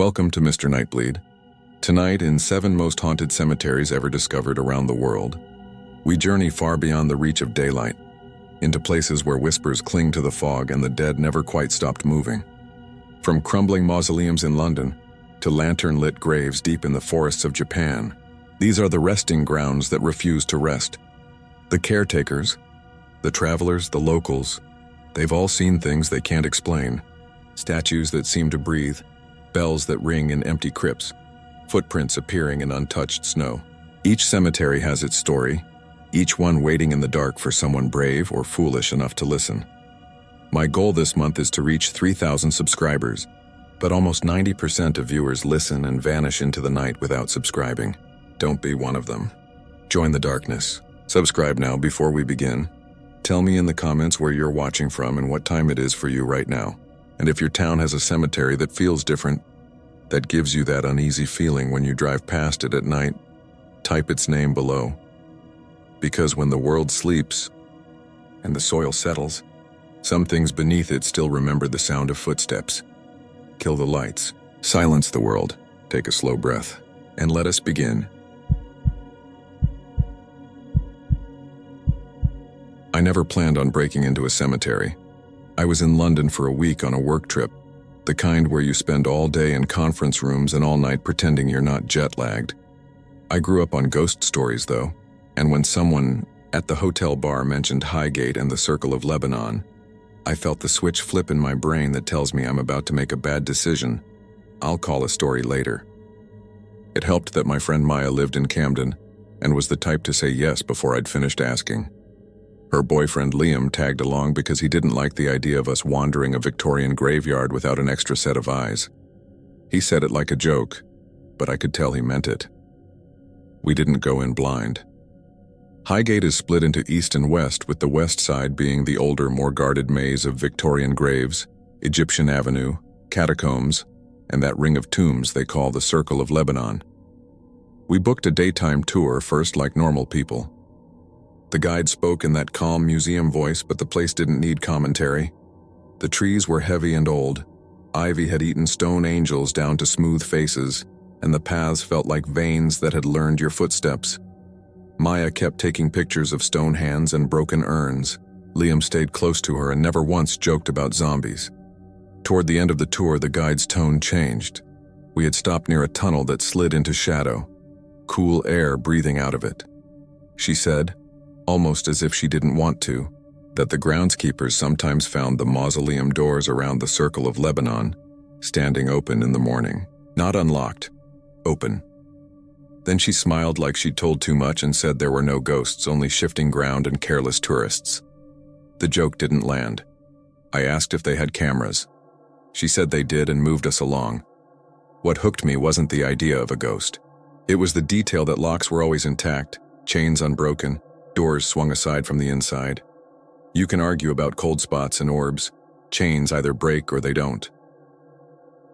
Welcome to Mr. Nightbleed. Tonight, in 7 most haunted cemeteries ever discovered around the world, we journey far beyond the reach of daylight, into places where whispers cling to the fog and the dead never quite stopped moving. From crumbling mausoleums in London to lantern-lit graves deep in the forests of Japan, these are the resting grounds that refuse to rest. The caretakers, the travelers, the locals, they've all seen things they can't explain. Statues that seem to breathe, bells that ring in empty crypts, footprints appearing in untouched snow. Each cemetery has its story, each one waiting in the dark for someone brave or foolish enough to listen. My goal this month is to reach 3,000 subscribers, but almost 90% of viewers listen and vanish into the night without subscribing. Don't be one of them. Join the darkness. Subscribe now before we begin. Tell me in the comments where you're watching from and what time it is for you right now. And if your town has a cemetery that feels different, that gives you that uneasy feeling when you drive past it at night, type its name below. Because when the world sleeps and the soil settles, some things beneath it still remember the sound of footsteps. Kill the lights, silence the world, take a slow breath, and let us begin. I never planned on breaking into a cemetery. I was in London for a week on a work trip, the kind where you spend all day in conference rooms and all night pretending you're not jet-lagged. I grew up on ghost stories, though, and when someone at the hotel bar mentioned Highgate and the Circle of Lebanon, I felt the switch flip in my brain that tells me I'm about to make a bad decision. I'll call a story later. It helped that my friend Maya lived in Camden and was the type to say yes before I'd finished asking. Her boyfriend Liam tagged along because he didn't like the idea of us wandering a Victorian graveyard without an extra set of eyes. He said it like a joke, but I could tell he meant it. We didn't go in blind. Highgate is split into east and west, with the west side being the older, more guarded maze of Victorian graves, Egyptian Avenue, catacombs, and that ring of tombs they call the Circle of Lebanon. We booked a daytime tour first like normal people. The guide spoke in that calm museum voice, but the place didn't need commentary. The trees were heavy and old. Ivy had eaten stone angels down to smooth faces, and the paths felt like veins that had learned your footsteps. Maya kept taking pictures of stone hands and broken urns. Liam stayed close to her and never once joked about zombies. Toward the end of the tour, the guide's tone changed. We had stopped near a tunnel that slid into shadow, cool air breathing out of it. She said, almost as if she didn't want to, that the groundskeepers sometimes found the mausoleum doors around the Circle of Lebanon standing open in the morning. Not unlocked, open. Then she smiled like she'd told too much and said there were no ghosts, only shifting ground and careless tourists. The joke didn't land. I asked if they had cameras. She said they did and moved us along. What hooked me wasn't the idea of a ghost. It was the detail that locks were always intact, chains unbroken, doors swung aside from the inside. You can argue about cold spots and orbs. Chains either break or they don't.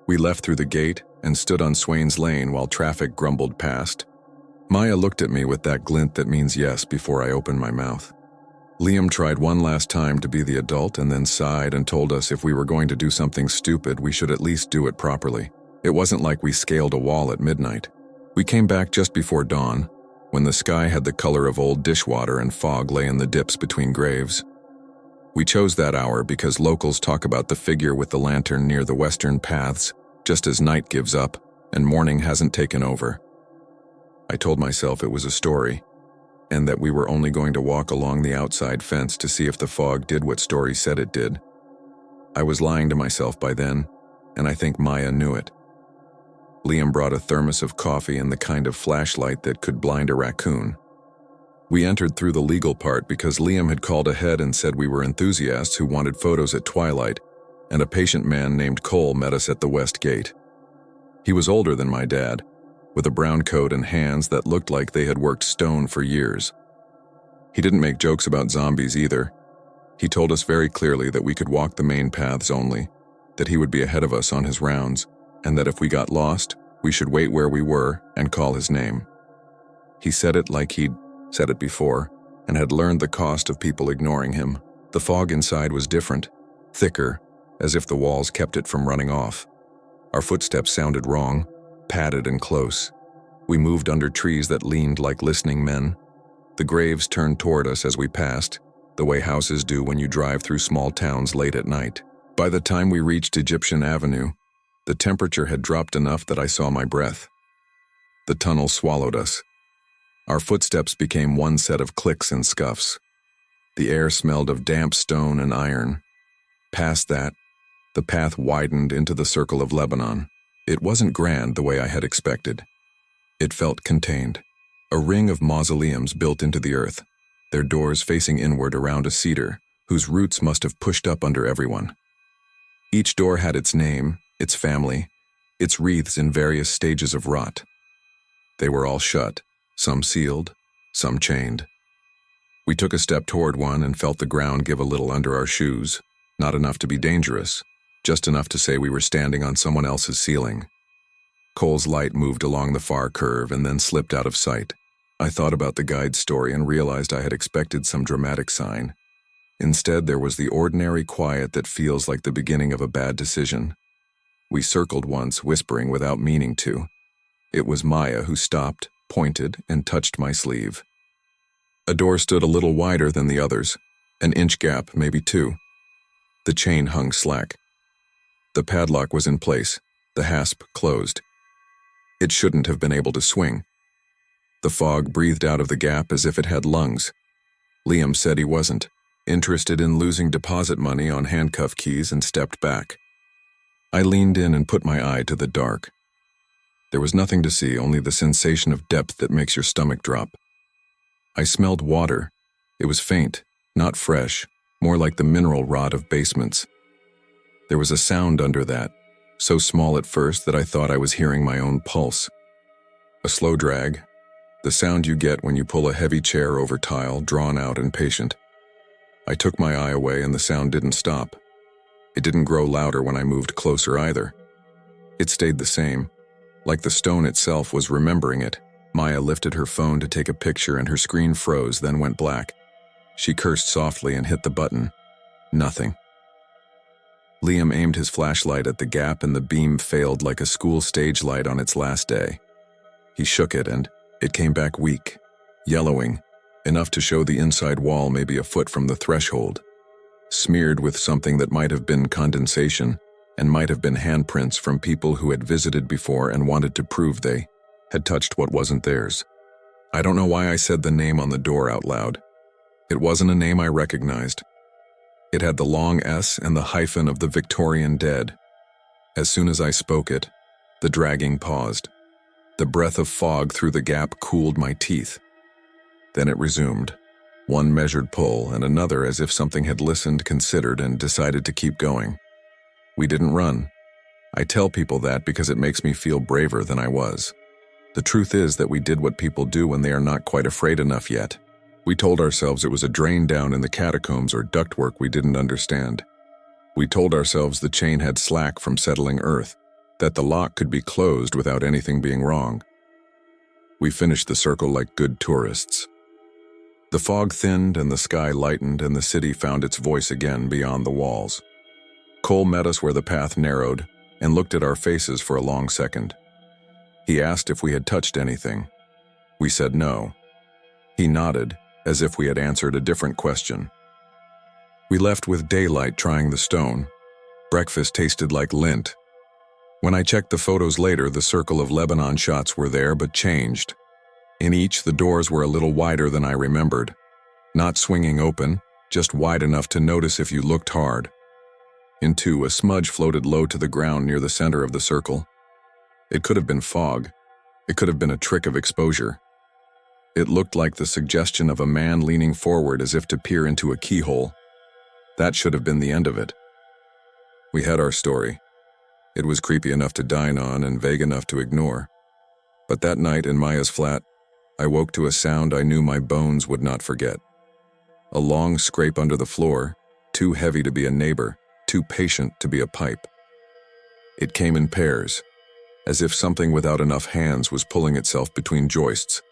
We left through the gate and stood on Swain's Lane while traffic grumbled past. Maya looked at me with that glint that means yes before I opened my mouth. Liam tried one last time to be the adult and then sighed and told us if we were going to do something stupid, we should at least do it properly. It wasn't like we scaled a wall at midnight. We came back just before dawn, when the sky had the color of old dishwater and fog lay in the dips between graves. We chose that hour because locals talk about the figure with the lantern near the western paths, just as night gives up and morning hasn't taken over. I told myself it was a story, and that we were only going to walk along the outside fence to see if the fog did what story said it did. I was lying to myself by then, and I think Maya knew it. Liam brought a thermos of coffee and the kind of flashlight that could blind a raccoon. We entered through the legal part because Liam had called ahead and said we were enthusiasts who wanted photos at twilight, and a patient man named Cole met us at the west gate. He was older than my dad, with a brown coat and hands that looked like they had worked stone for years. He didn't make jokes about zombies either. He told us very clearly that we could walk the main paths only, that he would be ahead of us on his rounds, and that if we got lost, we should wait where we were and call his name. He said it like he'd said it before, and had learned the cost of people ignoring him. The fog inside was different, thicker, as if the walls kept it from running off. Our footsteps sounded wrong, padded and close. We moved under trees that leaned like listening men. The graves turned toward us as we passed, the way houses do when you drive through small towns late at night. By the time we reached Egyptian Avenue, the temperature had dropped enough that I saw my breath. The tunnel swallowed us. Our footsteps became one set of clicks and scuffs. The air smelled of damp stone and iron. Past that, the path widened into the circle of Lebanon. It wasn't grand the way I had expected. It felt contained, a ring of mausoleums built into the earth, their doors facing inward around a cedar, whose roots must have pushed up under everyone. Each door had its name, its family, its wreaths in various stages of rot. They were all shut, some sealed, some chained. We took a step toward one and felt the ground give a little under our shoes, not enough to be dangerous, just enough to say we were standing on someone else's ceiling. Cole's light moved along the far curve and then slipped out of sight. I thought about the guide's story and realized I had expected some dramatic sign. Instead, there was the ordinary quiet that feels like the beginning of a bad decision. We circled once, whispering without meaning to. It was Maya who stopped, pointed, and touched my sleeve. A door stood a little wider than the others, an inch gap, maybe two. The chain hung slack. The padlock was in place, the hasp closed. It shouldn't have been able to swing. The fog breathed out of the gap as if it had lungs. Liam said he wasn't, interested in losing deposit money on handcuff keys, and stepped back. I leaned in and put my eye to the dark. There was nothing to see, only the sensation of depth that makes your stomach drop. I smelled water. It was faint, not fresh, more like the mineral rot of basements. There was a sound under that, so small at first that I thought I was hearing my own pulse. A slow drag, the sound you get when you pull a heavy chair over tile, drawn out and patient. I took my eye away and the sound didn't stop. It didn't grow louder when I moved closer either. It stayed the same, like the stone itself was remembering it. Maya lifted her phone to take a picture and her screen froze, then went black. She cursed softly and hit the button. Nothing. Liam aimed his flashlight at the gap and the beam failed like a school stage light on its last day. He shook it and it came back weak, yellowing, enough to show the inside wall maybe a foot from the threshold, smeared with something that might have been condensation and might have been handprints from people who had visited before and wanted to prove they had touched what wasn't theirs. I don't know why I said the name on the door out loud. It wasn't a name I recognized. It had the long S and the hyphen of the Victorian dead. As soon as I spoke it, the dragging paused. The breath of fog through the gap cooled my teeth. Then it resumed, one measured pull and another as if something had listened, considered, and decided to keep going. We didn't run. I tell people that because it makes me feel braver than I was. The truth is that we did what people do when they are not quite afraid enough yet. We told ourselves it was a drain down in the catacombs or ductwork we didn't understand. We told ourselves the chain had slack from settling earth, that the lock could be closed without anything being wrong. We finished the circle like good tourists. The fog thinned and the sky lightened and the city found its voice again beyond the walls. Cole met us where the path narrowed and looked at our faces for a long second. He asked if we had touched anything. We said no. He nodded, as if we had answered a different question. We left with daylight trying the stone. Breakfast tasted like lint. When I checked the photos later, the circle of Lebanon shots were there but changed. In each, the doors were a little wider than I remembered. Not swinging open, just wide enough to notice if you looked hard. In two, a smudge floated low to the ground near the center of the circle. It could have been fog. It could have been a trick of exposure. It looked like the suggestion of a man leaning forward as if to peer into a keyhole. That should have been the end of it. We had our story. It was creepy enough to dine on and vague enough to ignore. But that night in Maya's flat, I woke to a sound I knew my bones would not forget. A long scrape under the floor, too heavy to be a neighbor, too patient to be a pipe. It came in pairs, as if something without enough hands was pulling itself between joists.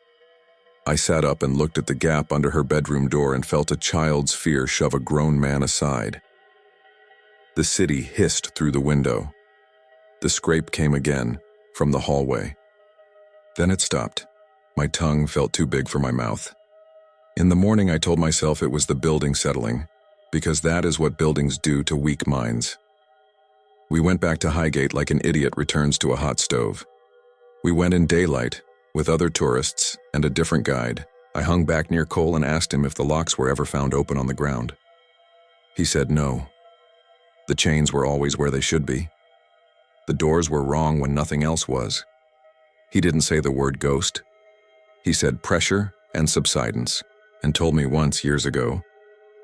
I sat up and looked at the gap under her bedroom door and felt a child's fear shove a grown man aside. The city hissed through the window. The scrape came again, from the hallway. Then it stopped. My tongue felt too big for my mouth. In the morning, I told myself it was the building settling, because that is what buildings do to weak minds. We went back to Highgate like an idiot returns to a hot stove. We went in daylight, with other tourists and a different guide. I hung back near Cole and asked him if the locks were ever found open on the ground. He said no. The chains were always where they should be. The doors were wrong when nothing else was. He didn't say the word ghost. He said pressure and subsidence, and told me once years ago,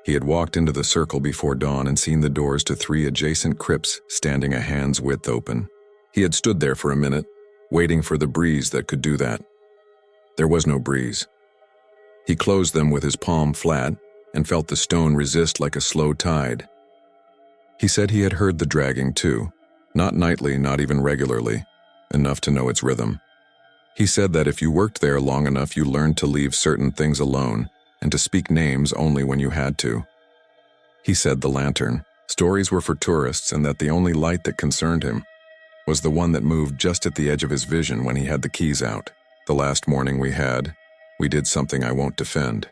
he had walked into the circle before dawn and seen the doors to 3 adjacent crypts standing a hand's width open. He had stood there for a minute, waiting for the breeze that could do that. There was no breeze. He closed them with his palm flat and felt the stone resist like a slow tide. He said he had heard the dragging too, not nightly, not even regularly, enough to know its rhythm. He said that if you worked there long enough, you learned to leave certain things alone and to speak names only when you had to. He said the lantern, stories were for tourists, and that the only light that concerned him was the one that moved just at the edge of his vision when he had the keys out. The last morning we did something I won't defend.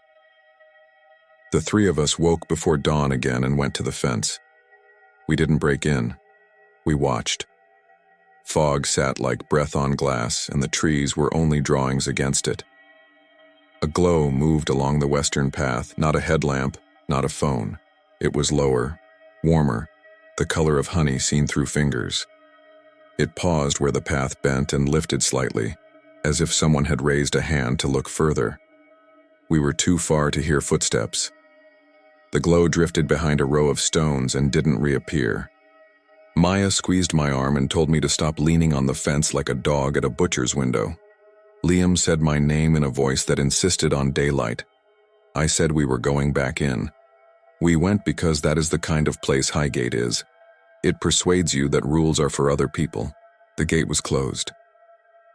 The 3 of us woke before dawn again and went to the fence. We didn't break in. We watched. Fog sat like breath on glass, and the trees were only drawings against it. A glow moved along the western path, not a headlamp, not a phone. It was lower, warmer, the color of honey seen through fingers. It paused where the path bent and lifted slightly, as if someone had raised a hand to look further. We were too far to hear footsteps. The glow drifted behind a row of stones and didn't reappear. Maya squeezed my arm and told me to stop leaning on the fence like a dog at a butcher's window. Liam said my name in a voice that insisted on daylight. I said we were going back in. We went because that is the kind of place Highgate is. It persuades you that rules are for other people. The gate was closed.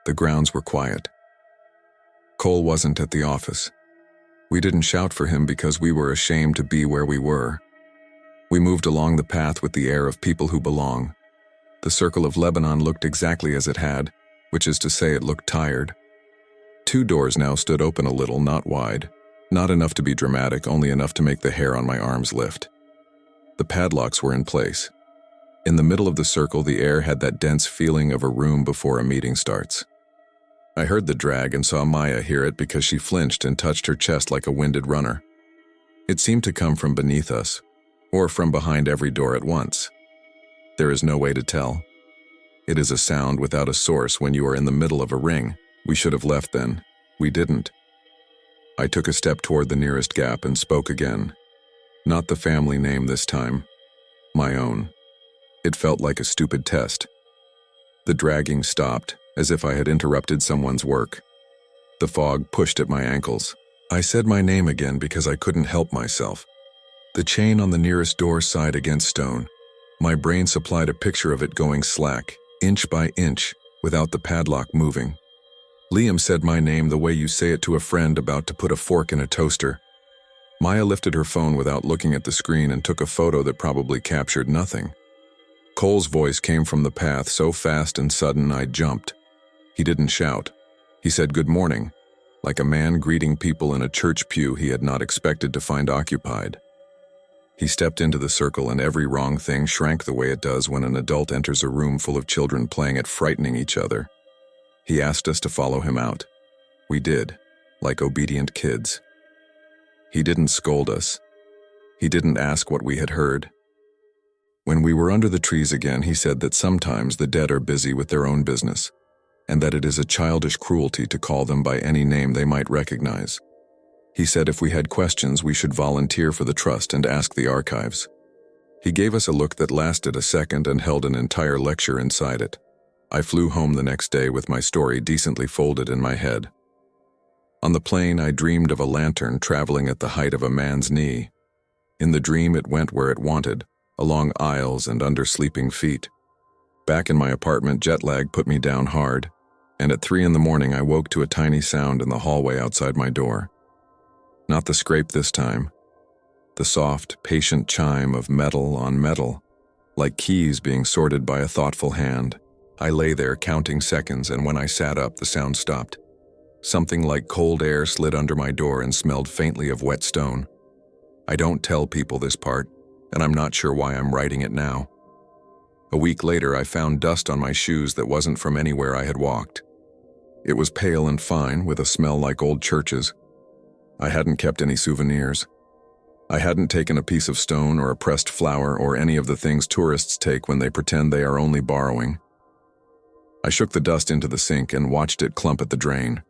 The grounds were quiet. Cole wasn't at the office. We didn't shout for him because we were ashamed to be where we were. We moved along the path with the air of people who belong. The circle of Lebanon looked exactly as it had, which is to say it looked tired. 2 doors now stood open a little, not wide. Not enough to be dramatic, only enough to make the hair on my arms lift. The padlocks were in place. In the middle of the circle, the air had that dense feeling of a room before a meeting starts. I heard the drag and saw Maya hear it because she flinched and touched her chest like a winded runner. It seemed to come from beneath us, or from behind every door at once. There is no way to tell. It is a sound without a source when you are in the middle of a ring. We should have left then. We didn't. I took a step toward the nearest gap and spoke again. Not the family name this time. My own. It felt like a stupid test. The dragging stopped, as if I had interrupted someone's work. The fog pushed at my ankles. I said my name again because I couldn't help myself. The chain on the nearest door side against stone. My brain supplied a picture of it going slack, inch by inch, without the padlock moving. Liam said my name the way you say it to a friend about to put a fork in a toaster. Maya lifted her phone without looking at the screen and took a photo that probably captured nothing. Cole's voice came from the path so fast and sudden I jumped. He didn't shout. He said good morning, like a man greeting people in a church pew he had not expected to find occupied. He stepped into the circle and every wrong thing shrank the way it does when an adult enters a room full of children playing at frightening each other. He asked us to follow him out. We did, like obedient kids. He didn't scold us. He didn't ask what we had heard. When we were under the trees again, he said that sometimes the dead are busy with their own business, and that it is a childish cruelty to call them by any name they might recognize. He said if we had questions, we should volunteer for the trust and ask the archives. He gave us a look that lasted a second and held an entire lecture inside it. I flew home the next day with my story decently folded in my head. On the plane, I dreamed of a lantern traveling at the height of a man's knee. In the dream, it went where it wanted, along aisles and under sleeping feet. Back in my apartment, jet lag put me down hard, and at 3 a.m, I woke to a tiny sound in the hallway outside my door. Not the scrape this time. The soft, patient chime of metal on metal, like keys being sorted by a thoughtful hand. I lay there counting seconds, and when I sat up, the sound stopped. Something like cold air slid under my door and smelled faintly of wet stone. I don't tell people this part, and I'm not sure why I'm writing it now. A week later, I found dust on my shoes that wasn't from anywhere I had walked. It was pale and fine, with a smell like old churches. I hadn't kept any souvenirs. I hadn't taken a piece of stone or a pressed flower or any of the things tourists take when they pretend they are only borrowing. I shook the dust into the sink and watched it clump at the drain.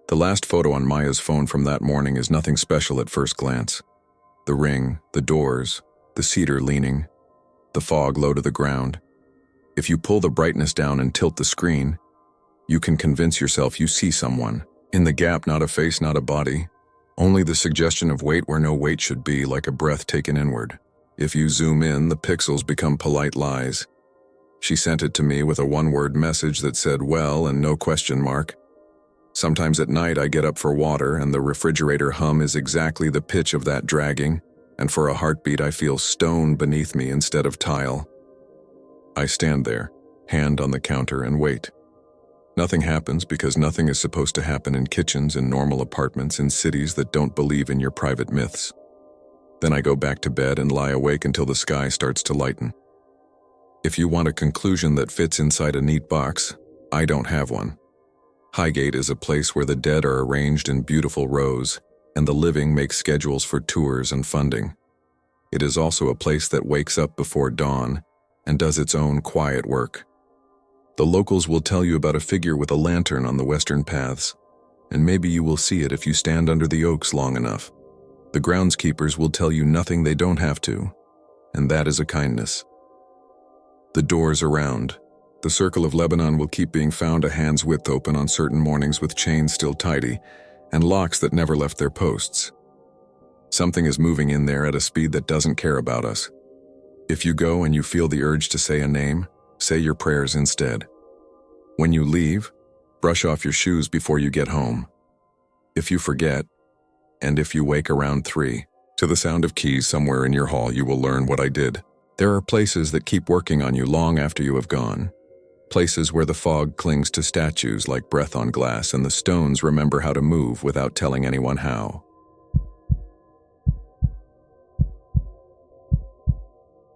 The last photo on Maya's phone from that morning is nothing special at first glance. The ring, the doors, the cedar leaning, the fog low to the ground. If you pull the brightness down and tilt the screen, you can convince yourself you see someone. In the gap, not a face, not a body. Only the suggestion of weight where no weight should be, like a breath taken inward. If you zoom in, the pixels become polite lies. She sent it to me with a one-word message that said, "well," and no question mark. Sometimes at night I get up for water and the refrigerator hum is exactly the pitch of that dragging, and for a heartbeat I feel stone beneath me instead of tile. I stand there, hand on the counter, and wait. Nothing happens because nothing is supposed to happen in kitchens in normal apartments in cities that don't believe in your private myths. Then I go back to bed and lie awake until the sky starts to lighten. If you want a conclusion that fits inside a neat box, I don't have one. Highgate is a place where the dead are arranged in beautiful rows, and the living make schedules for tours and funding. It is also a place that wakes up before dawn and does its own quiet work. The locals will tell you about a figure with a lantern on the western paths, and maybe you will see it if you stand under the oaks long enough. The groundskeepers will tell you nothing they don't have to, and that is a kindness. The doors around. The Circle of Lebanon will keep being found a hand's width open on certain mornings with chains still tidy, and locks that never left their posts. Something is moving in there at a speed that doesn't care about us. If you go and you feel the urge to say a name, say your prayers instead. When you leave, brush off your shoes before you get home. If you forget, and if you wake around 3, to the sound of keys somewhere in your hall, you will learn what I did. There are places that keep working on you long after you have gone. Places where the fog clings to statues like breath on glass and the stones remember how to move without telling anyone how.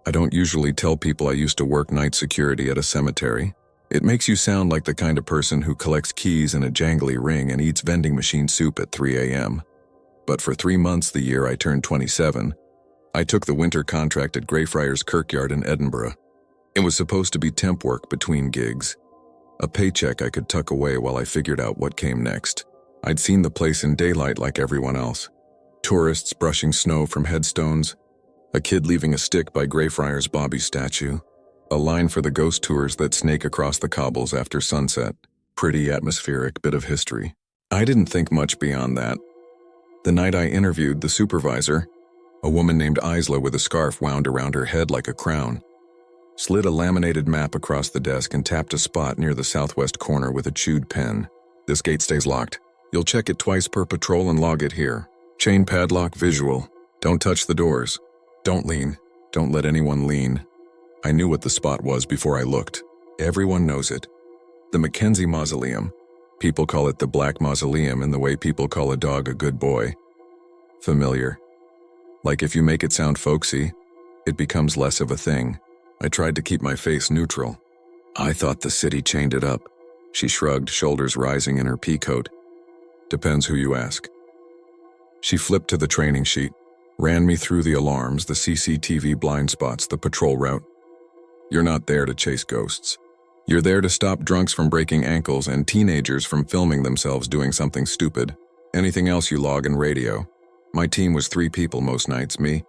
I don't usually tell people I used to work night security at a cemetery. It makes you sound like the kind of person who collects keys in a jangly ring and eats vending machine soup at 3 a.m. But for 3 months the year I turned 27, I took the winter contract at Greyfriars Kirkyard in Edinburgh. It was supposed to be temp work between gigs, a paycheck I could tuck away while I figured out what came next. I'd seen the place in daylight like everyone else. Tourists brushing snow from headstones, a kid leaving a stick by Greyfriars Bobby statue, a line for the ghost tours that snake across the cobbles after sunset. Pretty atmospheric bit of history. I didn't think much beyond that. The night I interviewed the supervisor, a woman named Isla with a scarf wound around her head like a crown, slid a laminated map across the desk and tapped a spot near the southwest corner with a chewed pen. "This gate stays locked. You'll check it twice per patrol and log it here. Chain padlock visual. Don't touch the doors. Don't lean. Don't let anyone lean." I knew what the spot was before I looked. Everyone knows it. The Mackenzie Mausoleum. People call it the Black Mausoleum in the way people call a dog a good boy. Familiar. Like if you make it sound folksy, it becomes less of a thing. I tried to keep my face neutral. "I thought the city chained it up." She shrugged, shoulders rising in her pea coat. "Depends who you ask." She flipped to the training sheet, ran me through the alarms, the CCTV blind spots, the patrol route. "You're not there to chase ghosts. You're there to stop drunks from breaking ankles and teenagers from filming themselves doing something stupid. Anything else you log and radio." My team was 3 people most nights, me,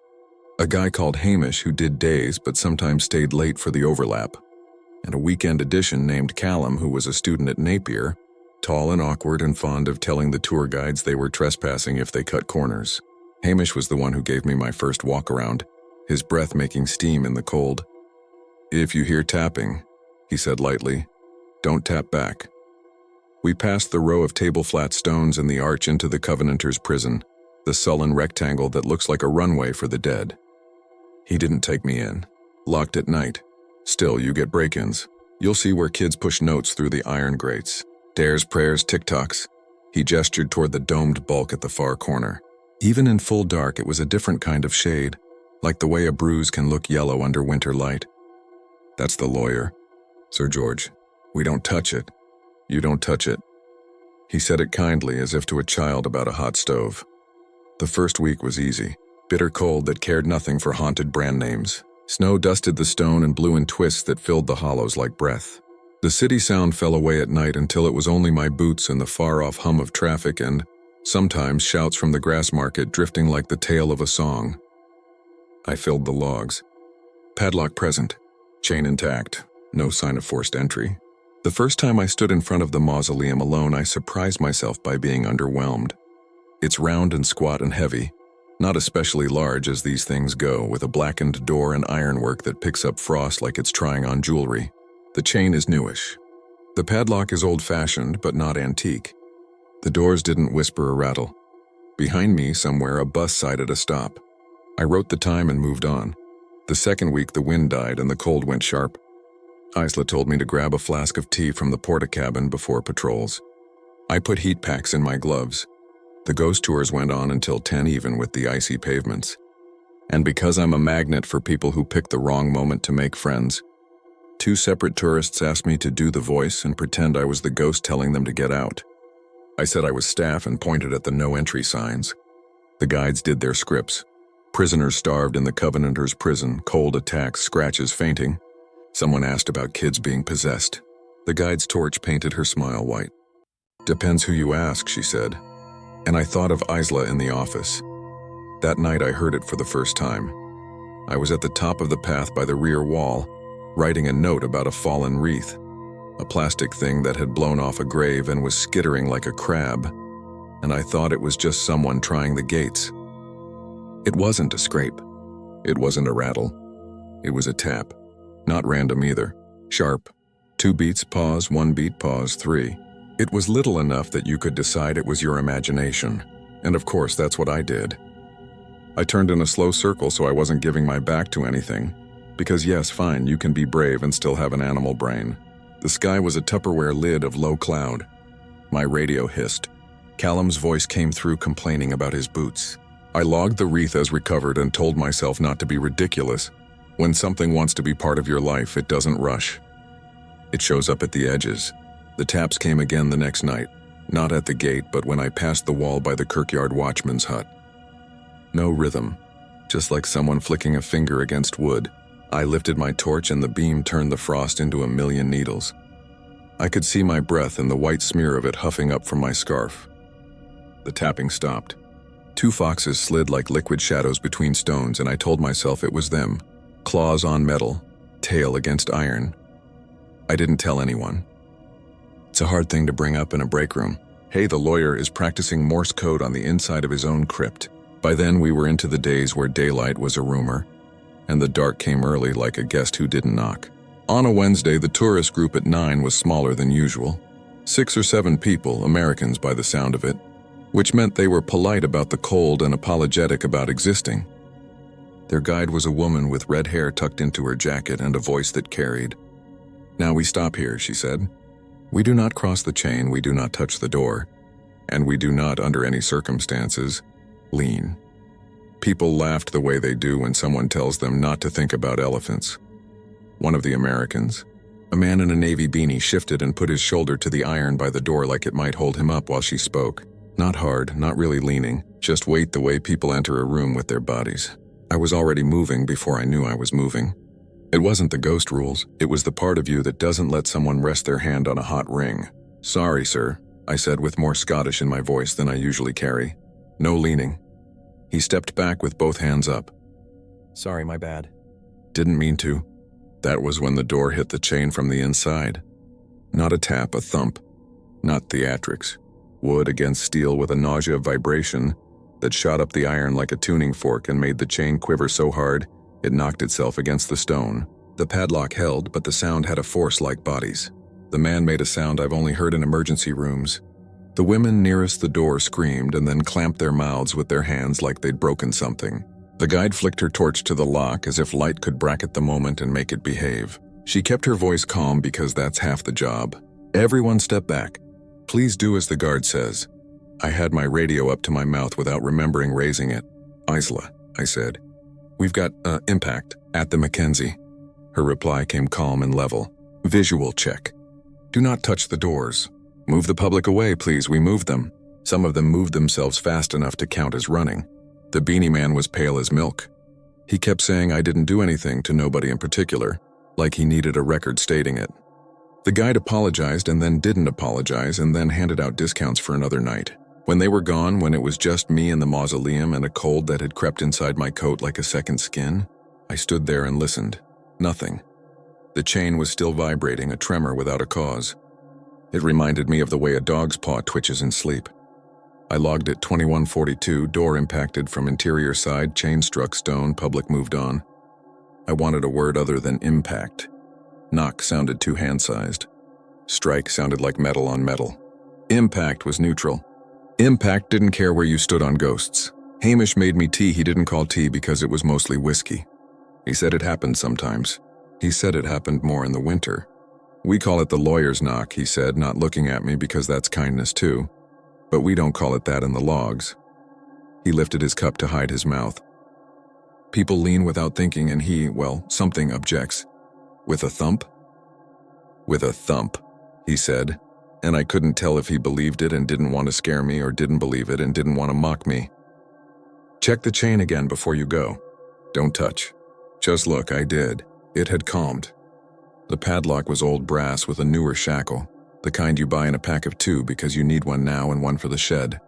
a guy called Hamish who did days but sometimes stayed late for the overlap, and a weekend addition named Callum who was a student at Napier, tall and awkward and fond of telling the tour guides they were trespassing if they cut corners. Hamish was the one who gave me my first walk-around, his breath making steam in the cold. "If you hear tapping," he said lightly, "don't tap back." We passed the row of table-flat stones in the arch into the Covenanters' prison, the sullen rectangle that looks like a runway for the dead. He didn't take me in. Locked at night. Still, you get break-ins. You'll see where kids push notes through the iron grates. Dares, prayers, TikToks. He gestured toward the domed bulk at the far corner. Even in full dark, it was a different kind of shade, like the way a bruise can look yellow under winter light. That's the lawyer. Sir George, we don't touch it. You don't touch it. He said it kindly, as if to a child about a hot stove. The first week was easy. Bitter cold that cared nothing for haunted brand names. Snow dusted the stone and blew in twists that filled the hollows like breath. The city sound fell away at night until it was only my boots and the far-off hum of traffic and, sometimes, shouts from the grass market drifting like the tale of a song. I filled the logs. Padlock present. Chain intact. No sign of forced entry. The first time I stood in front of the mausoleum alone, I surprised myself by being underwhelmed. It's round and squat and heavy. Not especially large as these things go, with a blackened door and ironwork that picks up frost like it's trying on jewelry. The chain is newish. The padlock is old-fashioned, but not antique. The doors didn't whisper or rattle. Behind me, somewhere, a bus sighted a stop. I wrote the time and moved on. The second week, the wind died and the cold went sharp. Isla told me to grab a flask of tea from the porta-cabin before patrols. I put heat packs in my gloves. The ghost tours went on until 10 even with the icy pavements. And because I'm a magnet for people who pick the wrong moment to make friends, 2 separate tourists asked me to do the voice and pretend I was the ghost telling them to get out. I said I was staff and pointed at the no entry signs. The guides did their scripts. Prisoners starved in the Covenanters' prison, cold attacks, scratches, fainting. Someone asked about kids being possessed. The guide's torch painted her smile white. Depends who you ask, she said. And I thought of Isla in the office. That night I heard it for the first time. I was at the top of the path by the rear wall, writing a note about a fallen wreath, a plastic thing that had blown off a grave and was skittering like a crab, and I thought it was just someone trying the gates. It wasn't a scrape. It wasn't a rattle. It was a tap. Not random either. Sharp. 2 beats, pause, 1 beat, pause, 3. It was little enough that you could decide it was your imagination. And of course, that's what I did. I turned in a slow circle so I wasn't giving my back to anything. Because yes, fine, you can be brave and still have an animal brain. The sky was a Tupperware lid of low cloud. My radio hissed. Callum's voice came through complaining about his boots. I logged the wreath as recovered and told myself not to be ridiculous. When something wants to be part of your life, it doesn't rush. It shows up at the edges. The taps came again the next night, not at the gate, but when I passed the wall by the Kirkyard watchman's hut. No rhythm, just like someone flicking a finger against wood. I lifted my torch and the beam turned the frost into a million needles. I could see my breath and the white smear of it huffing up from my scarf. The tapping stopped. 2 foxes slid like liquid shadows between stones, and I told myself it was them. Claws on metal, tail against iron. I didn't tell anyone. It's a hard thing to bring up in a break room. Hey, the lawyer is practicing Morse code on the inside of his own crypt. By then we were into the days where daylight was a rumor, and the dark came early like a guest who didn't knock. On a Wednesday, the tourist group at 9 was smaller than usual. 6 or 7 people, Americans by the sound of it, which meant they were polite about the cold and apologetic about existing. Their guide was a woman with red hair tucked into her jacket and a voice that carried. Now we stop here, she said. We do not cross the chain, we do not touch the door, and we do not, under any circumstances, lean. People laughed the way they do when someone tells them not to think about elephants. One of the Americans, a man in a navy beanie, shifted and put his shoulder to the iron by the door like it might hold him up while she spoke. Not hard, not really leaning, just weight the way people enter a room with their bodies. I was already moving before I knew I was moving. It wasn't the ghost rules, it was the part of you that doesn't let someone rest their hand on a hot ring. Sorry, sir, I said with more Scottish in my voice than I usually carry. No leaning. He stepped back with both hands up. Sorry, my bad. Didn't mean to. That was when the door hit the chain from the inside. Not a tap, a thump. Not theatrics. Wood against steel with a nausea of vibration that shot up the iron like a tuning fork and made the chain quiver so hard it knocked itself against the stone. The padlock held, but the sound had a force like bodies. The man made a sound I've only heard in emergency rooms. The women nearest the door screamed and then clamped their mouths with their hands like they'd broken something. The guide flicked her torch to the lock as if light could bracket the moment and make it behave. She kept her voice calm because that's half the job. Everyone step back. Please do as the guard says. I had my radio up to my mouth without remembering raising it. Isla, I said. We've got, impact at the Mackenzie. Her reply came calm and level. Visual check. Do not touch the doors. Move the public away, please. We moved them. Some of them moved themselves fast enough to count as running. The beanie man was pale as milk. He kept saying I didn't do anything to nobody in particular, like he needed a record stating it. The guide apologized and then didn't apologize and then handed out discounts for another night. When they were gone, when it was just me in the mausoleum and a cold that had crept inside my coat like a second skin, I stood there and listened. Nothing. The chain was still vibrating, a tremor without a cause. It reminded me of the way a dog's paw twitches in sleep. I logged at 2142, door impacted from interior side, chain struck stone, public moved on. I wanted a word other than impact. Knock sounded too hand-sized. Strike sounded like metal on metal. Impact was neutral. Impact didn't care where you stood on ghosts. Hamish made me tea he didn't call tea because it was mostly whiskey. He said it happened sometimes. He said it happened more in the winter. We call it the lawyer's knock, he said, not looking at me because that's kindness too. But we don't call it that in the logs. He lifted his cup to hide his mouth. People lean without thinking and he, well, something objects. With a thump? With a thump, he said, and I couldn't tell if he believed it and didn't want to scare me or didn't believe it and didn't want to mock me. Check the chain again before you go. Don't touch. Just look, I did. It had calmed. The padlock was old brass with a newer shackle, the kind you buy in a pack of 2 because you need one now and one for the shed.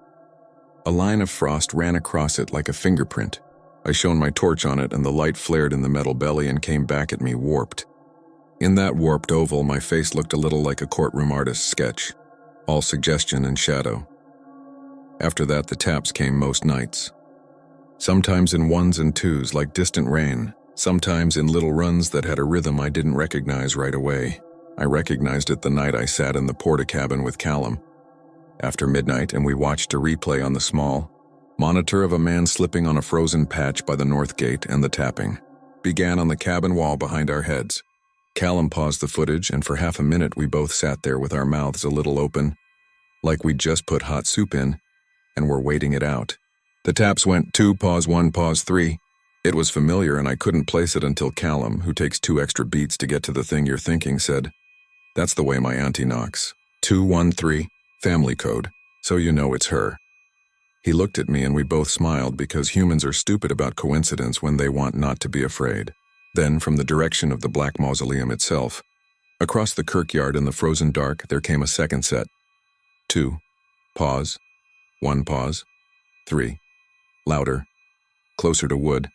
A line of frost ran across it like a fingerprint. I shone my torch on it and the light flared in the metal belly and came back at me warped. In that warped oval, my face looked a little like a courtroom artist's sketch, all suggestion and shadow. After that, the taps came most nights. Sometimes in 1s and 2s like distant rain, sometimes in little runs that had a rhythm I didn't recognize right away. I recognized it the night I sat in the porta-cabin with Callum. After midnight, and we watched a replay on the small monitor of a man slipping on a frozen patch by the north gate, and the tapping began on the cabin wall behind our heads. Callum paused the footage, and for half a minute we both sat there with our mouths a little open, like we'd just put hot soup in, and were waiting it out. The taps went 2, pause 1, pause 3. It was familiar, and I couldn't place it until Callum, who takes 2 extra beats to get to the thing you're thinking, said, "That's the way my auntie knocks. 2, 1, 3, family code, so you know it's her." He looked at me and we both smiled because humans are stupid about coincidence when they want not to be afraid. Then, from the direction of the Black Mausoleum itself, across the kirkyard in the frozen dark, there came a second set. 2, pause, 1, pause, 3, louder, closer to wood.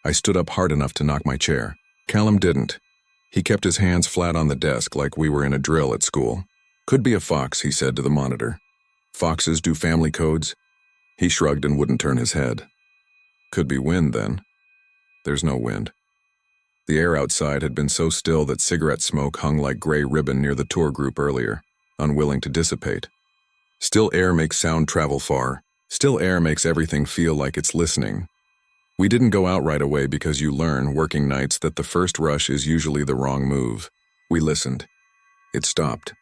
I stood up hard enough to knock my chair. Callum didn't. He kept his hands flat on the desk like we were in a drill at school. "Could be a fox," he said to the monitor. "Foxes do family codes?" He shrugged and wouldn't turn his head. "Could be wind, then." "There's no wind." The air outside had been so still that cigarette smoke hung like gray ribbon near the tour group earlier, unwilling to dissipate. Still air makes sound travel far. Still air makes everything feel like it's listening. We didn't go out right away because you learn, working nights, that the first rush is usually the wrong move. We listened. It stopped.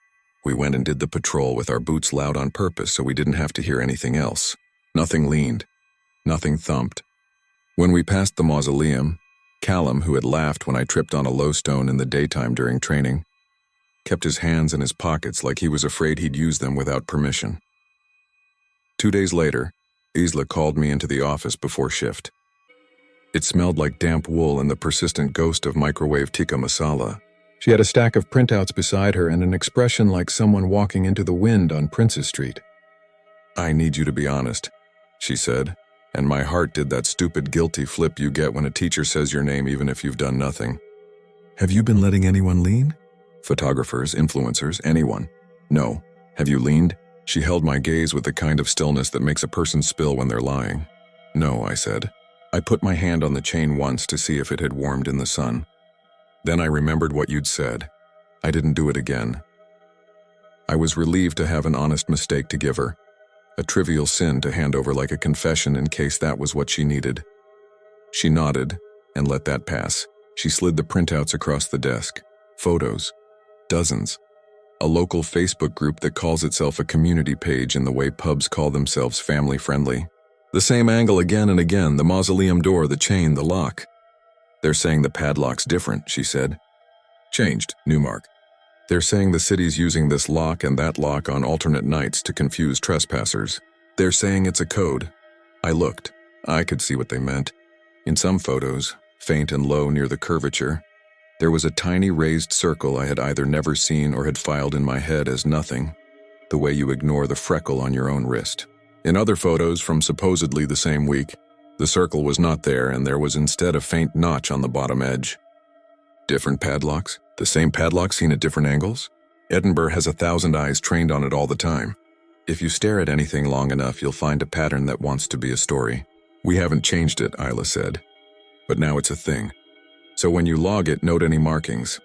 We went and did the patrol with our boots loud on purpose so we didn't have to hear anything else. Nothing leaned. Nothing thumped. When we passed the mausoleum, Callum, who had laughed when I tripped on a low stone in the daytime during training, kept his hands in his pockets like he was afraid he'd use them without permission. 2 days later, Isla called me into the office before shift. It smelled like damp wool and the persistent ghost of microwave tikka masala. She had a stack of printouts beside her and an expression like someone walking into the wind on Princess Street. "I need you to be honest," she said, and my heart did that stupid guilty flip you get when a teacher says your name even if you've done nothing. "Have you been letting anyone lean? Photographers, influencers, anyone?" "No. Have you leaned?" She held my gaze with the kind of stillness that makes a person spill when they're lying. "No," I said. I put my hand on the chain once to see if it had warmed in the sun. Then I remembered what you'd said. I didn't do it again. I was relieved to have an honest mistake to give her, a trivial sin to hand over like a confession in case that was what she needed. She nodded and let that pass. She slid the printouts across the desk. Photos. Dozens. A local Facebook group that calls itself a community page in the way pubs call themselves family-friendly. The same angle again and again, the mausoleum door, the chain, the lock. They're saying the padlock's different, she said. Changed, Newmark. They're saying the city's using this lock and that lock on alternate nights to confuse trespassers. They're saying it's a code. I looked. I could see what they meant. In some photos, faint and low near the curvature, there was a tiny raised circle I had either never seen or had filed in my head as nothing, the way you ignore the freckle on your own wrist. In other photos from supposedly the same week, the circle was not there and there was instead a faint notch on the bottom edge. Different padlocks? The same padlock seen at different angles? Edinburgh has 1,000 eyes trained on it all the time. If you stare at anything long enough, you'll find a pattern that wants to be a story. We haven't changed it, Isla said. But now it's a thing. So when you log it, note any markings.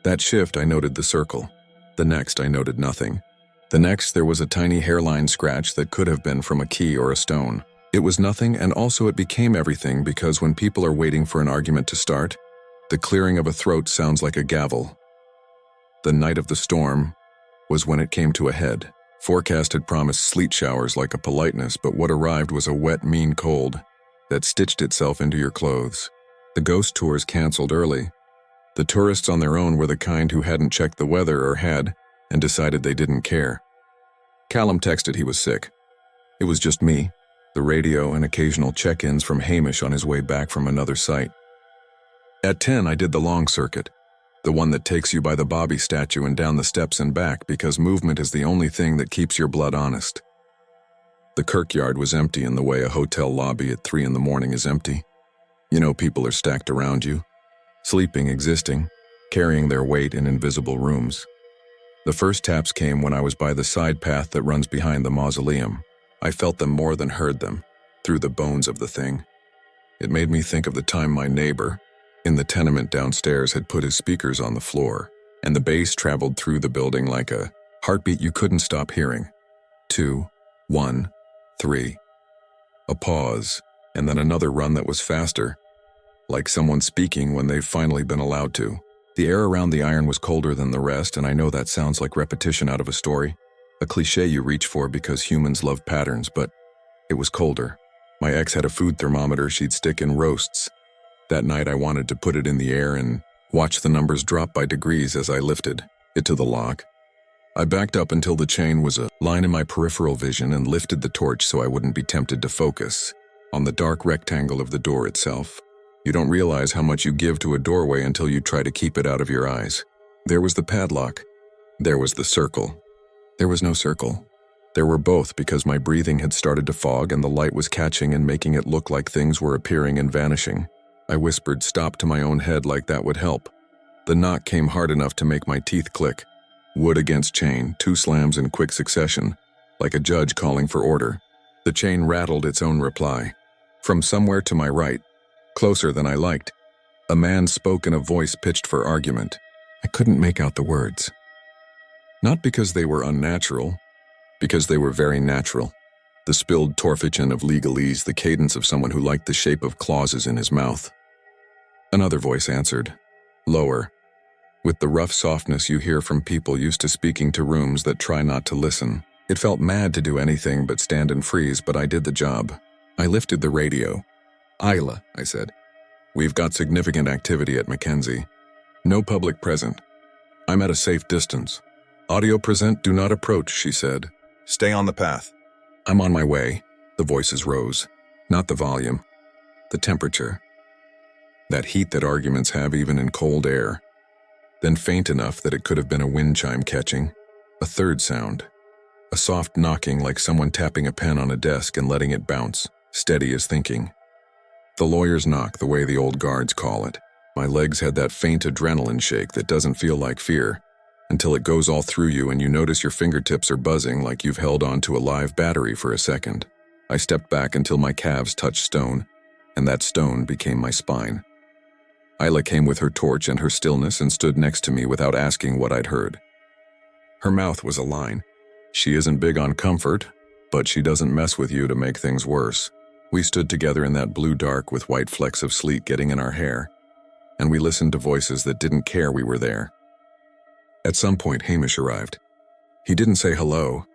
That shift, I noted the circle. The next, I noted nothing. The next, there was a tiny hairline scratch that could have been from a key or a stone. It was nothing, and also it became everything because when people are waiting for an argument to start, the clearing of a throat sounds like a gavel. The night of the storm was when it came to a head. Forecast had promised sleet showers like a politeness, but what arrived was a wet, mean cold that stitched itself into your clothes. The ghost tours canceled early. The tourists on their own were the kind who hadn't checked the weather or had, and decided they didn't care. Callum texted he was sick. It was just me, the radio, and occasional check-ins from Hamish on his way back from another site. At 10, I did the long circuit, the one that takes you by the Bobby statue and down the steps and back because movement is the only thing that keeps your blood honest. The kirkyard was empty in the way a hotel lobby at 3 in the morning is empty. You know, people are stacked around you, sleeping, existing, carrying their weight in invisible rooms. The first taps came when I was by the side path that runs behind the mausoleum. I felt them more than heard them, through the bones of the thing. It made me think of the time my neighbor, in the tenement downstairs, had put his speakers on the floor, and the bass traveled through the building like a heartbeat you couldn't stop hearing. 2, 1, 3. A pause, and then another run that was faster, like someone speaking when they've finally been allowed to. The air around the iron was colder than the rest, and I know that sounds like repetition out of a story, a cliché you reach for because humans love patterns, but it was colder. My ex had a food thermometer she'd stick in roasts. That night I wanted to put it in the air and watch the numbers drop by degrees as I lifted it to the lock. I backed up until the chain was a line in my peripheral vision and lifted the torch so I wouldn't be tempted to focus on the dark rectangle of the door itself. You don't realize how much you give to a doorway until you try to keep it out of your eyes. There was the padlock. There was the circle. There was no circle. There were both because my breathing had started to fog and the light was catching and making it look like things were appearing and vanishing. I whispered stop to my own head like that would help. The knock came hard enough to make my teeth click. Wood against chain, 2 slams in quick succession, like a judge calling for order. The chain rattled its own reply. From somewhere to my right, closer than I liked, a man spoke in a voice pitched for argument. I couldn't make out the words. Not because they were unnatural, because they were very natural. The spilled torfichen of legalese, the cadence of someone who liked the shape of clauses in his mouth. Another voice answered, lower, with the rough softness you hear from people used to speaking to rooms that try not to listen. It felt mad to do anything but stand and freeze, but I did the job. I lifted the radio. Isla, I said. We've got significant activity at Mackenzie. No public present. I'm at a safe distance. Audio present, do not approach, she said. Stay on the path. I'm on my way. The voices rose. Not the volume. The temperature. That heat that arguments have even in cold air. Then faint enough that it could have been a wind chime catching. A third sound. A soft knocking like someone tapping a pen on a desk and letting it bounce, steady as thinking. The lawyer's knock, the way the old guards call it. My legs had that faint adrenaline shake that doesn't feel like fear, until it goes all through you and you notice your fingertips are buzzing like you've held onto a live battery for a second. I stepped back until my calves touched stone, and that stone became my spine. Isla came with her torch and her stillness and stood next to me without asking what I'd heard. Her mouth was a line. She isn't big on comfort, but she doesn't mess with you to make things worse. We stood together in that blue dark with white flecks of sleet getting in our hair, and we listened to voices that didn't care we were there. At some point, Hamish arrived. He didn't say hello.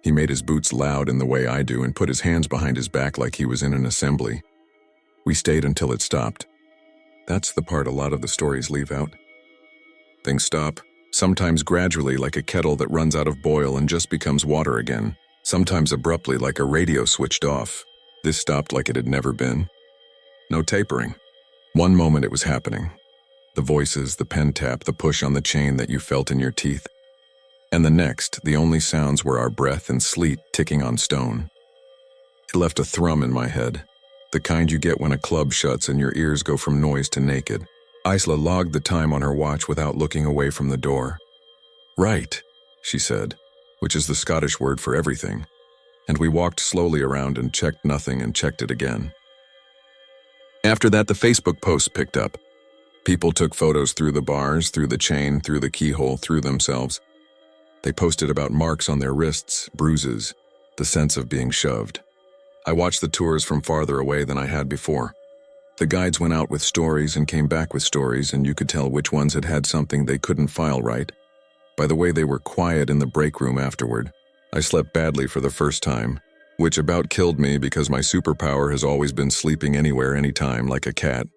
He made his boots loud in the way I do and put his hands behind his back like he was in an assembly. We stayed until it stopped. That's the part a lot of the stories leave out. Things stop, sometimes gradually like a kettle that runs out of boil and just becomes water again, sometimes abruptly like a radio switched off. This stopped like it had never been. No tapering. One moment it was happening. The voices, the pen tap, the push on the chain that you felt in your teeth. And the next, the only sounds were our breath and sleet ticking on stone. It left a thrum in my head, the kind you get when a club shuts and your ears go from noise to naked. Isla logged the time on her watch without looking away from the door. "Right," she said, which is the Scottish word for everything. And we walked slowly around and checked nothing and checked it again. After that, the Facebook posts picked up. People took photos through the bars, through the chain, through the keyhole, through themselves. They posted about marks on their wrists, bruises, the sense of being shoved. I watched the tours from farther away than I had before. The guides went out with stories and came back with stories, and you could tell which ones had had something they couldn't file right by the way they were quiet in the break room afterward. I slept badly for the first time, which about killed me because my superpower has always been sleeping anywhere, anytime, like a cat.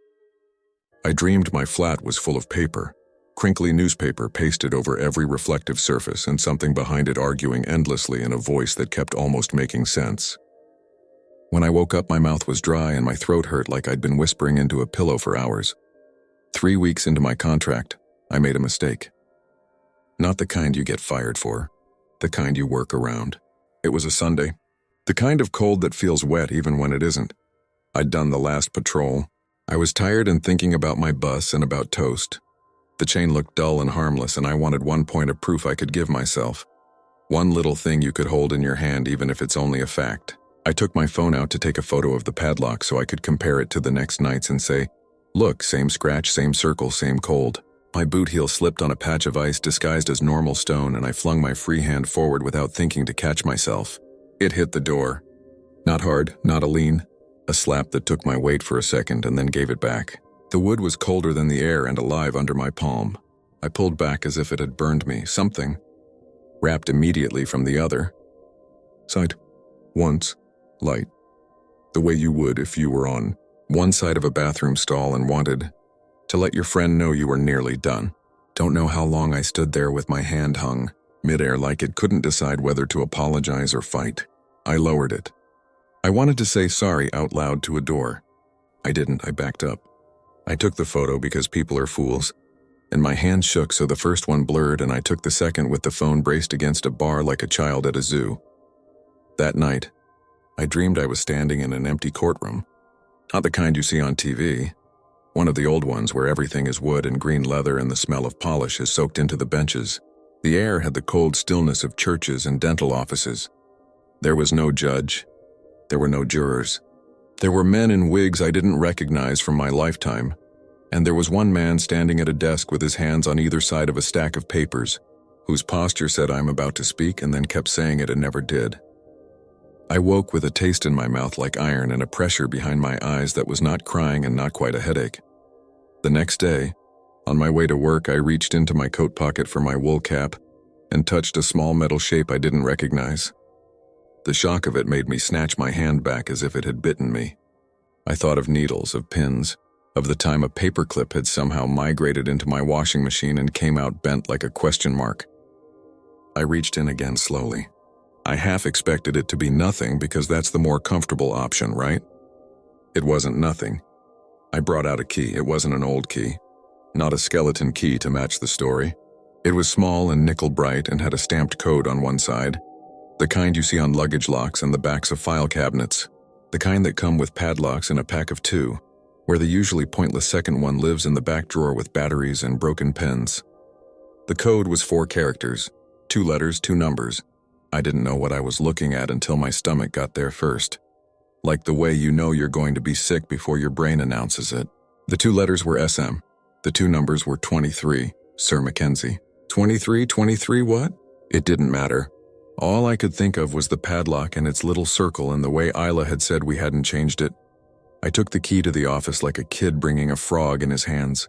I dreamed my flat was full of paper, crinkly newspaper pasted over every reflective surface and something behind it arguing endlessly in a voice that kept almost making sense. When I woke up, my mouth was dry and my throat hurt like I'd been whispering into a pillow for hours. 3 weeks into my contract, I made a mistake. Not the kind you get fired for, the kind you work around. It was a Sunday, the kind of cold that feels wet even when it isn't. I'd done the last patrol. I was tired and thinking about my bus and about toast. The chain looked dull and harmless, and I wanted one point of proof I could give myself. One little thing you could hold in your hand even if it's only a fact. I took my phone out to take a photo of the padlock so I could compare it to the next night's and say, "Look, same scratch, same circle, same cold." My boot heel slipped on a patch of ice disguised as normal stone, and I flung my free hand forward without thinking to catch myself. It hit the door. Not hard, not a lean. A slap that took my weight for a second and then gave it back. The wood was colder than the air and alive under my palm. I pulled back as if it had burned me. Something, wrapped immediately from the other. Sighed. Once. Light. The way you would if you were on one side of a bathroom stall and wanted to let your friend know you were nearly done. Don't know how long I stood there with my hand hung midair like it couldn't decide whether to apologize or fight. I lowered it. I wanted to say sorry out loud to a door. I didn't, I backed up. I took the photo because people are fools, and my hand shook so the first one blurred and I took the second with the phone braced against a bar like a child at a zoo. That night, I dreamed I was standing in an empty courtroom. Not the kind you see on TV. One of the old ones where everything is wood and green leather and the smell of polish is soaked into the benches. The air had the cold stillness of churches and dental offices. There was no judge. There were no jurors. There were men in wigs I didn't recognize from my lifetime, and there was one man standing at a desk with his hands on either side of a stack of papers, whose posture said I'm about to speak and then kept saying it and never did. I woke with a taste in my mouth like iron and a pressure behind my eyes that was not crying and not quite a headache. The next day, on my way to work, I reached into my coat pocket for my wool cap and touched a small metal shape I didn't recognize. The shock of it made me snatch my hand back as if it had bitten me. I thought of needles, of pins, of the time a paperclip had somehow migrated into my washing machine and came out bent like a question mark. I reached in again slowly. I half expected it to be nothing because that's the more comfortable option, right? It wasn't nothing. I brought out a key. It wasn't an old key. Not a skeleton key to match the story. It was small and nickel bright and had a stamped code on one side. The kind you see on luggage locks and the backs of file cabinets. The kind that come with padlocks in a pack of 2, where the usually pointless second one lives in the back drawer with batteries and broken pens. The code was 4 characters, 2 letters, 2 numbers. I didn't know what I was looking at until my stomach got there first. Like the way you know you're going to be sick before your brain announces it. The 2 letters were SM. The 2 numbers were 23, Sir Mackenzie. 23 what? It didn't matter. All I could think of was the padlock and its little circle and the way Isla had said we hadn't changed it. I took the key to the office like a kid bringing a frog in his hands.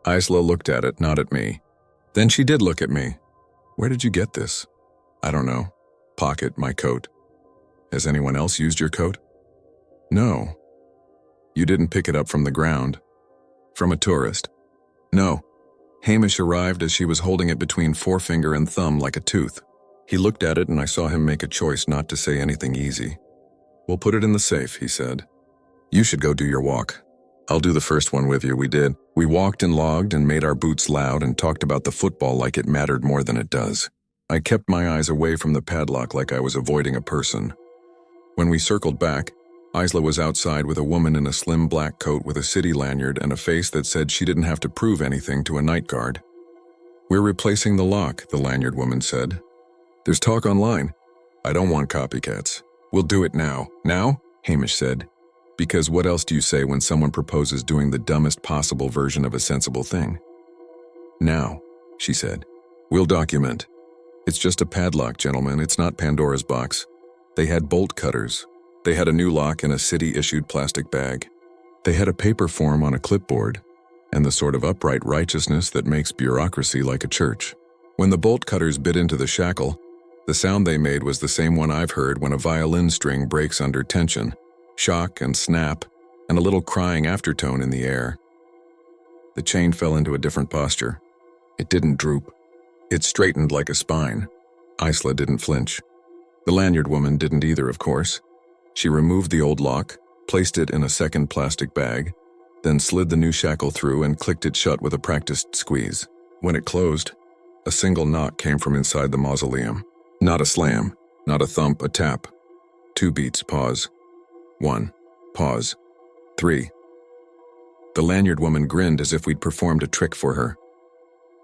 Isla looked at it, not at me. Then she did look at me. Where did you get this? I don't know. Pocket, my coat. Has anyone else used your coat? No. You didn't pick it up from the ground? From a tourist? No. Hamish arrived as she was holding it between forefinger and thumb like a tooth. He looked at it and I saw him make a choice not to say anything easy. We'll put it in the safe, he said. You should go do your walk. I'll do the first one with you, we did. We walked and logged and made our boots loud and talked about the football like it mattered more than it does. I kept my eyes away from the padlock like I was avoiding a person. When we circled back, Isla was outside with a woman in a slim black coat with a city lanyard and a face that said she didn't have to prove anything to a night guard. We're replacing the lock, the lanyard woman said. There's talk online. I don't want copycats. We'll do it now. Now? Hamish said. Because what else do you say when someone proposes doing the dumbest possible version of a sensible thing? Now, she said. We'll document. It's just a padlock, gentlemen. It's not Pandora's box. They had bolt cutters. They had a new lock in a city-issued plastic bag. They had a paper form on a clipboard, and the sort of upright righteousness that makes bureaucracy like a church. When the bolt cutters bit into the shackle, the sound they made was the same one I've heard when a violin string breaks under tension. Shock and snap, and a little crying aftertone in the air. The chain fell into a different posture. It didn't droop. It straightened like a spine. Isla didn't flinch. The lanyard woman didn't either, of course. She removed the old lock, placed it in a second plastic bag, then slid the new shackle through and clicked it shut with a practiced squeeze. When it closed, a single knock came from inside the mausoleum. Not a slam, not a thump, a tap. 2 beats, pause. 1. Pause. 3. The lanyard woman grinned as if we'd performed a trick for her.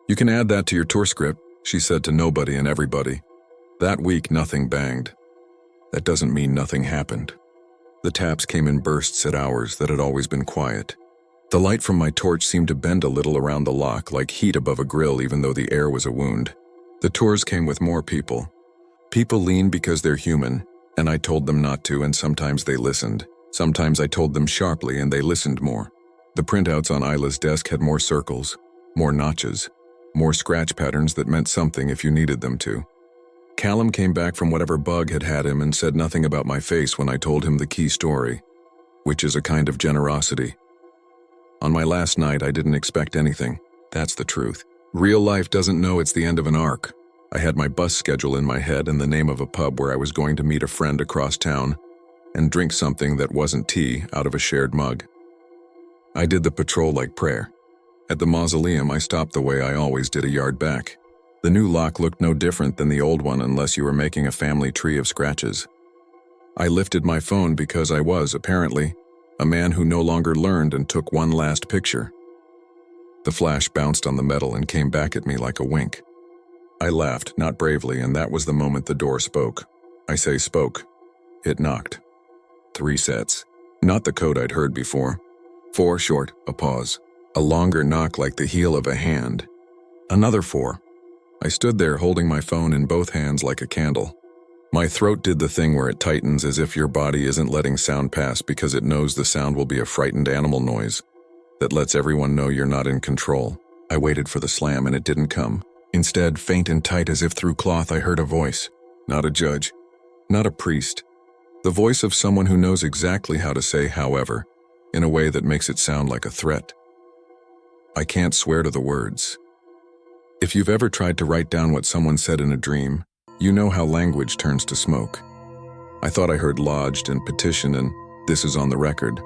You can add that to your tour script, she said to nobody and everybody. That week, nothing banged. That doesn't mean nothing happened. The taps came in bursts at hours that had always been quiet. The light from my torch seemed to bend a little around the lock like heat above a grill even though the air was a wound. The tours came with more people. People lean because they're human, and I told them not to, and sometimes they listened. Sometimes I told them sharply and they listened more. The printouts on Isla's desk had more circles, more notches, more scratch patterns that meant something if you needed them to. Callum came back from whatever bug had had him and said nothing about my face when I told him the key story, which is a kind of generosity. On my last night, I didn't expect anything. That's the truth. Real life doesn't know it's the end of an arc. I had my bus schedule in my head and the name of a pub where I was going to meet a friend across town and drink something that wasn't tea out of a shared mug. I did the patrol like prayer. At the mausoleum, I stopped the way I always did a yard back. The new lock looked no different than the old one unless you were making a family tree of scratches. I lifted my phone because I was, apparently, a man who no longer learned and took one last picture. The flash bounced on the metal and came back at me like a wink. I laughed, not bravely, and that was the moment the door spoke. I say spoke. It knocked. 3 sets. Not the code I'd heard before. 4 short, a pause. A longer knock like the heel of a hand. Another 4. I stood there holding my phone in both hands like a candle. My throat did the thing where it tightens as if your body isn't letting sound pass because it knows the sound will be a frightened animal noise that lets everyone know you're not in control. I waited for the slam and it didn't come. Instead, faint and tight as if through cloth, I heard a voice. Not a judge. Not a priest. The voice of someone who knows exactly how to say however, in a way that makes it sound like a threat. I can't swear to the words. If you've ever tried to write down what someone said in a dream, you know how language turns to smoke. I thought I heard lodged and petition and this is on the record.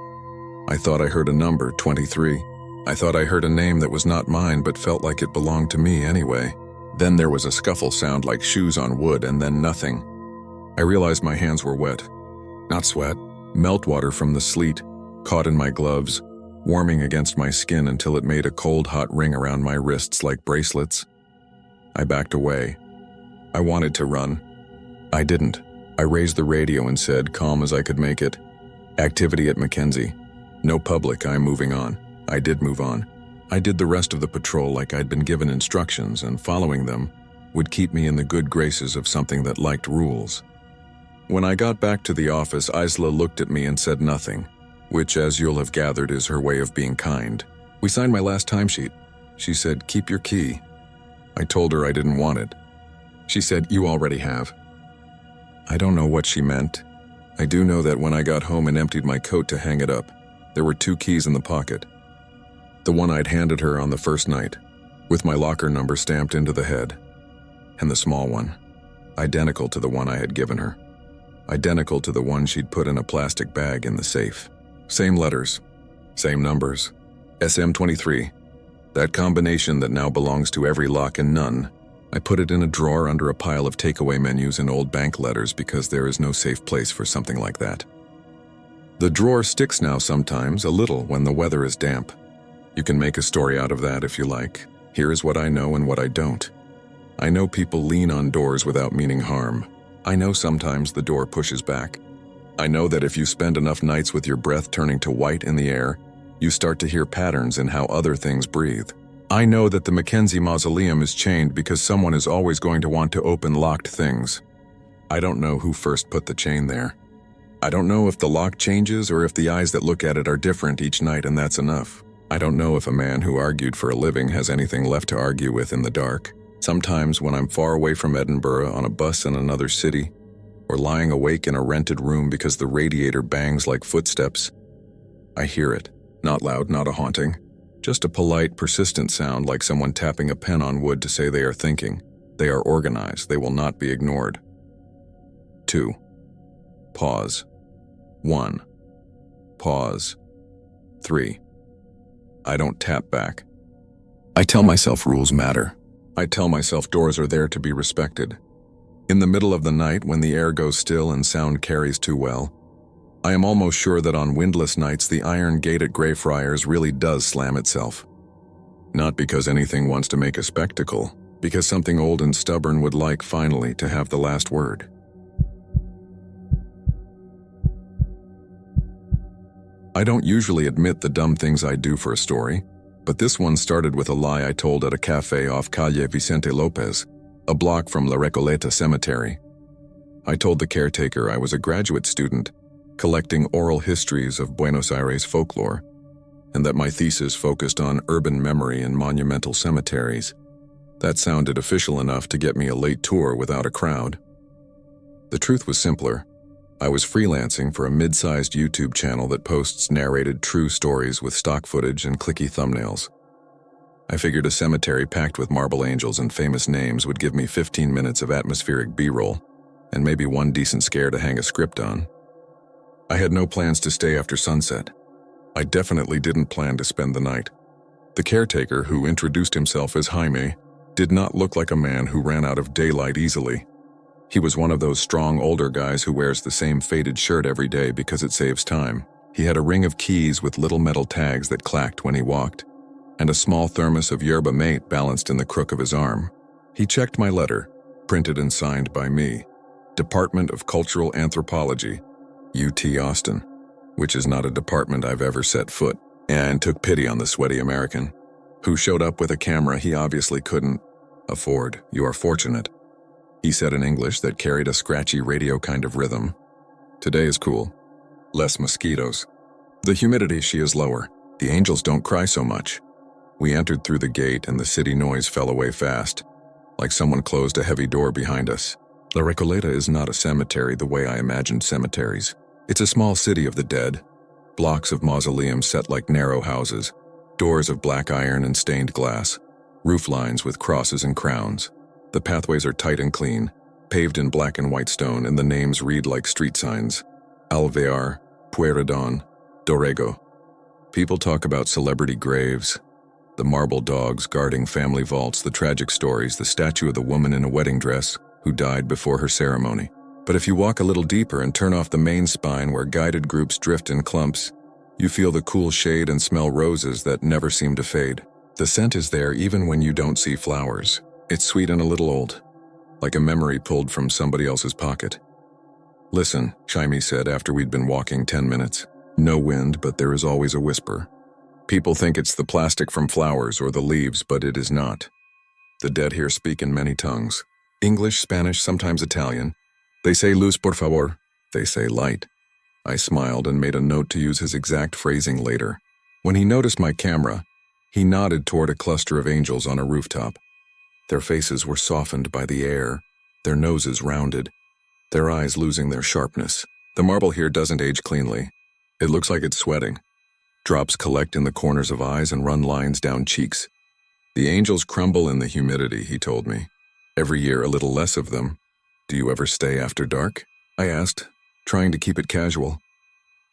I thought I heard a number, 23. I thought I heard a name that was not mine but felt like it belonged to me anyway. Then there was a scuffle sound like shoes on wood and then nothing. I realized my hands were wet. Not sweat, meltwater from the sleet, caught in my gloves, warming against my skin until it made a cold hot ring around my wrists like bracelets. I backed away. I wanted to run. I didn't. I raised the radio and said, calm as I could make it, activity at Mackenzie. No public, I'm moving on. I did move on. I did the rest of the patrol like I'd been given instructions, and following them would keep me in the good graces of something that liked rules. When I got back to the office, Isla looked at me and said nothing, which, as you'll have gathered, is her way of being kind. We signed my last timesheet. She said, keep your key. I told her I didn't want it. She said, "You already have." I don't know what she meant. I do know that when I got home and emptied my coat to hang it up, there were 2 keys in the pocket. The one I'd handed her on the first night, with my locker number stamped into the head, and the small one, identical to the one I had given her, identical to the one she'd put in a plastic bag in the safe. Same letters, same numbers, SM23, that combination that now belongs to every lock and none. I put it in a drawer under a pile of takeaway menus and old bank letters because there is no safe place for something like that. The drawer sticks now sometimes, a little, when the weather is damp. You can make a story out of that if you like. Here is what I know and what I don't. I know people lean on doors without meaning harm. I know sometimes the door pushes back. I know that if you spend enough nights with your breath turning to white in the air, you start to hear patterns in how other things breathe. I know that the Mackenzie Mausoleum is chained because someone is always going to want to open locked things. I don't know who first put the chain there. I don't know if the lock changes or if the eyes that look at it are different each night and that's enough. I don't know if a man who argued for a living has anything left to argue with in the dark. Sometimes when I'm far away from Edinburgh on a bus in another city, or lying awake in a rented room because the radiator bangs like footsteps, I hear it. Not loud, not a haunting. Just a polite, persistent sound like someone tapping a pen on wood to say they are thinking. They are organized. They will not be ignored. 2. Pause. 1. Pause. 3. I don't tap back. I tell myself rules matter. I tell myself doors are there to be respected. In the middle of the night, when the air goes still and sound carries too well, I am almost sure that on windless nights the iron gate at Greyfriars really does slam itself. Not because anything wants to make a spectacle, because something old and stubborn would like, finally, to have the last word. I don't usually admit the dumb things I do for a story, but this one started with a lie I told at a cafe off Calle Vicente Lopez, a block from La Recoleta Cemetery. I told the caretaker I was a graduate student collecting oral histories of Buenos Aires folklore, and that my thesis focused on urban memory and monumental cemeteries. That sounded official enough to get me a late tour without a crowd. The truth was simpler. I was freelancing for a mid-sized YouTube channel that posts narrated true stories with stock footage and clicky thumbnails. I figured a cemetery packed with marble angels and famous names would give me 15 minutes of atmospheric B-roll, and maybe one decent scare to hang a script on. I had no plans to stay after sunset. I definitely didn't plan to spend the night. The caretaker, who introduced himself as Jaime, did not look like a man who ran out of daylight easily. He was one of those strong older guys who wears the same faded shirt every day because it saves time. He had a ring of keys with little metal tags that clacked when he walked, and a small thermos of yerba mate balanced in the crook of his arm. He checked my letter, printed and signed by me. Department of Cultural Anthropology, UT Austin, which is not a department I've ever set foot, and took pity on the sweaty American, who showed up with a camera he obviously couldn't afford. "You are fortunate," he said in English that carried a scratchy radio kind of rhythm. "Today is cool. Less mosquitoes. The humidity she is lower. The angels don't cry so much." We entered through the gate and the city noise fell away fast, like someone closed a heavy door behind us. La Recoleta is not a cemetery the way I imagined cemeteries. It's a small city of the dead, blocks of mausoleums set like narrow houses, doors of black iron and stained glass, roof lines with crosses and crowns. The pathways are tight and clean, paved in black and white stone, and the names read like street signs: Alvear, Pueyrredon, Dorrego. People talk about celebrity graves, the marble dogs guarding family vaults, the tragic stories, the statue of the woman in a wedding dress who died before her ceremony. But if you walk a little deeper and turn off the main spine where guided groups drift in clumps, you feel the cool shade and smell roses that never seem to fade. The scent is there even when you don't see flowers. It's sweet and a little old, like a memory pulled from somebody else's pocket. "Listen," Jaime said after we'd been walking 10 minutes. "No wind, but there is always a whisper. People think it's the plastic from flowers or the leaves, but it is not. The dead here speak in many tongues. English, Spanish, sometimes Italian. They say luz por favor. They say light." I smiled and made a note to use his exact phrasing later. When he noticed my camera, he nodded toward a cluster of angels on a rooftop. Their faces were softened by the air, their noses rounded, their eyes losing their sharpness. The marble here doesn't age cleanly. It looks like it's sweating. Drops collect in the corners of eyes and run lines down cheeks. The angels crumble in the humidity, he told me. Every year a little less of them. Do you ever stay after dark? I asked, trying to keep it casual.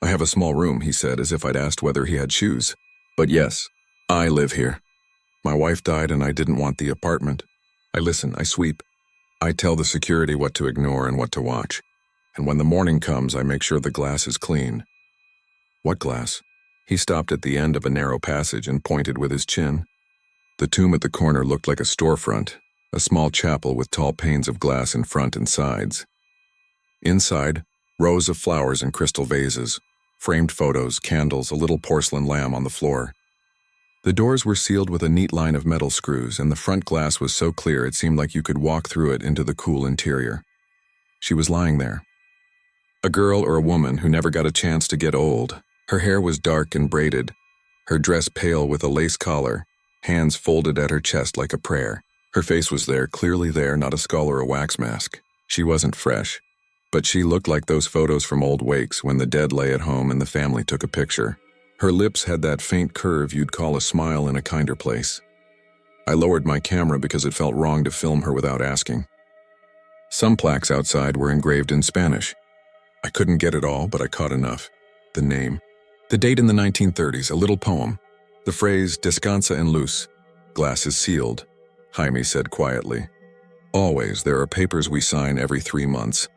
I have a small room, he said, as if I'd asked whether he had shoes. But yes, I live here. My wife died and I didn't want the apartment. I listen, I sweep. I tell the security what to ignore and what to watch. And when the morning comes, I make sure the glass is clean. What glass? He stopped at the end of a narrow passage and pointed with his chin. The tomb at the corner looked like a storefront, a small chapel with tall panes of glass in front and sides. Inside, rows of flowers in crystal vases, framed photos, candles, a little porcelain lamb on the floor. The doors were sealed with a neat line of metal screws, and the front glass was so clear it seemed like you could walk through it into the cool interior. She was lying there. A girl or a woman who never got a chance to get old. Her hair was dark and braided, her dress pale with a lace collar, hands folded at her chest like a prayer. Her face was there, clearly there, not a skull or a wax mask. She wasn't fresh, but she looked like those photos from old wakes when the dead lay at home and the family took a picture. Her lips had that faint curve you'd call a smile in a kinder place. I lowered my camera because it felt wrong to film her without asking. Some plaques outside were engraved in Spanish. I couldn't get it all, but I caught enough. The name. The date in the 1930s, a little poem. The phrase, descansa en luz. Glass is sealed, Jaime said quietly. Always, there are papers we sign every 3 months.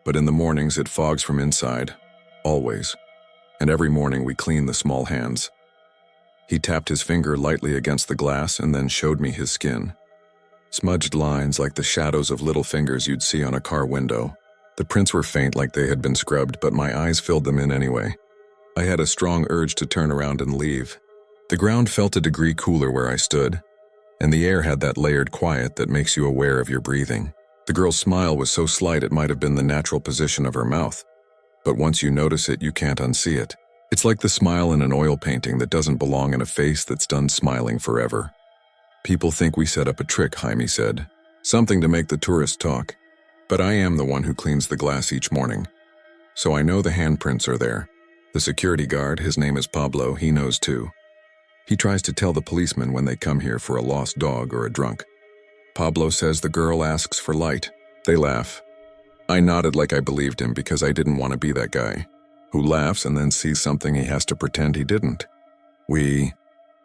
But in the mornings it fogs from inside. Always. And every morning we clean the small hands. He tapped his finger lightly against the glass and then showed me his skin. Smudged lines like the shadows of little fingers you'd see on a car window. The prints were faint like they had been scrubbed, but my eyes filled them in anyway. I had a strong urge to turn around and leave. The ground felt a degree cooler where I stood, and the air had that layered quiet that makes you aware of your breathing. The girl's smile was so slight it might have been the natural position of her mouth, but once you notice it, you can't unsee it. It's like the smile in an oil painting that doesn't belong in a face that's done smiling forever. People think we set up a trick, Jaime said. Something to make the tourists talk. But I am the one who cleans the glass each morning. So I know the handprints are there. The security guard, his name is Pablo, he knows too. He tries to tell the policemen when they come here for a lost dog or a drunk. Pablo says the girl asks for light. They laugh. I nodded like I believed him because I didn't want to be that guy who laughs and then sees something he has to pretend he didn't. We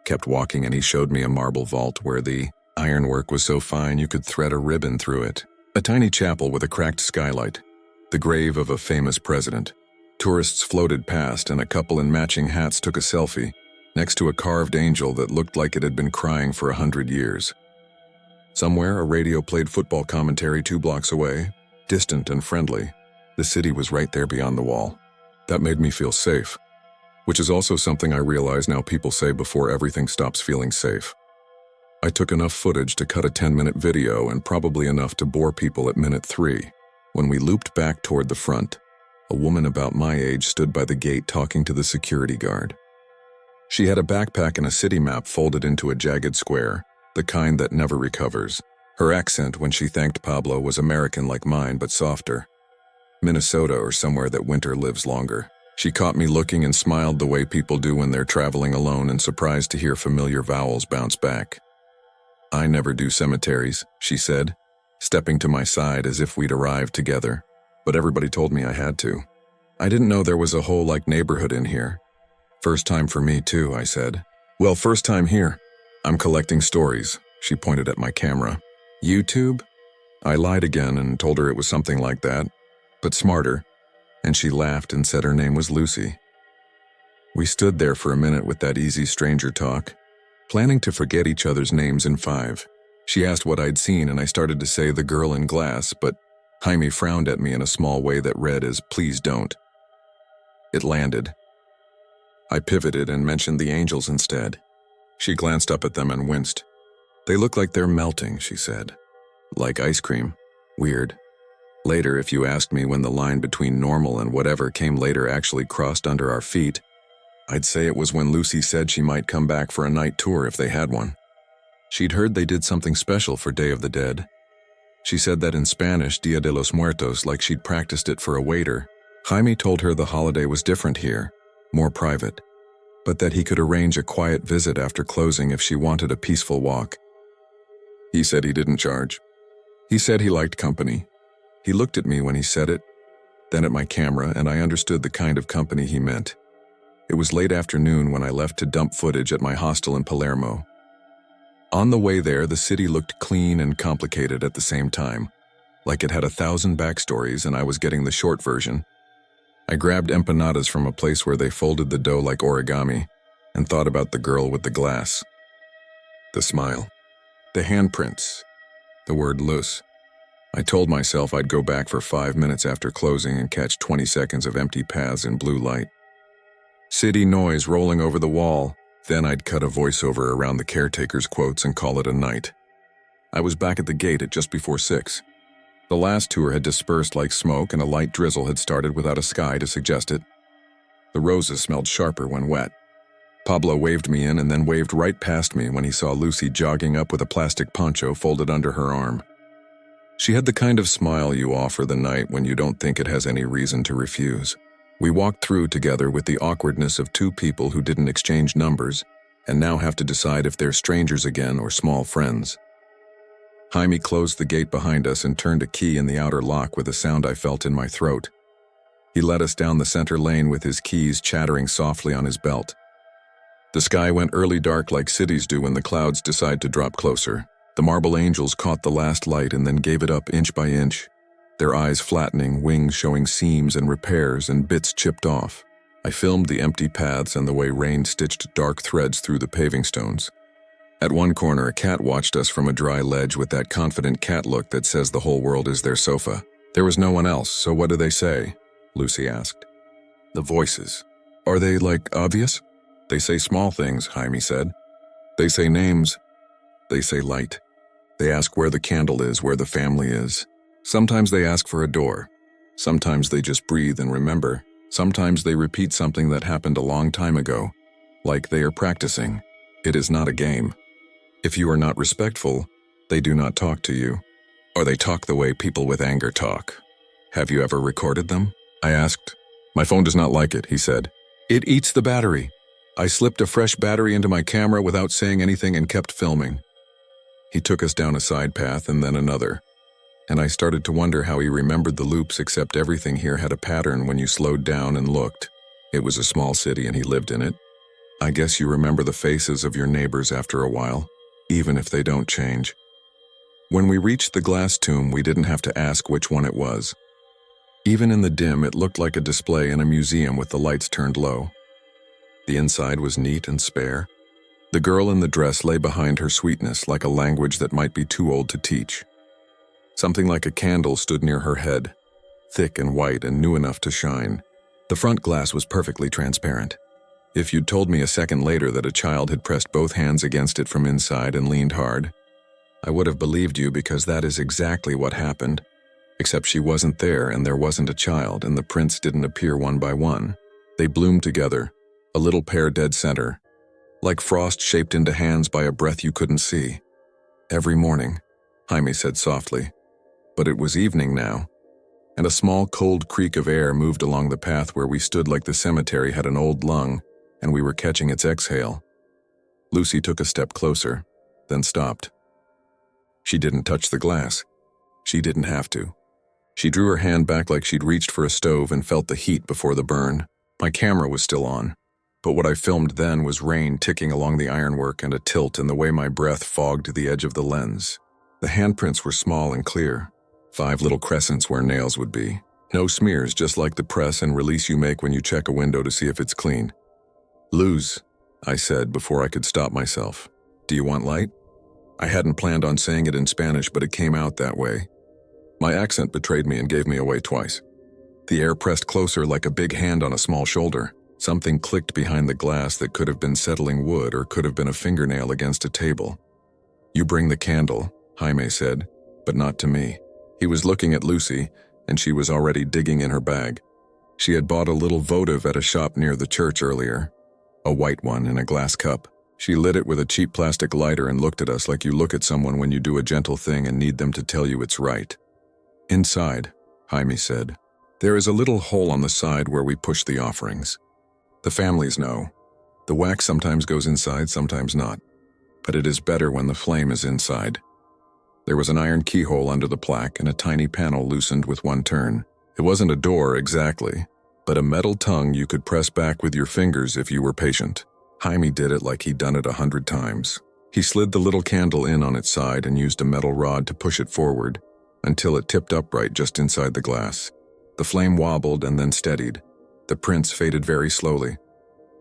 kept walking and he showed me a marble vault where the ironwork was so fine you could thread a ribbon through it. A tiny chapel with a cracked skylight. The grave of a famous president. Tourists floated past and a couple in matching hats took a selfie next to a carved angel that looked like it had been crying for 100 years. Somewhere, a radio played football commentary 2 blocks away, distant and friendly. The city was right there beyond the wall. That made me feel safe, which is also something I realize now people say before everything stops feeling safe. I took enough footage to cut a 10-minute video and probably enough to bore people at minute 3. When we looped back toward the front, a woman about my age stood by the gate talking to the security guard. She had a backpack and a city map folded into a jagged square, the kind that never recovers. Her accent when she thanked Pablo was American like mine, but softer. Minnesota or somewhere that winter lives longer. She caught me looking and smiled the way people do when they're traveling alone and surprised to hear familiar vowels bounce back. I never do cemeteries, she said, stepping to my side as if we'd arrived together, but everybody told me I had to. I didn't know there was a whole neighborhood in here. First time for me too, I said. Well, first time here. I'm collecting stories, she pointed at my camera. YouTube? I lied again and told her it was something like that, but smarter, and she laughed and said her name was Lucy. We stood there for a minute with that easy stranger talk, planning to forget each other's names in 5. She asked what I'd seen and I started to say The Girl in Glass, but Jaime frowned at me in a small way that read as please don't. It landed. I pivoted and mentioned the angels instead. She glanced up at them and winced. They look like they're melting, she said. Like ice cream. Weird. Later, if you asked me when the line between normal and whatever came later actually crossed under our feet, I'd say it was when Lucy said she might come back for a night tour if they had one. She'd heard they did something special for Day of the Dead. She said that in Spanish, Dia de los Muertos, like she'd practiced it for a waiter. Jaime told her the holiday was different here, more private, but that he could arrange a quiet visit after closing if she wanted a peaceful walk. He said he didn't charge. He said he liked company. He looked at me when he said it, then at my camera, and I understood the kind of company he meant. It was late afternoon when I left to dump footage at my hostel in Palermo. On the way there, the city looked clean and complicated at the same time, like it had 1,000 backstories and I was getting the short version. I grabbed empanadas from a place where they folded the dough like origami and thought about the girl with the glass. The smile. The handprints. The word Luz. I told myself I'd go back for 5 minutes after closing and catch 20 seconds of empty paths in blue light. City noise rolling over the wall. Then I'd cut a voiceover around the caretaker's quotes and call it a night. I was back at the gate at just before 6. The last tour had dispersed like smoke and a light drizzle had started without a sky to suggest it. The roses smelled sharper when wet. Pablo waved me in and then waved right past me when he saw Lucy jogging up with a plastic poncho folded under her arm. She had the kind of smile you offer the night when you don't think it has any reason to refuse. We walked through together with the awkwardness of two people who didn't exchange numbers and now have to decide if they're strangers again or small friends. Jaime closed the gate behind us and turned a key in the outer lock with a sound I felt in my throat. He led us down the center lane with his keys chattering softly on his belt. The sky went early dark like cities do when the clouds decide to drop closer. The marble angels caught the last light and then gave it up inch by inch, their eyes flattening, wings showing seams and repairs and bits chipped off. I filmed the empty paths and the way rain stitched dark threads through the paving stones. At one corner, a cat watched us from a dry ledge with that confident cat look that says the whole world is their sofa. There was no one else, so what do they say? Lucy asked. The voices. Are they, obvious? They say small things, Jaime said. They say names. They say light. They ask where the candle is, where the family is. Sometimes they ask for a door. Sometimes they just breathe and remember. Sometimes they repeat something that happened a long time ago, like they are practicing. It is not a game. If you are not respectful, they do not talk to you. Or they talk the way people with anger talk. Have you ever recorded them? I asked. My phone does not like it, he said. It eats the battery. I slipped a fresh battery into my camera without saying anything and kept filming. He took us down a side path and then another. And I started to wonder how he remembered the loops, except everything here had a pattern when you slowed down and looked. It was a small city and he lived in it. I guess you remember the faces of your neighbors after a while, even if they don't change. When we reached the glass tomb, we didn't have to ask which one it was. Even in the dim, it looked like a display in a museum with the lights turned low. The inside was neat and spare. The girl in the dress lay behind her sweetness like a language that might be too old to teach. Something like a candle stood near her head, thick and white and new enough to shine. The front glass was perfectly transparent. If you'd told me a second later that a child had pressed both hands against it from inside and leaned hard, I would have believed you because that is exactly what happened. Except she wasn't there and there wasn't a child and the prints didn't appear one by one. They bloomed together, a little pair dead center, like frost shaped into hands by a breath you couldn't see. Every morning, Jaime said softly. But it was evening now, and a small cold creak of air moved along the path where we stood like the cemetery had an old lung, and we were catching its exhale. Lucy took a step closer, then stopped. She didn't touch the glass. She didn't have to. She drew her hand back like she'd reached for a stove and felt the heat before the burn. My camera was still on, but what I filmed then was rain ticking along the ironwork and a tilt in the way my breath fogged the edge of the lens. The handprints were small and clear. 5 little crescents where nails would be. No smears, just like the press and release you make when you check a window to see if it's clean. Luz, I said before I could stop myself. Do you want light? I hadn't planned on saying it in Spanish, but it came out that way. My accent betrayed me and gave me away twice. The air pressed closer like a big hand on a small shoulder. Something clicked behind the glass that could have been settling wood or could have been a fingernail against a table. You bring the candle, Jaime said, but not to me. He was looking at Lucy, and she was already digging in her bag. She had bought a little votive at a shop near the church earlier, a white one in a glass cup. She lit it with a cheap plastic lighter and looked at us like you look at someone when you do a gentle thing and need them to tell you it's right. "Inside," Jaime said, "there is a little hole on the side where we push the offerings. The families know. The wax sometimes goes inside, sometimes not. But it is better when the flame is inside." There was an iron keyhole under the plaque and a tiny panel loosened with one turn. It wasn't a door exactly, but a metal tongue you could press back with your fingers if you were patient. Jaime did it like he'd done it 100 times. He slid the little candle in on its side and used a metal rod to push it forward until it tipped upright just inside the glass. The flame wobbled and then steadied. The prints faded very slowly.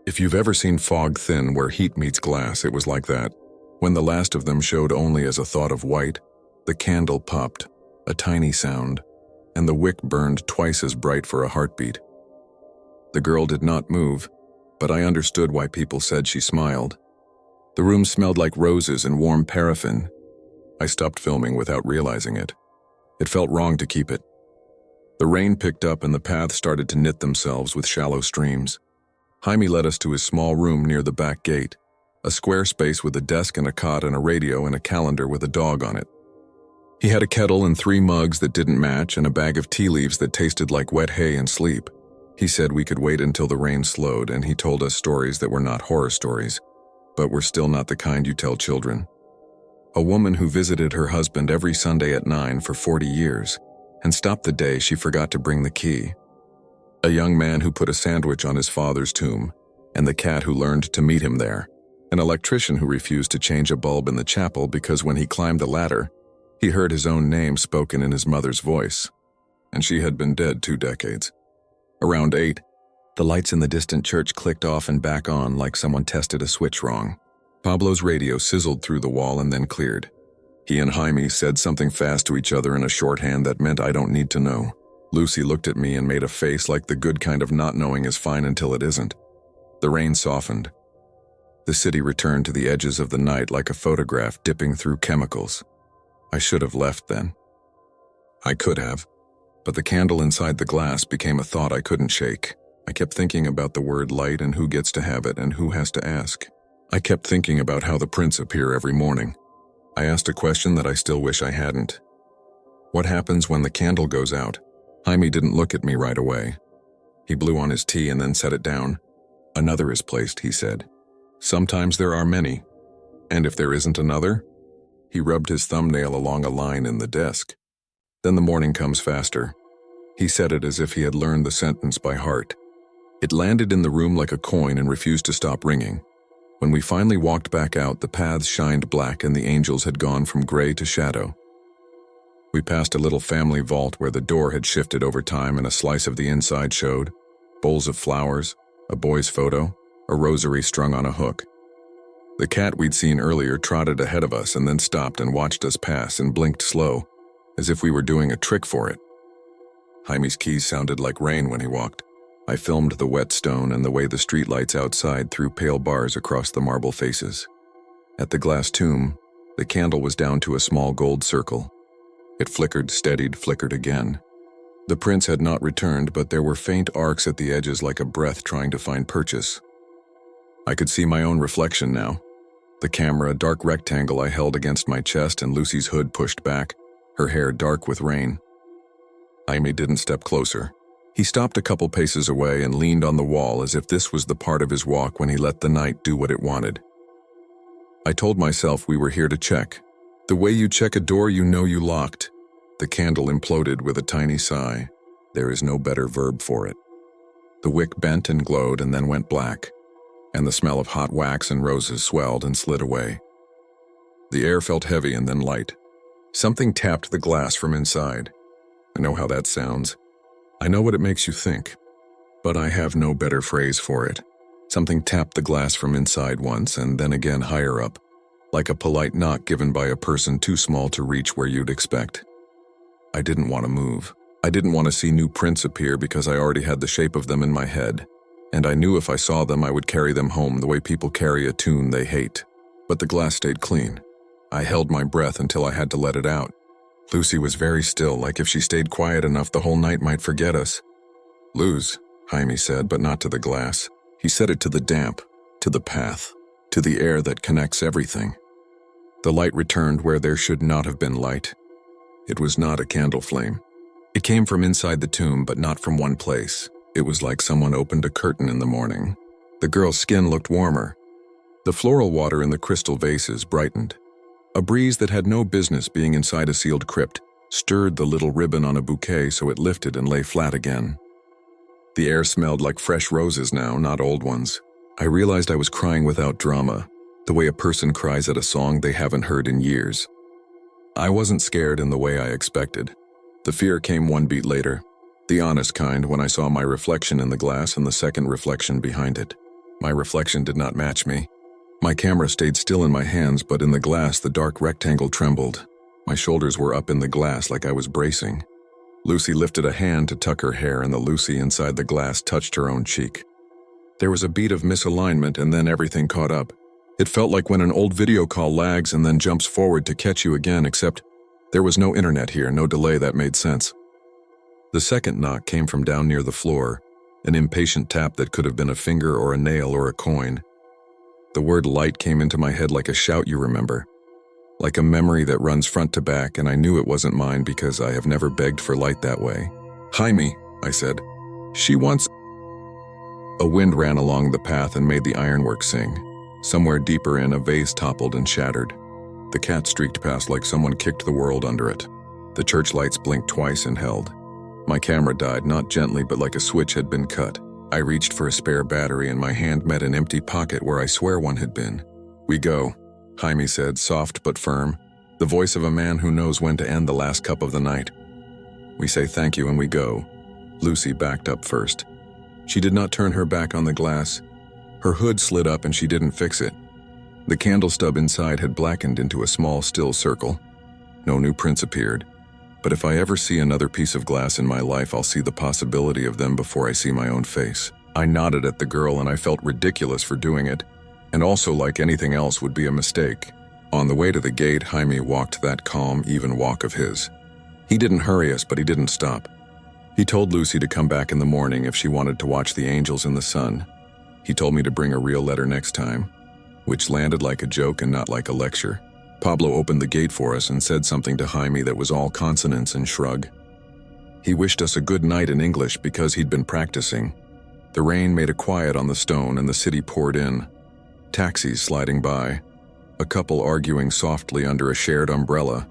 If you've ever seen fog thin where heat meets glass, it was like that. When the last of them showed only as a thought of white, the candle popped, a tiny sound, and the wick burned twice as bright for a heartbeat. The girl did not move, but I understood why people said she smiled. The room smelled like roses and warm paraffin. I stopped filming without realizing it. It felt wrong to keep it. The rain picked up and the paths started to knit themselves with shallow streams. Jaime led us to his small room near the back gate, a square space with a desk and a cot and a radio and a calendar with a dog on it. He had a kettle and 3 mugs that didn't match and a bag of tea leaves that tasted like wet hay and sleep. He said we could wait until the rain slowed, and he told us stories that were not horror stories, but were still not the kind you tell children. A woman who visited her husband every Sunday at 9 for 40 years and stopped the day she forgot to bring the key. A young man who put a sandwich on his father's tomb, and the cat who learned to meet him there. An electrician who refused to change a bulb in the chapel because when he climbed the ladder, he heard his own name spoken in his mother's voice, and she had been dead 2 decades. Around 8, the lights in the distant church clicked off and back on like someone tested a switch wrong. Pablo's radio sizzled through the wall and then cleared. He and Jaime said something fast to each other in a shorthand that meant I don't need to know. Lucy looked at me and made a face like the good kind of not knowing is fine until it isn't. The rain softened. The city returned to the edges of the night like a photograph dipping through chemicals. I should have left then. I could have, but the candle inside the glass became a thought I couldn't shake. I kept thinking about the word light and who gets to have it and who has to ask. I kept thinking about how the prints appear every morning. I asked a question that I still wish I hadn't. What happens when the candle goes out? Jaime didn't look at me right away. He blew on his tea and then set it down. Another is placed, he said. Sometimes there are many. And if there isn't another? He rubbed his thumbnail along a line in the desk. Then the morning comes faster. He said it as if he had learned the sentence by heart. It landed in the room like a coin and refused to stop ringing. When we finally walked back out, the paths shined black and the angels had gone from gray to shadow. We passed a little family vault where the door had shifted over time and a slice of the inside showed bowls of flowers, a boy's photo, a rosary strung on a hook. The cat we'd seen earlier trotted ahead of us and then stopped and watched us pass and blinked slow, as if we were doing a trick for it. Jaime's keys sounded like rain when he walked. I filmed the wet stone and the way the streetlights outside threw pale bars across the marble faces. At the glass tomb, the candle was down to a small gold circle. It flickered, steadied, flickered again. The prints had not returned, but there were faint arcs at the edges like a breath trying to find purchase. I could see my own reflection now. The camera, a dark rectangle I held against my chest, and Lucy's hood pushed back, her hair dark with rain. Jaime didn't step closer. He stopped a couple paces away and leaned on the wall as if this was the part of his walk when he let the night do what it wanted. I told myself we were here to check. The way you check a door you know you locked. The candle imploded with a tiny sigh. There is no better verb for it. The wick bent and glowed and then went black, and the smell of hot wax and roses swelled and slid away. The air felt heavy and then light. Something tapped the glass from inside. I know how that sounds. I know what it makes you think, but I have no better phrase for it. Something tapped the glass from inside once and then again higher up, like a polite knock given by a person too small to reach where you'd expect. I didn't want to move. I didn't want to see new prints appear because I already had the shape of them in my head, and I knew if I saw them I would carry them home the way people carry a tune they hate. But the glass stayed clean. I held my breath until I had to let it out. Lucy was very still, like if she stayed quiet enough the whole night might forget us. "Luz," Jaime said, but not to the glass. He said it to the damp, to the path, to the air that connects everything. The light returned where there should not have been light. It was not a candle flame. It came from inside the tomb, but not from one place. It was like someone opened a curtain in the morning. The girl's skin looked warmer. The floral water in the crystal vases brightened. A breeze that had no business being inside a sealed crypt stirred the little ribbon on a bouquet so it lifted and lay flat again. The air smelled like fresh roses now, not old ones. I realized I was crying without drama, the way a person cries at a song they haven't heard in years. I wasn't scared in the way I expected. The fear came one beat later, the honest kind, when I saw my reflection in the glass and the second reflection behind it. My reflection did not match me. My camera stayed still in my hands, but in the glass the dark rectangle trembled. My shoulders were up in the glass like I was bracing. Lucy lifted a hand to tuck her hair, and the Lucy inside the glass touched her own cheek. There was a beat of misalignment, and then everything caught up. It felt like when an old video call lags and then jumps forward to catch you again, except there was no internet here, no delay that made sense. The second knock came from down near the floor, an impatient tap that could have been a finger or a nail or a coin. The word light came into my head like a shout you remember, like a memory that runs front to back, and I knew it wasn't mine because I have never begged for light that way. "Jaime," I said. "She wants—" A wind ran along the path and made the ironwork sing. Somewhere deeper in, a vase toppled and shattered. The cat streaked past like someone kicked the world under it. The church lights blinked twice and held. My camera died, not gently, but like a switch had been cut. I reached for a spare battery and my hand met an empty pocket where I swear one had been. "We go," Jaime said, soft but firm, the voice of a man who knows when to end the last cup of the night. We say thank you and we go. Lucy backed up first. She did not turn her back on the glass. Her hood slid up and she didn't fix it. The candle stub inside had blackened into a small, still circle. No new prints appeared. But if I ever see another piece of glass in my life, I'll see the possibility of them before I see my own face. I nodded at the girl and I felt ridiculous for doing it, and also like anything else would be a mistake. On the way to the gate, Jaime walked that calm, even walk of his. He didn't hurry us, but he didn't stop. He told Lucy to come back in the morning if she wanted to watch the angels in the sun. He told me to bring a real letter next time, which landed like a joke and not like a lecture. Pablo opened the gate for us and said something to Jaime that was all consonants and shrug. He wished us a good night in English because he'd been practicing. The rain made a quiet on the stone and the city poured in. Taxis sliding by. A couple arguing softly under a shared umbrella.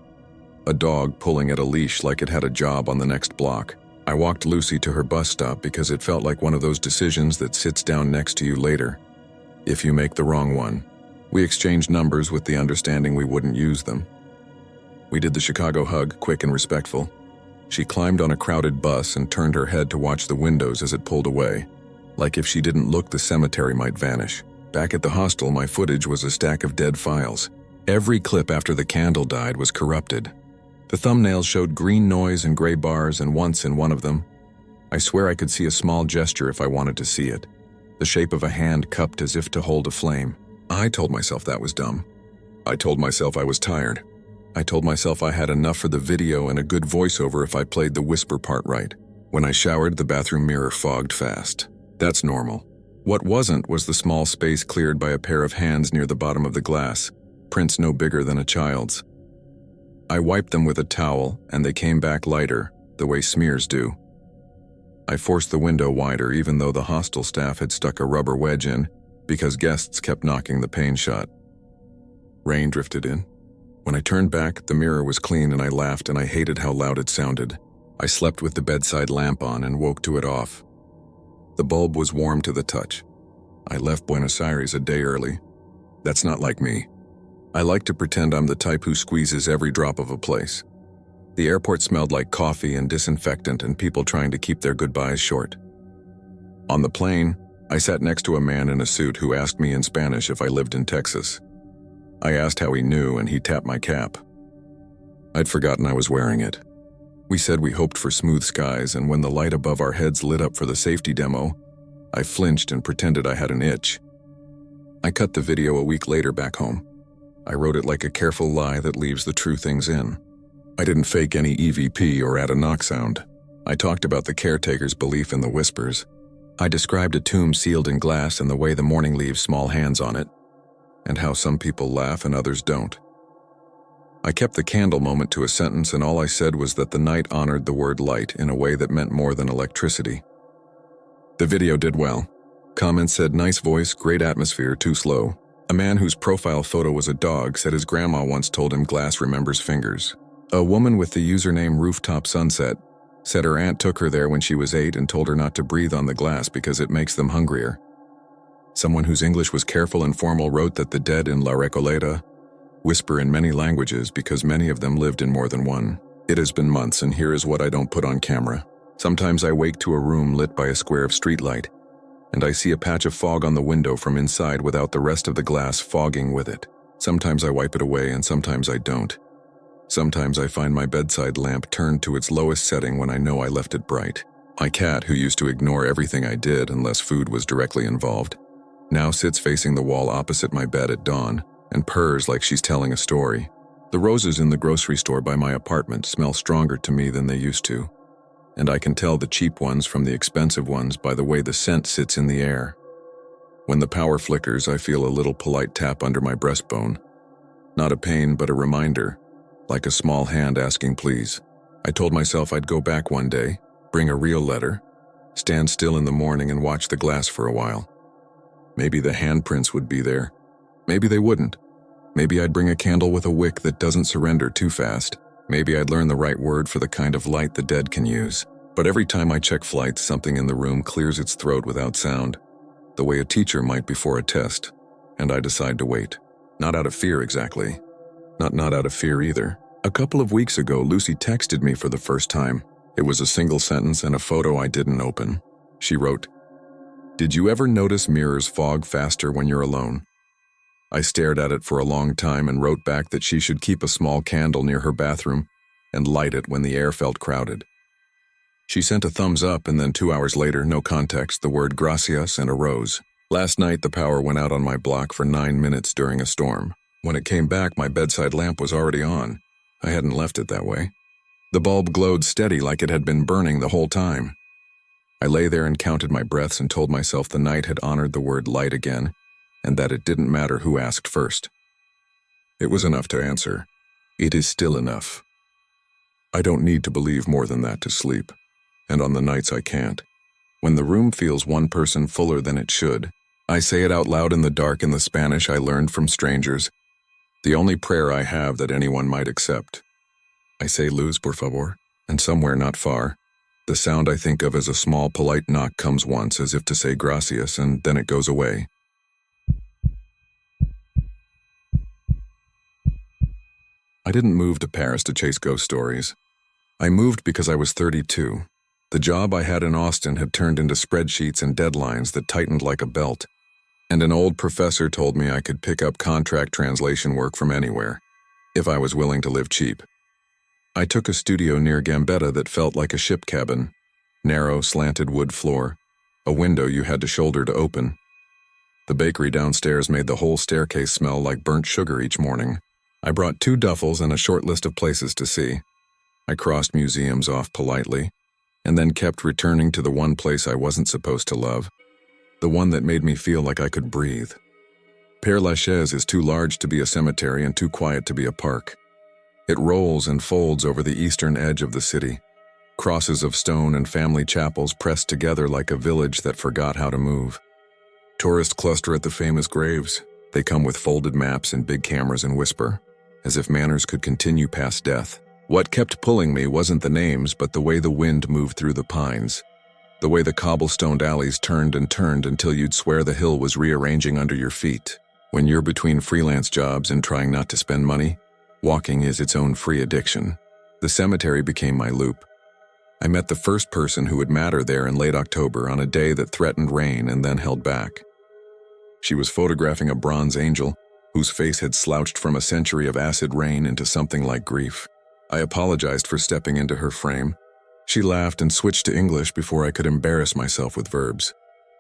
A dog pulling at a leash like it had a job on the next block. I walked Lucy to her bus stop because it felt like one of those decisions that sits down next to you later, if you make the wrong one. We exchanged numbers with the understanding we wouldn't use them. We did the Chicago hug, quick and respectful. She climbed on a crowded bus and turned her head to watch the windows as it pulled away. Like if she didn't look, the cemetery might vanish. Back at the hostel, my footage was a stack of dead files. Every clip after the candle died was corrupted. The thumbnails showed green noise and gray bars, and once in one of them, I swear I could see a small gesture if I wanted to see it. The shape of a hand cupped as if to hold a flame. I told myself that was dumb. I told myself I was tired. I told myself I had enough for the video and a good voiceover if I played the whisper part right. When I showered, the bathroom mirror fogged fast. That's normal. What wasn't was the small space cleared by a pair of hands near the bottom of the glass, prints no bigger than a child's. I wiped them with a towel, and they came back lighter, the way smears do. I forced the window wider even though the hostel staff had stuck a rubber wedge in, because guests kept knocking the pane shut. Rain drifted in. When I turned back, the mirror was clean and I laughed and I hated how loud it sounded. I slept with the bedside lamp on and woke to it off. The bulb was warm to the touch. I left Buenos Aires a day early. That's not like me. I like to pretend I'm the type who squeezes every drop of a place. The airport smelled like coffee and disinfectant and people trying to keep their goodbyes short. On the plane, I sat next to a man in a suit who asked me in Spanish if I lived in Texas. I asked how he knew and he tapped my cap. I'd forgotten I was wearing it. We said we hoped for smooth skies, and when the light above our heads lit up for the safety demo, I flinched and pretended I had an itch. I cut the video a week later back home. I wrote it like a careful lie that leaves the true things in. I didn't fake any EVP or add a knock sound. I talked about the caretaker's belief in the whispers. I described a tomb sealed in glass and the way the mourning leaves small hands on it. and how some people laugh and others don't. I kept the candle moment to a sentence, and all I said was that the night honored the word light in a way that meant more than electricity. The video did well. Comments said, "Nice voice, great atmosphere, too slow." A man whose profile photo was a dog said his grandma once told him glass remembers fingers. A woman with the username Rooftop Sunset said her aunt took her there when she was 8 and told her not to breathe on the glass because it makes them hungrier. Someone whose English was careful and formal wrote that the dead in La Recoleta whisper in many languages because many of them lived in more than one. It has been months, and here is what I don't put on camera. Sometimes I wake to a room lit by a square of streetlight, and I see a patch of fog on the window from inside without the rest of the glass fogging with it. Sometimes I wipe it away, and sometimes I don't. Sometimes I find my bedside lamp turned to its lowest setting when I know I left it bright. My cat, who used to ignore everything I did unless food was directly involved, now sits facing the wall opposite my bed at dawn and purrs like she's telling a story. The roses in the grocery store by my apartment smell stronger to me than they used to, and I can tell the cheap ones from the expensive ones by the way the scent sits in the air. When the power flickers, I feel a little polite tap under my breastbone. Not a pain, but a reminder, like a small hand asking please. I told myself I'd go back one day, bring a real letter, stand still in the morning and watch the glass for a while. Maybe the handprints would be there. Maybe they wouldn't. Maybe I'd bring a candle with a wick that doesn't surrender too fast. Maybe I'd learn the right word for the kind of light the dead can use. But every time I check flights, something in the room clears its throat without sound, the way a teacher might before a test, and I decide to wait. Not out of fear exactly. Not out of fear either. A couple of weeks ago, Lucy texted me for the first time. It was a single sentence and a photo I didn't open. She wrote, "Did you ever notice mirrors fog faster when you're alone?" I stared at it for a long time and wrote back that she should keep a small candle near her bathroom and light it when the air felt crowded. She sent a thumbs up, and then 2 hours later, no context, the word gracias and a rose. Last night, the power went out on my block for 9 minutes during a storm. When it came back, my bedside lamp was already on. I hadn't left it that way. The bulb glowed steady like it had been burning the whole time. I lay there and counted my breaths and told myself the night had honored the word light again, and that it didn't matter who asked first. It was enough to answer. It is still enough. I don't need to believe more than that to sleep, and on the nights I can't. When the room feels one person fuller than it should, I say it out loud in the dark in the Spanish I learned from strangers, the only prayer I have that anyone might accept. I say luz por favor, and somewhere not far, the sound I think of as a small polite knock comes once as if to say gracias, and then it goes away. I didn't move to Paris to chase ghost stories. I moved because I was 32. The job I had in Austin had turned into spreadsheets and deadlines that tightened like a belt, and an old professor told me I could pick up contract translation work from anywhere, if I was willing to live cheap. I took a studio near Gambetta that felt like a ship cabin, narrow, slanted wood floor, a window you had to shoulder to open. The bakery downstairs made the whole staircase smell like burnt sugar each morning. I brought 2 duffels and a short list of places to see. I crossed museums off politely, and then kept returning to the one place I wasn't supposed to love, the one that made me feel like I could breathe. Père Lachaise is too large to be a cemetery and too quiet to be a park. It rolls and folds over the eastern edge of the city, crosses of stone and family chapels pressed together like a village that forgot how to move. Tourists cluster at the famous graves. They come with folded maps and big cameras and whisper, as if manners could continue past death. What kept pulling me wasn't the names, but the way the wind moved through the pines, the way the cobblestoned alleys turned and turned until you'd swear the hill was rearranging under your feet. When you're between freelance jobs and trying not to spend money, walking is its own free addiction. The cemetery became my loop. I met the first person who would matter there in late October on a day that threatened rain and then held back. She was photographing a bronze angel whose face had slouched from a century of acid rain into something like grief. I apologized for stepping into her frame. She laughed and switched to English before I could embarrass myself with verbs.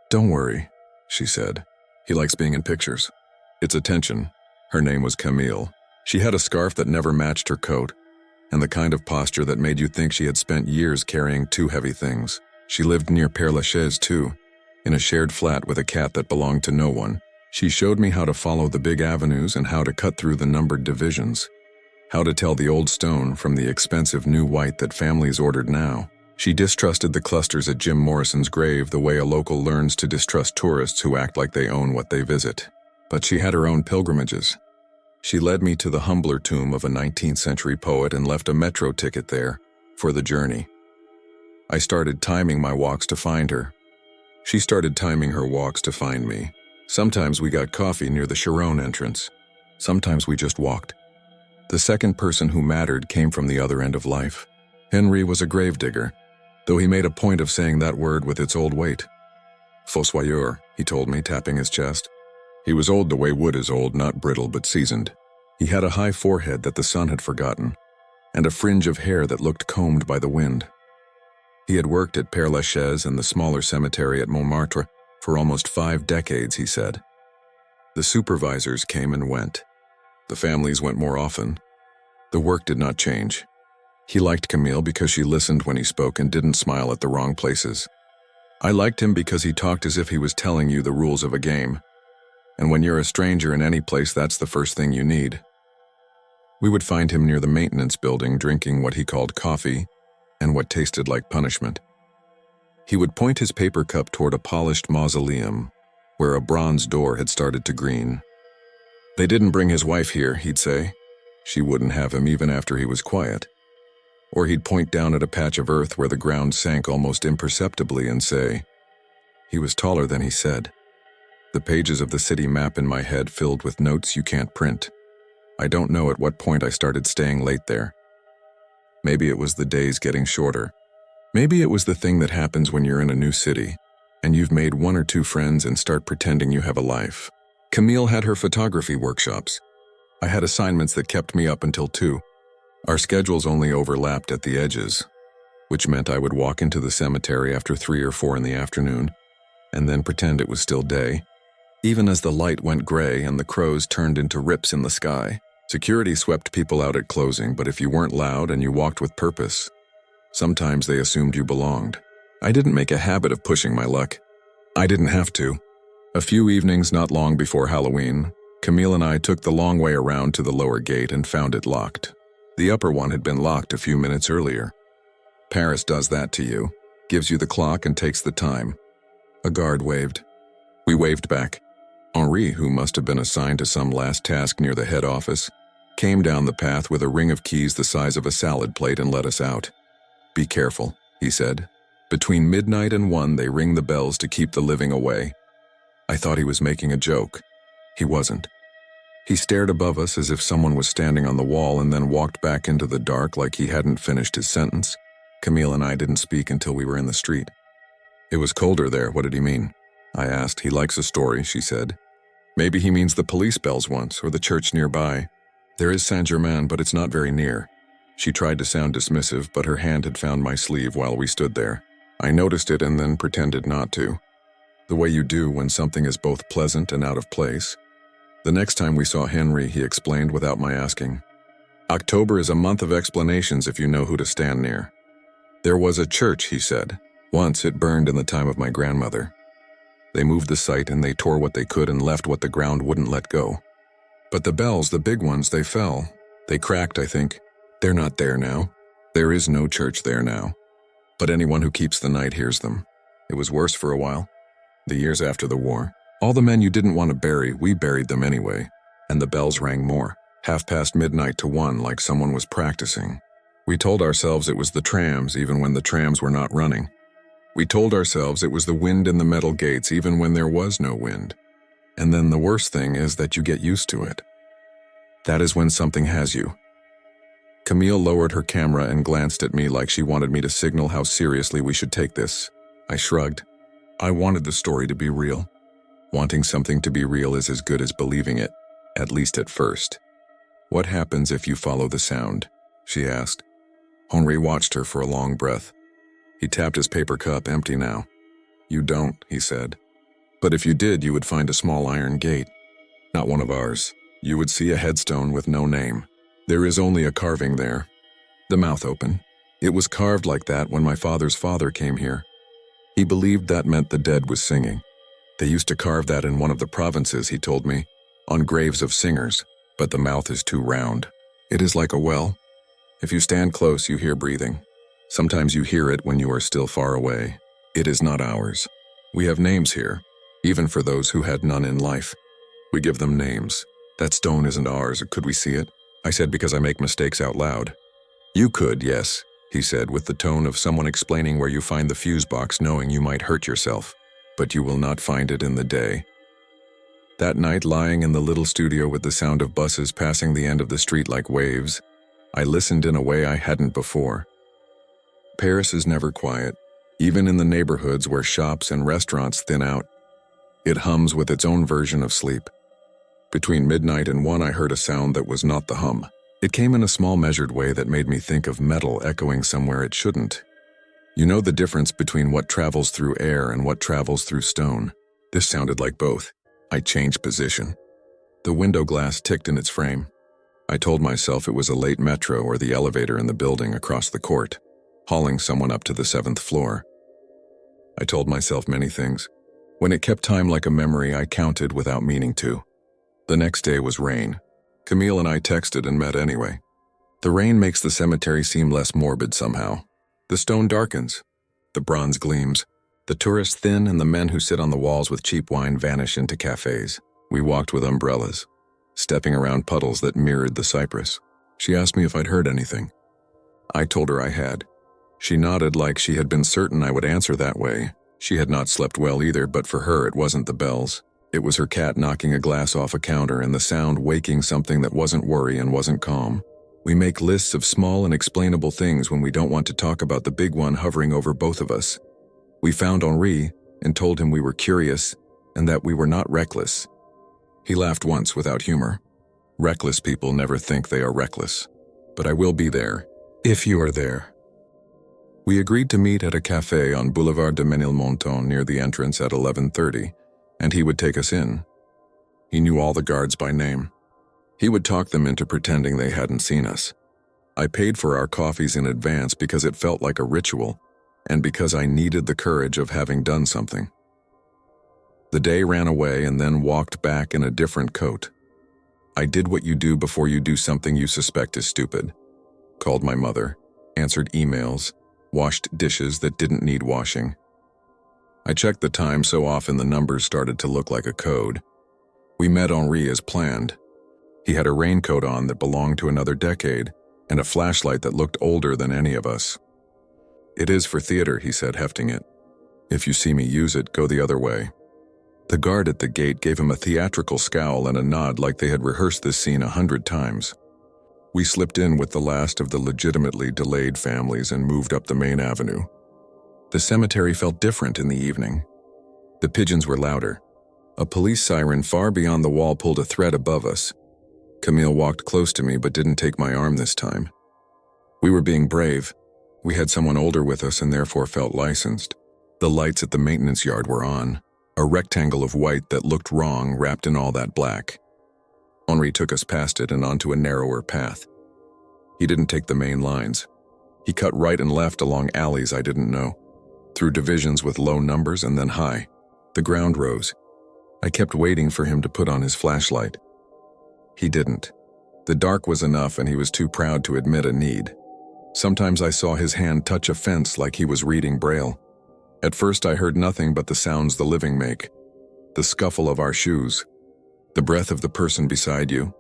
"Don't worry," she said. "He likes being in pictures." It's attention. Her name was Camille. She had a scarf that never matched her coat, and the kind of posture that made you think she had spent years carrying 2 heavy things. She lived near Père Lachaise too, in a shared flat with a cat that belonged to no one. She showed me how to follow the big avenues and how to cut through the numbered divisions, how to tell the old stone from the expensive new white that families ordered now. She distrusted the clusters at Jim Morrison's grave the way a local learns to distrust tourists who act like they own what they visit. But she had her own pilgrimages. She led me to the humbler tomb of a 19th century poet and left a metro ticket there for the journey. I started timing my walks to find her. She started timing her walks to find me. Sometimes we got coffee near the Sharon entrance. Sometimes we just walked. The second person who mattered came from the other end of life. Henry was a gravedigger, though he made a point of saying that word with its old weight. Fossoyeur, he told me, tapping his chest. He was old the way wood is old, not brittle but seasoned. He had a high forehead that the sun had forgotten, and a fringe of hair that looked combed by the wind. He had worked at Père Lachaise and the smaller cemetery at Montmartre for almost 5 decades, he said. The supervisors came and went. The families went more often. The work did not change. He liked Camille because she listened when he spoke and didn't smile at the wrong places. I liked him because he talked as if he was telling you the rules of a game. And when you're a stranger in any place, that's the first thing you need. We would find him near the maintenance building drinking what he called coffee and what tasted like punishment. He would point his paper cup toward a polished mausoleum where a bronze door had started to green. They didn't bring his wife here, he'd say. She wouldn't have him even after he was quiet. Or he'd point down at a patch of earth where the ground sank almost imperceptibly and say, he was taller than he said. The pages of the city map in my head filled with notes you can't print. I don't know at what point I started staying late there. Maybe it was the days getting shorter. Maybe it was the thing that happens when you're in a new city, and you've made 1 or 2 friends and start pretending you have a life. Camille had her photography workshops. I had assignments that kept me up until 2. Our schedules only overlapped at the edges, which meant I would walk into the cemetery after 3 or 4 in the afternoon, and then pretend it was still day. Even as the light went gray and the crows turned into rips in the sky, security swept people out at closing, but if you weren't loud and you walked with purpose, sometimes they assumed you belonged. I didn't make a habit of pushing my luck. I didn't have to. A few evenings not long before Halloween, Camille and I took the long way around to the lower gate and found it locked. The upper one had been locked a few minutes earlier. Paris does that to you, gives you the clock and takes the time. A guard waved. We waved back. Henri, who must have been assigned to some last task near the head office, came down the path with a ring of keys the size of a salad plate and let us out. Be careful, he said. Between midnight and 1 they ring the bells to keep the living away. I thought he was making a joke. He wasn't. He stared above us as if someone was standing on the wall and then walked back into the dark like he hadn't finished his sentence. Camille and I didn't speak until we were in the street. It was colder there, what did he mean? I asked. He likes a story, she said. Maybe he means the police bells once, or the church nearby. There is Saint-Germain, but it's not very near. She tried to sound dismissive, but her hand had found my sleeve while we stood there. I noticed it and then pretended not to. The way you do when something is both pleasant and out of place. The next time we saw Henry, he explained without my asking. October is a month of explanations if you know who to stand near. There was a church, he said. Once it burned in the time of my grandmother. They moved the site and they tore what they could and left what the ground wouldn't let go. But the bells, the big ones, they fell. They cracked, I think. They're not there now. There is no church there now. But anyone who keeps the night hears them. It was worse for a while. The years after the war. All the men you didn't want to bury, we buried them anyway. And the bells rang more. midnight to 1, like someone was practicing. We told ourselves it was the trams, even when the trams were not running. We told ourselves it was the wind in the metal gates, even when there was no wind. And then the worst thing is that you get used to it. That is when something has you. Camille lowered her camera and glanced at me like she wanted me to signal how seriously we should take this. I shrugged. I wanted the story to be real. Wanting something to be real is as good as believing it, at least at first. What happens if you follow the sound? She asked. Henri watched her for a long breath. He tapped his paper cup, empty now. You don't, he said. But if you did, you would find a small iron gate. Not one of ours. You would see a headstone with no name. There is only a carving there. The mouth open. It was carved like that when my father's father came here. He believed that meant the dead was singing. They used to carve that in one of the provinces, he told me, on graves of singers, but the mouth is too round. It is like a well. If you stand close, you hear breathing. Sometimes you hear it when you are still far away. It is not ours. We have names here, even for those who had none in life. We give them names. That stone isn't ours. Could we see it? I said because I make mistakes out loud. You could, yes, he said with the tone of someone explaining where you find the fuse box knowing you might hurt yourself. But you will not find it in the day. That night, lying in the little studio with the sound of buses passing the end of the street like waves, I listened in a way I hadn't before. Paris is never quiet, even in the neighborhoods where shops and restaurants thin out. It hums with its own version of sleep. Between midnight and 1, I heard a sound that was not the hum. It came in a small measured way that made me think of metal echoing somewhere it shouldn't. You know the difference between what travels through air and what travels through stone. This sounded like both. I changed position. The window glass ticked in its frame. I told myself it was a late metro or the elevator in the building across the court, hauling someone up to the 7th floor. I told myself many things. When it kept time like a memory, I counted without meaning to. The next day was rain. Camille and I texted and met anyway. The rain makes the cemetery seem less morbid somehow. The stone darkens. The bronze gleams. The tourists thin and the men who sit on the walls with cheap wine vanish into cafes. We walked with umbrellas, stepping around puddles that mirrored the cypress. She asked me if I'd heard anything. I told her I had. She nodded like she had been certain I would answer that way. She had not slept well either, but for her it wasn't the bells. It was her cat knocking a glass off a counter and the sound waking something that wasn't worry and wasn't calm. We make lists of small and explainable things when we don't want to talk about the big one hovering over both of us. We found Henri and told him we were curious and that we were not reckless. He laughed once without humor. Reckless people never think they are reckless. But I will be there, if you are there. We agreed to meet at a cafe on Boulevard de Ménilmontant near the entrance at 11:30, and he would take us in. He knew all the guards by name. He would talk them into pretending they hadn't seen us. I paid for our coffees in advance because it felt like a ritual, and because I needed the courage of having done something. The day ran away and then walked back in a different coat. I did what you do before you do something you suspect is stupid. Called my mother, answered emails, washed dishes that didn't need washing. I checked the time so often the numbers started to look like a code. We met Henri as planned. He had a raincoat on that belonged to another decade, and a flashlight that looked older than any of us. "It is for theater," he said, hefting it. "If you see me use it, go the other way." The guard at the gate gave him a theatrical scowl and a nod like they had rehearsed this scene 100 times. We slipped in with the last of the legitimately delayed families and moved up the main avenue. The cemetery felt different in the evening. The pigeons were louder. A police siren far beyond the wall pulled a thread above us. Camille walked close to me but didn't take my arm this time. We were being brave. We had someone older with us and therefore felt licensed. The lights at the maintenance yard were on, a rectangle of white that looked wrong wrapped in all that black. Henri took us past it and onto a narrower path. He didn't take the main lines. He cut right and left along alleys I didn't know, through divisions with low numbers and then high. The ground rose. I kept waiting for him to put on his flashlight. He didn't. The dark was enough and he was too proud to admit a need. Sometimes I saw his hand touch a fence like he was reading Braille. At first I heard nothing but the sounds the living make. The scuffle of our shoes. The breath of the person beside you.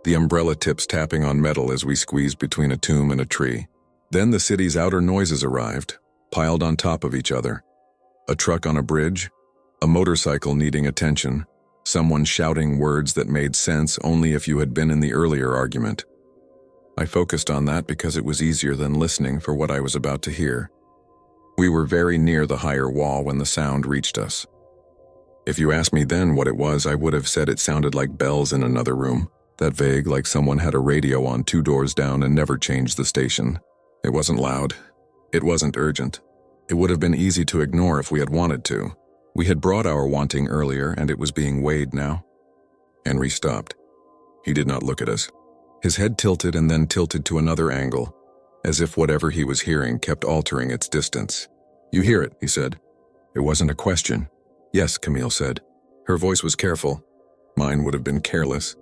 The umbrella tips tapping on metal as we squeezed between a tomb and a tree. Then the city's outer noises arrived, piled on top of each other. A truck on a bridge, a motorcycle needing attention, someone shouting words that made sense only if you had been in the earlier argument. I focused on that because it was easier than listening for what I was about to hear. We were very near the higher wall when the sound reached us. If you asked me then what it was, I would have said it sounded like bells in another room, that vague like someone had a radio on 2 doors down and never changed the station. It wasn't loud. It wasn't urgent. It would have been easy to ignore if we had wanted to. We had brought our wanting earlier and it was being weighed now. Henri stopped. He did not look at us. His head tilted and then tilted to another angle, as if whatever he was hearing kept altering its distance. "You hear it," he said. It wasn't a question. Yes, Camille said. Her voice was careful. Mine would have been careless.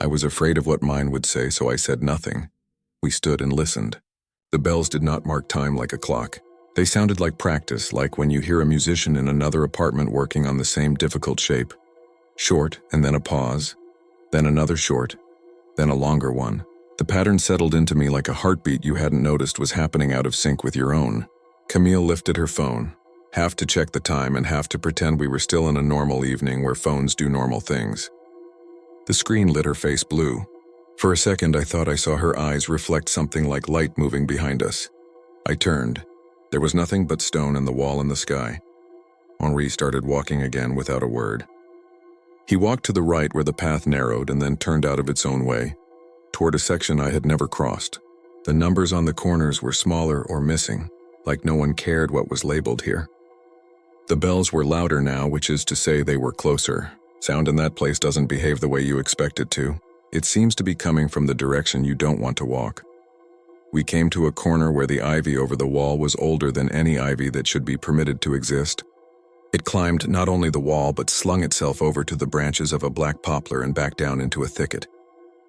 I was afraid of what mine would say, so I said nothing. We stood and listened. The bells did not mark time like a clock. They sounded like practice, like when you hear a musician in another apartment working on the same difficult shape. Short, and then a pause, then another short, then a longer one. The pattern settled into me like a heartbeat you hadn't noticed was happening out of sync with your own. Camille lifted her phone, half to check the time and half to pretend we were still in a normal evening where phones do normal things. The screen lit her face blue. For a second, I thought I saw her eyes reflect something like light moving behind us. I turned. There was nothing but stone and the wall and the sky. Henri started walking again without a word. He walked to the right where the path narrowed and then turned out of its own way, toward a section I had never crossed. The numbers on the corners were smaller or missing, like no one cared what was labeled here. The bells were louder now, which is to say they were closer. Sound in that place doesn't behave the way you expect it to. It seems to be coming from the direction you don't want to walk. We came to a corner where the ivy over the wall was older than any ivy that should be permitted to exist. It climbed not only the wall but slung itself over to the branches of a black poplar and back down into a thicket,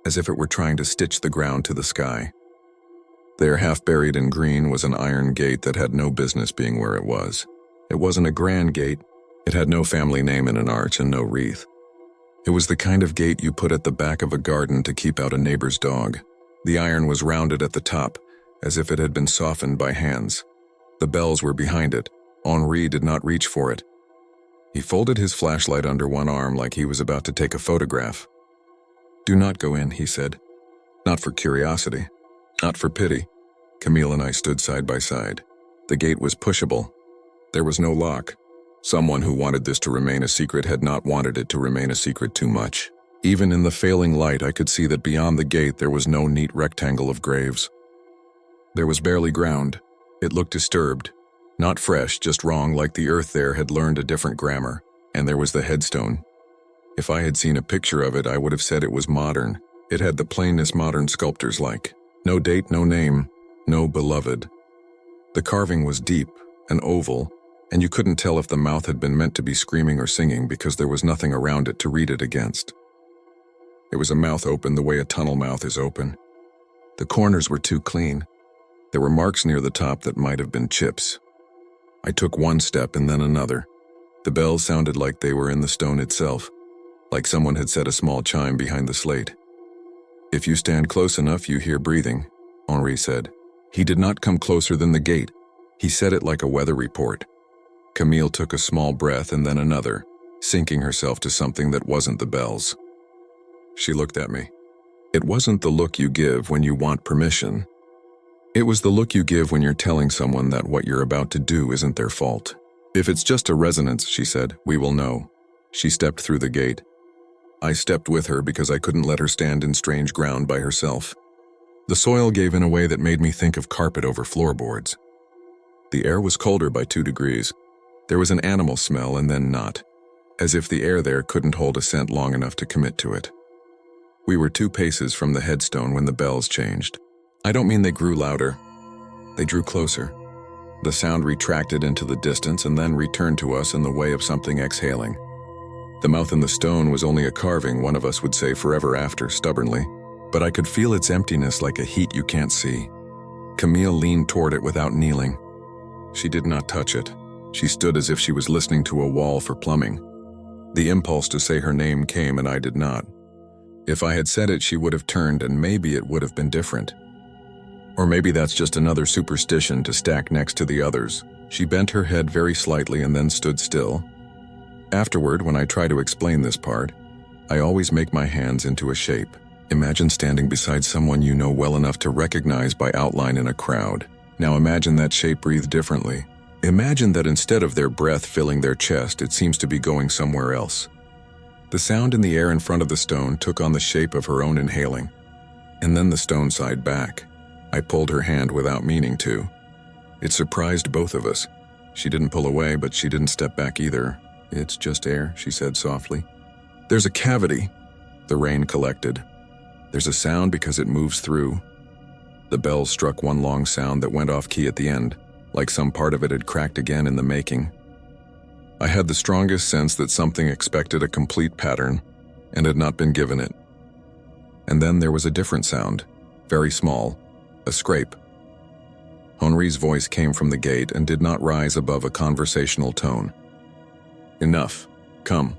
as if it were trying to stitch the ground to the sky. There, half buried in green, was an iron gate that had no business being where it was. It wasn't a grand gate. It had no family name in an arch and no wreath. It was the kind of gate you put at the back of a garden to keep out a neighbor's dog. The iron was rounded at the top, as if it had been softened by hands. The bells were behind it. Henri did not reach for it. He folded his flashlight under one arm like he was about to take a photograph. "Do not go in," he said. "Not for curiosity. Not for pity." Camille and I stood side by side. The gate was pushable. There was no lock. Someone who wanted this to remain a secret had not wanted it to remain a secret too much. Even in the failing light, I could see that beyond the gate there was no neat rectangle of graves. There was barely ground. It looked disturbed. Not fresh, just wrong, like the earth there had learned a different grammar. And there was the headstone. If I had seen a picture of it, I would have said it was modern. It had the plainness modern sculptors like. No date, no name, no beloved. The carving was deep, an oval, and you couldn't tell if the mouth had been meant to be screaming or singing because there was nothing around it to read it against. It was a mouth open the way a tunnel mouth is open. The corners were too clean. There were marks near the top that might have been chips. I took one step and then another. The bells sounded like they were in the stone itself, like someone had set a small chime behind the slate. "If you stand close enough, you hear breathing," Henri said. He did not come closer than the gate. He said it like a weather report. Camille took a small breath and then another, sinking herself to something that wasn't the bells. She looked at me. It wasn't the look you give when you want permission. It was the look you give when you're telling someone that what you're about to do isn't their fault. "If it's just a resonance," she said, "we will know." She stepped through the gate. I stepped with her because I couldn't let her stand in strange ground by herself. The soil gave in a way that made me think of carpet over floorboards. The air was colder by 2 degrees. There was an animal smell and then not, as if the air there couldn't hold a scent long enough to commit to it. We were 2 paces from the headstone when the bells changed. I don't mean they grew louder. They drew closer. The sound retracted into the distance and then returned to us in the way of something exhaling. The mouth in the stone was only a carving, one of us would say forever after, stubbornly, but I could feel its emptiness like a heat you can't see. Camille leaned toward it without kneeling. She did not touch it. She stood as if she was listening to a wall for plumbing. The impulse to say her name came and I did not. If I had said it, she would have turned and maybe it would have been different. Or maybe that's just another superstition to stack next to the others. She bent her head very slightly and then stood still. Afterward, when I try to explain this part, I always make my hands into a shape. Imagine standing beside someone you know well enough to recognize by outline in a crowd. Now imagine that shape breathe differently. Imagine that instead of their breath filling their chest, it seems to be going somewhere else. The sound in the air in front of the stone took on the shape of her own inhaling. And then the stone sighed back. I pulled her hand without meaning to. It surprised both of us. She didn't pull away, but she didn't step back either. "It's just air," she said softly. "There's a cavity." The rain collected. "There's a sound because it moves through." The bells struck one long sound that went off key at the end, like some part of it had cracked again in the making. I had the strongest sense that something expected a complete pattern and had not been given it. And then there was a different sound, very small, a scrape. Henri's voice came from the gate and did not rise above a conversational tone. "Enough. Come."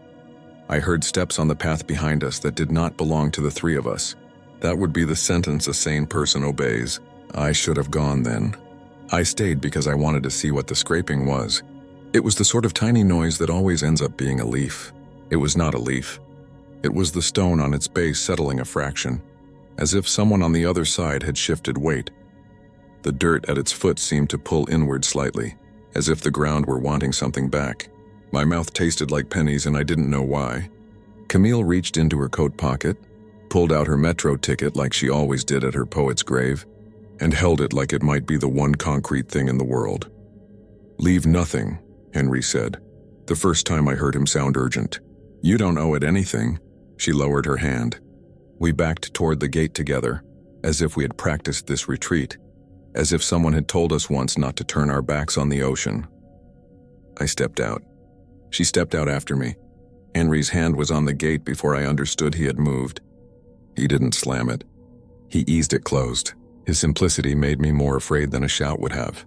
I heard steps on the path behind us that did not belong to the three of us. That would be the sentence a sane person obeys. I should have gone then. I stayed because I wanted to see what the scraping was. It was the sort of tiny noise that always ends up being a leaf. It was not a leaf. It was the stone on its base settling a fraction, as if someone on the other side had shifted weight. The dirt at its foot seemed to pull inward slightly, as if the ground were wanting something back. My mouth tasted like pennies and I didn't know why. Camille reached into her coat pocket, pulled out her metro ticket like she always did at her poet's grave, and held it like it might be the one concrete thing in the world. "Leave nothing," Henry said, the first time I heard him sound urgent. "You don't owe it anything." She lowered her hand. We backed toward the gate together, as if we had practiced this retreat, as if someone had told us once not to turn our backs on the ocean. I stepped out. She stepped out after me. Henry's hand was on the gate before I understood he had moved. He didn't slam it. He eased it closed. His simplicity made me more afraid than a shout would have.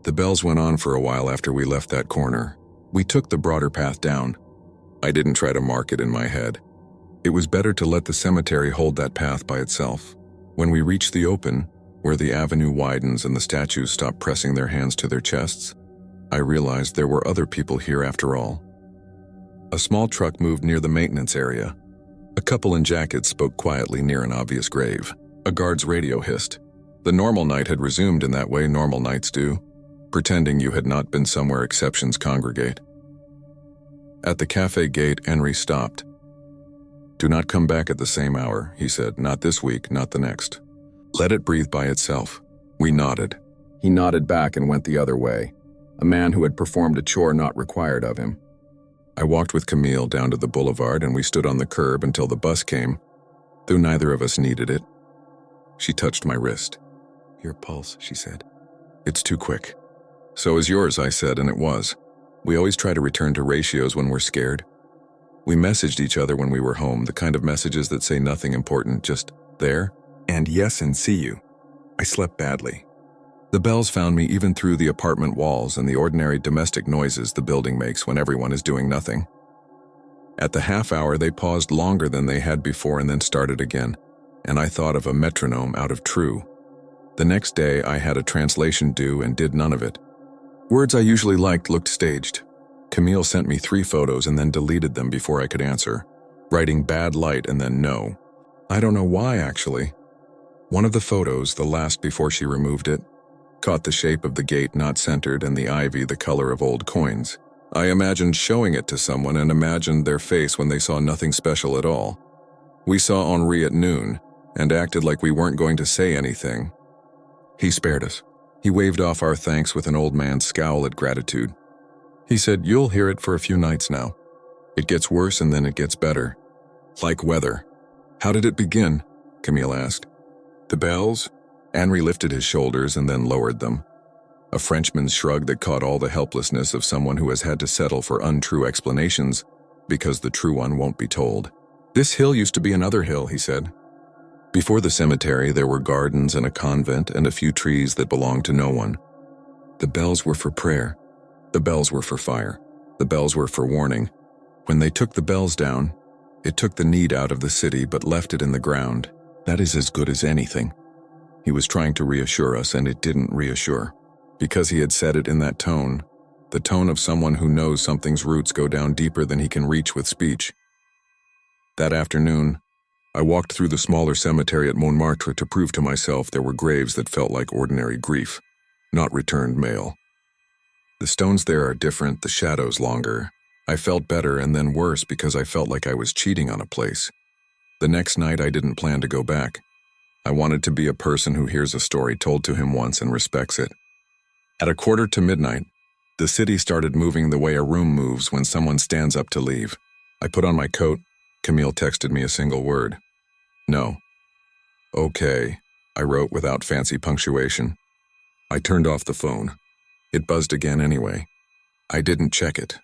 The bells went on for a while after we left that corner. We took the broader path down. I didn't try to mark it in my head. It was better to let the cemetery hold that path by itself. When we reached the open, where the avenue widens and the statues stop pressing their hands to their chests, I realized there were other people here after all. A small truck moved near the maintenance area. A couple in jackets spoke quietly near an obvious grave. A guard's radio hissed. The normal night had resumed in that way normal nights do, pretending you had not been somewhere exceptions congregate. At the cafe gate, Henry stopped. "Do not come back at the same hour," he said. "Not this week, not the next. Let it breathe by itself." We nodded. He nodded back and went the other way, a man who had performed a chore not required of him. I walked with Camille down to the boulevard and we stood on the curb until the bus came, though neither of us needed it. She touched my wrist. "Your pulse," she said. "It's too quick." "So is yours," I said, and it was. We always try to return to ratios when we're scared. We messaged each other when we were home, the kind of messages that say nothing important, just there, and yes and see you. I slept badly. The bells found me even through the apartment walls and the ordinary domestic noises the building makes when everyone is doing nothing. At the half hour, they paused longer than they had before and then started again, and I thought of a metronome out of True. The next day, I had a translation due and did none of it. Words I usually liked looked staged. Camille sent me 3 photos and then deleted them before I could answer, writing bad light and then no. I don't know why, actually. One of the photos, the last before she removed it, caught the shape of the gate not centered and the ivy the color of old coins. I imagined showing it to someone and imagined their face when they saw nothing special at all. We saw Henri at noon and acted like we weren't going to say anything. He spared us. He waved off our thanks with an old man's scowl at gratitude. He said, "You'll hear it for a few nights now. It gets worse and then it gets better. Like weather." "How did it begin?" Camille asked. "The bells?" Henri lifted his shoulders and then lowered them. A Frenchman's shrug that caught all the helplessness of someone who has had to settle for untrue explanations because the true one won't be told. "This hill used to be another hill," he said. Before the cemetery, there were gardens and a convent and a few trees that belonged to no one. The bells were for prayer. The bells were for fire. The bells were for warning. When they took the bells down, it took the need out of the city but left it in the ground. That is as good as anything. He was trying to reassure us, and it didn't reassure. Because he had said it in that tone, the tone of someone who knows something's roots go down deeper than he can reach with speech. That afternoon, I walked through the smaller cemetery at Montmartre to prove to myself there were graves that felt like ordinary grief, not returned mail. The stones there are different, the shadows longer. I felt better and then worse because I felt like I was cheating on a place. The next night I didn't plan to go back. I wanted to be a person who hears a story told to him once and respects it. At 1:45, the city started moving the way a room moves when someone stands up to leave. I put on my coat. Camille texted me a single word. "No." "Okay," I wrote without fancy punctuation. I turned off the phone. It buzzed again anyway. I didn't check it.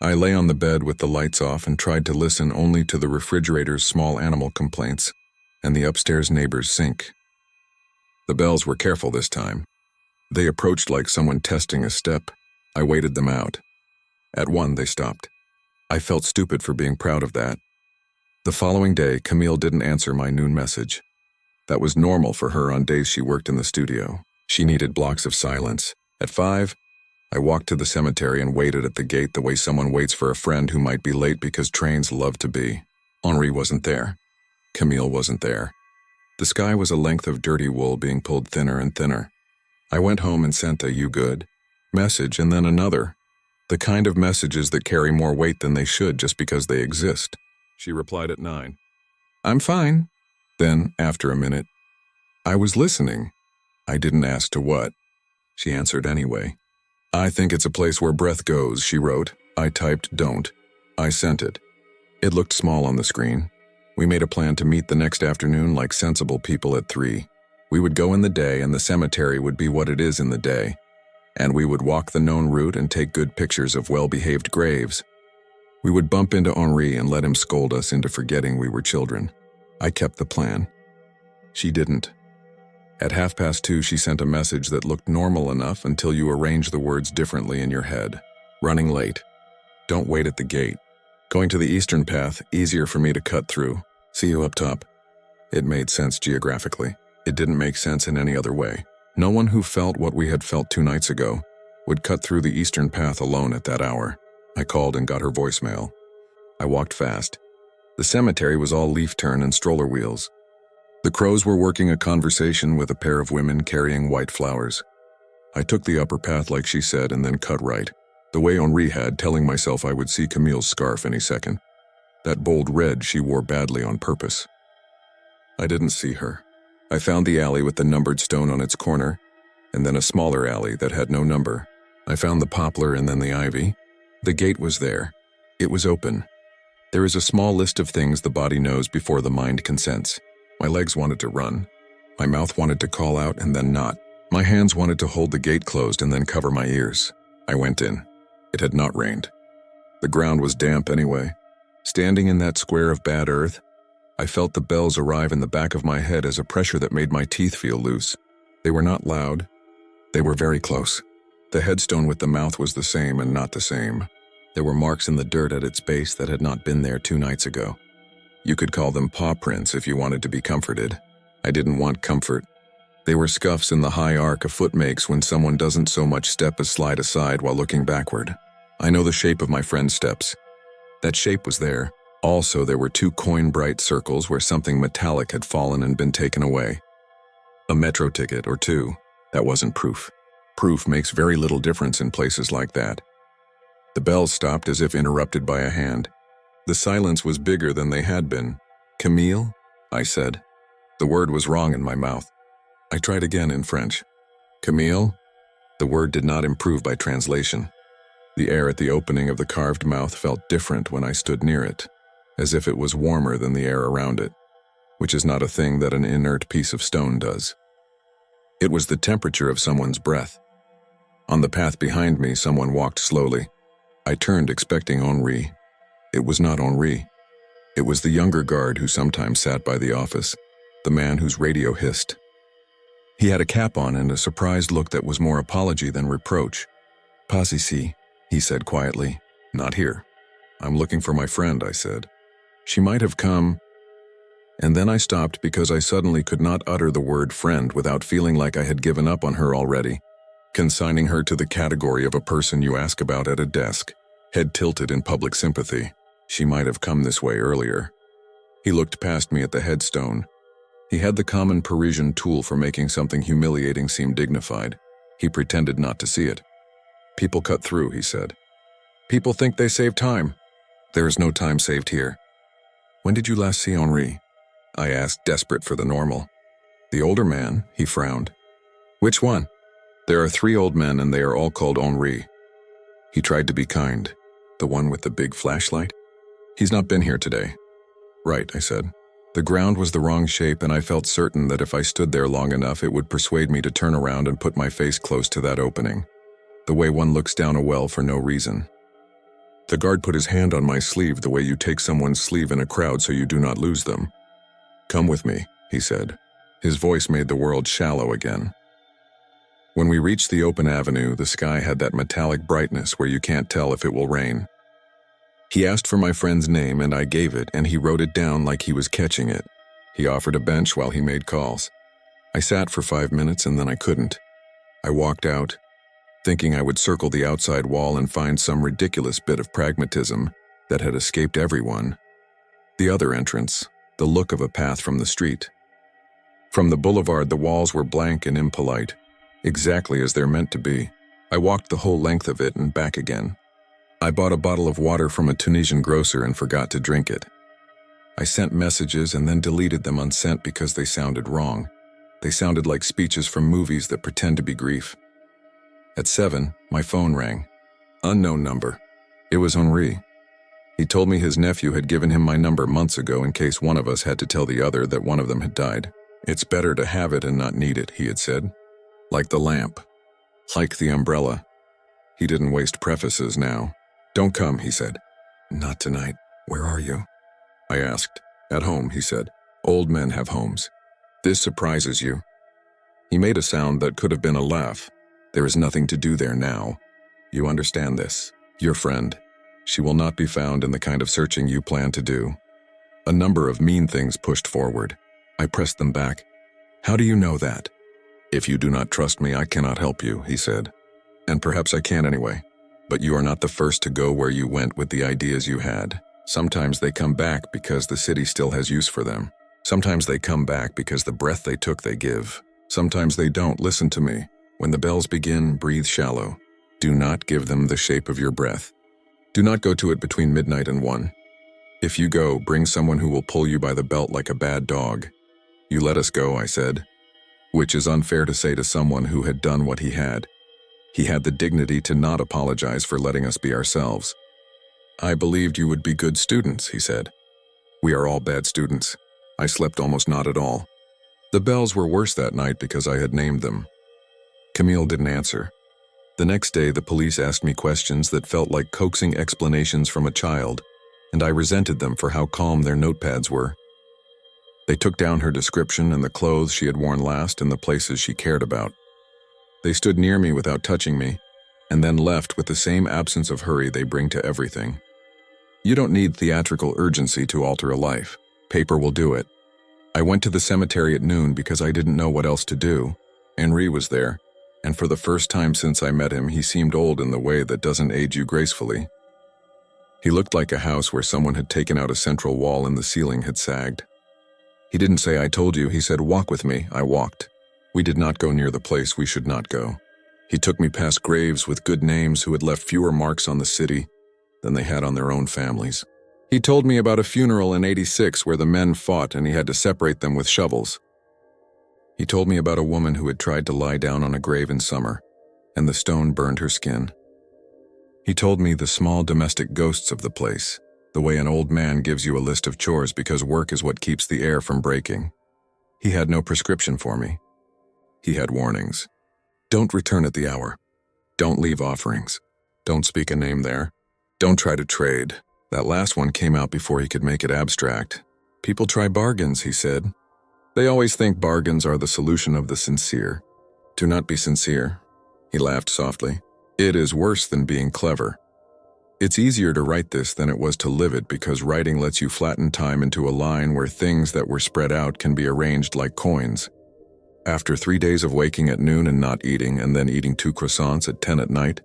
I lay on the bed with the lights off and tried to listen only to the refrigerator's small animal complaints and the upstairs neighbor's sink. The bells were careful this time. They approached like someone testing a step. I waited them out. At one, they stopped. I felt stupid for being proud of that. The following day, Camille didn't answer my noon message. That was normal for her on days she worked in the studio. She needed blocks of silence. At 5, I walked to the cemetery and waited at the gate the way someone waits for a friend who might be late because trains love to be. Henri wasn't there. Camille wasn't there. The sky was a length of dirty wool being pulled thinner and thinner. I went home and sent a "you good" message and then another. The kind of messages that carry more weight than they should just because they exist. She replied at 9. "I'm fine." Then, after a minute, "I was listening." I didn't ask to what. She answered anyway. "I think it's a place where breath goes," she wrote. I typed "don't." I sent it. It looked small on the screen. We made a plan to meet the next afternoon like sensible people at 3. We would go in the day and the cemetery would be what it is in the day. And we would walk the known route and take good pictures of well-behaved graves. We would bump into Henri and let him scold us into forgetting we were children. I kept the plan. She didn't. At 2:30, she sent a message that looked normal enough until you arrange the words differently in your head. "Running late. Don't wait at the gate. Going to the eastern path, easier for me to cut through. See you up top." It made sense geographically. It didn't make sense in any other way. No one who felt what we had felt 2 nights ago would cut through the eastern path alone at that hour. I called and got her voicemail. I walked fast. The cemetery was all leaf turn and stroller wheels. The crows were working a conversation with a pair of women carrying white flowers. I took the upper path like she said and then cut right, the way Henri had, telling myself I would see Camille's scarf any second. That bold red she wore badly on purpose. I didn't see her. I found the alley with the numbered stone on its corner, and then a smaller alley that had no number. I found the poplar and then the ivy. The gate was there. It was open. There is a small list of things the body knows before the mind consents. My legs wanted to run. My mouth wanted to call out and then not. My hands wanted to hold the gate closed and then cover my ears. I went in. It had not rained. The ground was damp anyway. Standing in that square of bad earth, I felt the bells arrive in the back of my head as a pressure that made my teeth feel loose. They were not loud. They were very close. The headstone with the mouth was the same and not the same. There were marks in the dirt at its base that had not been there 2 nights ago. You could call them paw prints if you wanted to be comforted. I didn't want comfort. They were scuffs in the high arc a foot makes when someone doesn't so much step as slide aside while looking backward. I know the shape of my friend's steps. That shape was there. Also, there were 2 coin-bright circles where something metallic had fallen and been taken away. A metro ticket or 2. That wasn't proof. Proof makes very little difference in places like that. The bells stopped as if interrupted by a hand. The silence was bigger than they had been. "Camille?" I said. The word was wrong in my mouth. I tried again in French. "Camille?" The word did not improve by translation. The air at the opening of the carved mouth felt different when I stood near it, as if it was warmer than the air around it, which is not a thing that an inert piece of stone does. It was the temperature of someone's breath. On the path behind me, someone walked slowly. I turned expecting Henri. It was not Henri. It was the younger guard who sometimes sat by the office, the man whose radio hissed. He had a cap on and a surprised look that was more apology than reproach. "Pas ici," he said quietly. "Not here." "I'm looking for my friend," I said. "She might have come." And then I stopped because I suddenly could not utter the word friend without feeling like I had given up on her already, consigning her to the category of a person you ask about at a desk, head tilted in public sympathy. She might have come this way earlier. He looked past me at the headstone. He had the common Parisian tool for making something humiliating seem dignified. He pretended not to see it. "People cut through," he said. "People think they save time." "There is no time saved here." "When did you last see Henri?" I asked, desperate for the normal. "The older man," he frowned. "Which one?" "There are 3 old men and they are all called Henri." He tried to be kind. "The one with the big flashlight?" "He's not been here today." "Right," I said. The ground was the wrong shape and I felt certain that if I stood there long enough it would persuade me to turn around and put my face close to that opening, the way one looks down a well for no reason. The guard put his hand on my sleeve the way you take someone's sleeve in a crowd so you do not lose them. "Come with me," he said. His voice made the world shallow again. When we reached the open avenue, the sky had that metallic brightness where you can't tell if it will rain. He asked for my friend's name and I gave it, and he wrote it down like he was catching it. He offered a bench while he made calls. I sat for 5 minutes and then I couldn't. I walked out, thinking I would circle the outside wall and find some ridiculous bit of pragmatism that had escaped everyone. The other entrance, the look of a path from the street. From the boulevard, the walls were blank and impolite, exactly as they're meant to be. I walked the whole length of it and back again. I bought a bottle of water from a Tunisian grocer and forgot to drink it. I sent messages and then deleted them unsent because they sounded wrong. They sounded like speeches from movies that pretend to be grief. At 7, my phone rang. Unknown number. It was Henri. He told me his nephew had given him my number months ago in case one of us had to tell the other that one of them had died. "It's better to have it and not need it," he had said. Like the lamp. Like the umbrella. He didn't waste prefaces now. "Don't come," he said. "Not tonight. Where are you?" I asked. "At home," he said. "Old men have homes. This surprises you." He made a sound that could have been a laugh. "There is nothing to do there now. You understand this. Your friend. She will not be found in the kind of searching you plan to do." A number of mean things pushed forward. I pressed them back. "How do you know that?" "If you do not trust me, I cannot help you," he said. "And perhaps I can anyway. But you are not the first to go where you went with the ideas you had. Sometimes they come back because the city still has use for them. Sometimes they come back because the breath they took they give. Sometimes they don't. Listen to me. When the bells begin, breathe shallow. Do not give them the shape of your breath. Do not go to it between midnight and 1. If you go, bring someone who will pull you by the belt like a bad dog." "You let us go," I said, which is unfair to say to someone who had done what he had. He had the dignity to not apologize for letting us be ourselves. "I believed you would be good students," he said. "We are all bad students. I slept almost not at all." The bells were worse that night because I had named them. Camille didn't answer. The next day, the police asked me questions that felt like coaxing explanations from a child, and I resented them for how calm their notepads were. They took down her description and the clothes she had worn last and the places she cared about. They stood near me without touching me, and then left with the same absence of hurry they bring to everything. You don't need theatrical urgency to alter a life. Paper will do it. I went to the cemetery at noon because I didn't know what else to do. Henri was there, and for the first time since I met him, he seemed old in the way that doesn't age you gracefully. He looked like a house where someone had taken out a central wall and the ceiling had sagged. He didn't say, "I told you." He said, "Walk with me." I walked. We did not go near the place we should not go. He took me past graves with good names who had left fewer marks on the city than they had on their own families. He told me about a funeral in '86 where the men fought and he had to separate them with shovels. He told me about a woman who had tried to lie down on a grave in summer, and the stone burned her skin. He told me the small domestic ghosts of the place, the way an old man gives you a list of chores because work is what keeps the air from breaking. He had no prescription for me. He had warnings. Don't return at the hour. Don't leave offerings. Don't speak a name there. Don't try to trade. That last one came out before he could make it abstract. People try bargains, he said. They always think bargains are the solution of the sincere. Do not be sincere. He laughed softly. It is worse than being clever. It's easier to write this than it was to live it because writing lets you flatten time into a line where things that were spread out can be arranged like coins. After 3 days of waking at noon and not eating and then eating 2 croissants at 10 at night,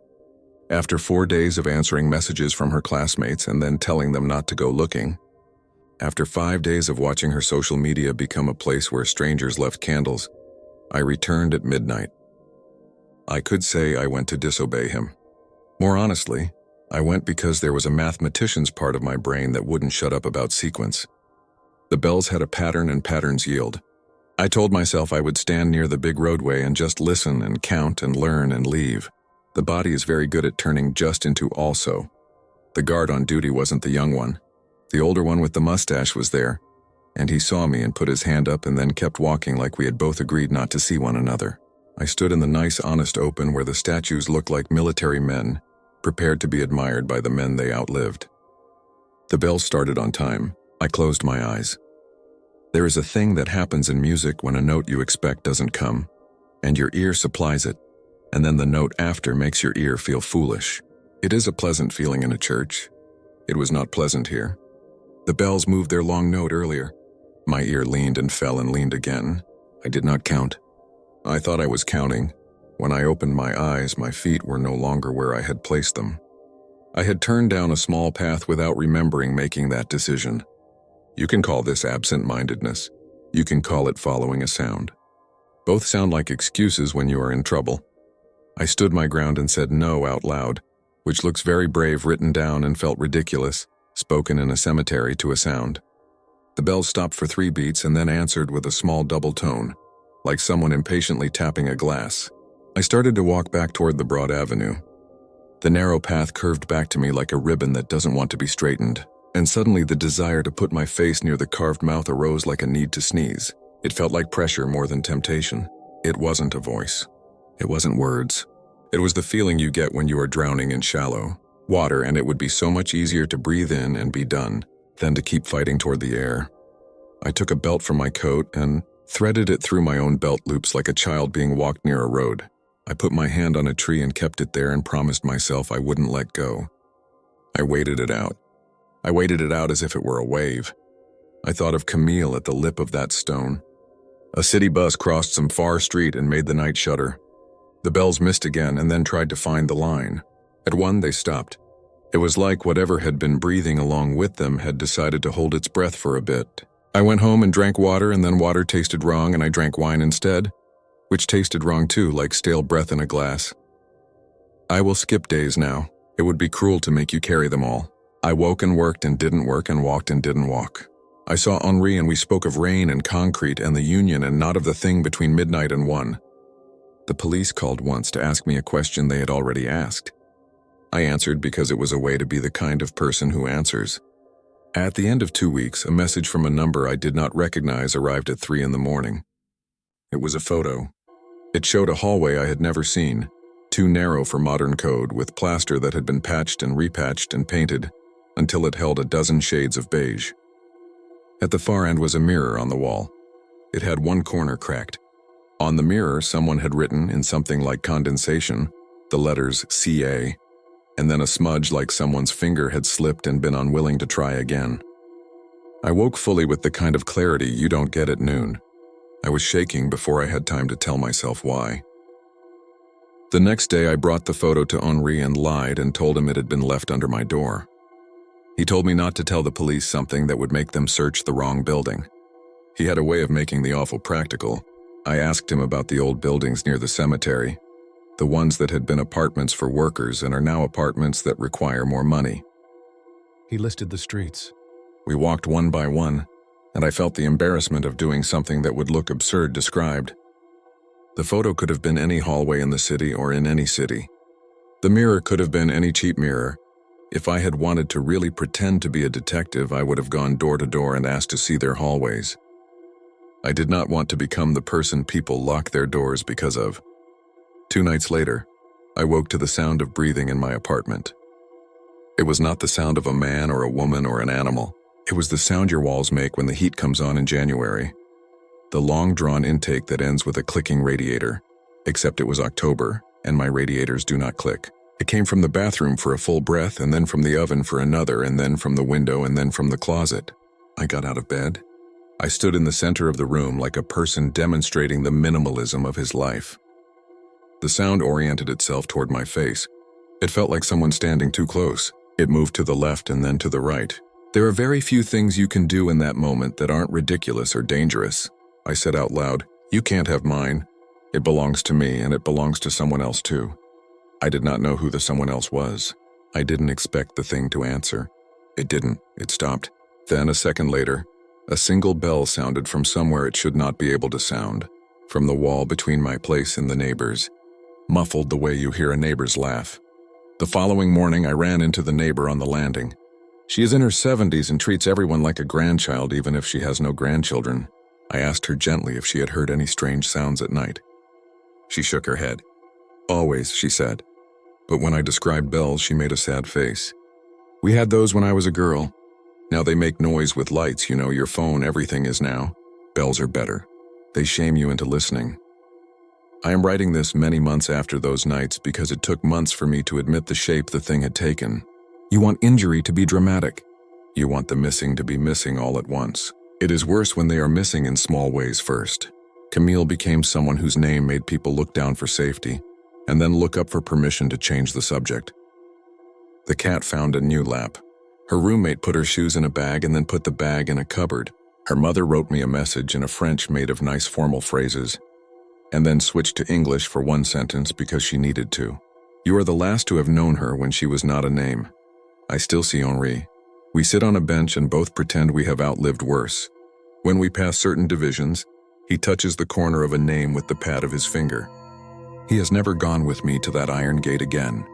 after 4 days of answering messages from her classmates and then telling them not to go looking, after 5 days of watching her social media become a place where strangers left candles, I returned at midnight. I could say I went to disobey him. More honestly, I went because there was a mathematician's part of my brain that wouldn't shut up about sequence. The bells had a pattern and patterns yield. I told myself I would stand near the big roadway and just listen and count and learn and leave. The body is very good at turning just into also. The guard on duty wasn't the young one. The older one with the mustache was there, and he saw me and put his hand up and then kept walking like we had both agreed not to see one another. I stood in the nice, honest open where the statues looked like military men, prepared to be admired by the men they outlived. The bell started on time. I closed my eyes. There is a thing that happens in music when a note you expect doesn't come, and your ear supplies it, and then the note after makes your ear feel foolish. It is a pleasant feeling in a church. It was not pleasant here. The bells moved their long note earlier. My ear leaned and fell and leaned again. I did not count. I thought I was counting. When I opened my eyes, my feet were no longer where I had placed them. I had turned down a small path without remembering making that decision. You can call this absent-mindedness. You can call it following a sound. Both sound like excuses when you are in trouble. I stood my ground and said no out loud, which looks very brave written down and felt ridiculous, spoken in a cemetery to a sound. The bells stopped for 3 beats and then answered with a small double tone, like someone impatiently tapping a glass. I started to walk back toward the broad avenue. The narrow path curved back to me like a ribbon that doesn't want to be straightened, and suddenly the desire to put my face near the carved mouth arose like a need to sneeze. It felt like pressure more than temptation. It wasn't a voice. It wasn't words. It was the feeling you get when you are drowning in shallow water, and it would be so much easier to breathe in and be done than to keep fighting toward the air. I took a belt from my coat and threaded it through my own belt loops like a child being walked near a road. I put my hand on a tree and kept it there and promised myself I wouldn't let go. I waited it out. I waited it out as if it were a wave. I thought of Camille at the lip of that stone. A city bus crossed some far street and made the night shudder. The bells missed again and then tried to find the line. At one, they stopped. It was like whatever had been breathing along with them had decided to hold its breath for a bit. I went home and drank water, and then water tasted wrong and I drank wine instead, which tasted wrong too, like stale breath in a glass. I will skip days now. It would be cruel to make you carry them all. I woke and worked and didn't work and walked and didn't walk. I saw Henri and we spoke of rain and concrete and the union and not of the thing between midnight and 1. The police called once to ask me a question they had already asked. I answered because it was a way to be the kind of person who answers. At the end of 2 weeks, a message from a number I did not recognize arrived at 3 in the morning. It was a photo. It showed a hallway I had never seen, too narrow for modern code, with plaster that had been patched and repatched and painted until it held a dozen shades of beige. At the far end was a mirror on the wall. It had one corner cracked. On the mirror, someone had written, in something like condensation, the letters CA, and then a smudge like someone's finger had slipped and been unwilling to try again. I woke fully with the kind of clarity you don't get at noon. I was shaking before I had time to tell myself why. The next day I brought the photo to Henri and lied and told him it had been left under my door. He told me not to tell the police something that would make them search the wrong building. He had a way of making the awful practical. I asked him about the old buildings near the cemetery, the ones that had been apartments for workers and are now apartments that require more money. He listed the streets. We walked one by one, and I felt the embarrassment of doing something that would look absurd described. The photo could have been any hallway in the city or in any city. The mirror could have been any cheap mirror. If I had wanted to really pretend to be a detective, I would have gone door to door and asked to see their hallways. I did not want to become the person people lock their doors because of. 2 nights later, I woke to the sound of breathing in my apartment. It was not the sound of a man or a woman or an animal. It was the sound your walls make when the heat comes on in January. The long-drawn intake that ends with a clicking radiator, except it was October, and my radiators do not click. It came from the bathroom for a full breath, and then from the oven for another, and then from the window, and then from the closet. I got out of bed. I stood in the center of the room like a person demonstrating the minimalism of his life. The sound oriented itself toward my face. It felt like someone standing too close. It moved to the left and then to the right. There are very few things you can do in that moment that aren't ridiculous or dangerous. I said out loud, "You can't have mine. It belongs to me, and it belongs to someone else too." I did not know who the someone else was. I didn't expect the thing to answer. It didn't. It stopped. Then, a second later, a single bell sounded from somewhere it should not be able to sound, from the wall between my place and the neighbor's, muffled the way you hear a neighbor's laugh. The following morning, I ran into the neighbor on the landing. She is in her 70s and treats everyone like a grandchild even if she has no grandchildren. I asked her gently if she had heard any strange sounds at night. She shook her head. "Always," she said. But when I described bells, she made a sad face. We had those when I was a girl. Now they make noise with lights, your phone, everything is now. Bells are better. They shame you into listening. I am writing this many months after those nights because it took months for me to admit the shape the thing had taken. You want injury to be dramatic. You want the missing to be missing all at once. It is worse when they are missing in small ways first. Camille became someone whose name made people look down for safety, and then look up for permission to change the subject. The cat found a new lap. Her roommate put her shoes in a bag and then put the bag in a cupboard. Her mother wrote me a message in a French made of nice formal phrases, and then switched to English for one sentence because she needed to. You are the last to have known her when she was not a name. I still see Henri. We sit on a bench and both pretend we have outlived worse. When we pass certain divisions, he touches the corner of a name with the pad of his finger. He has never gone with me to that iron gate again.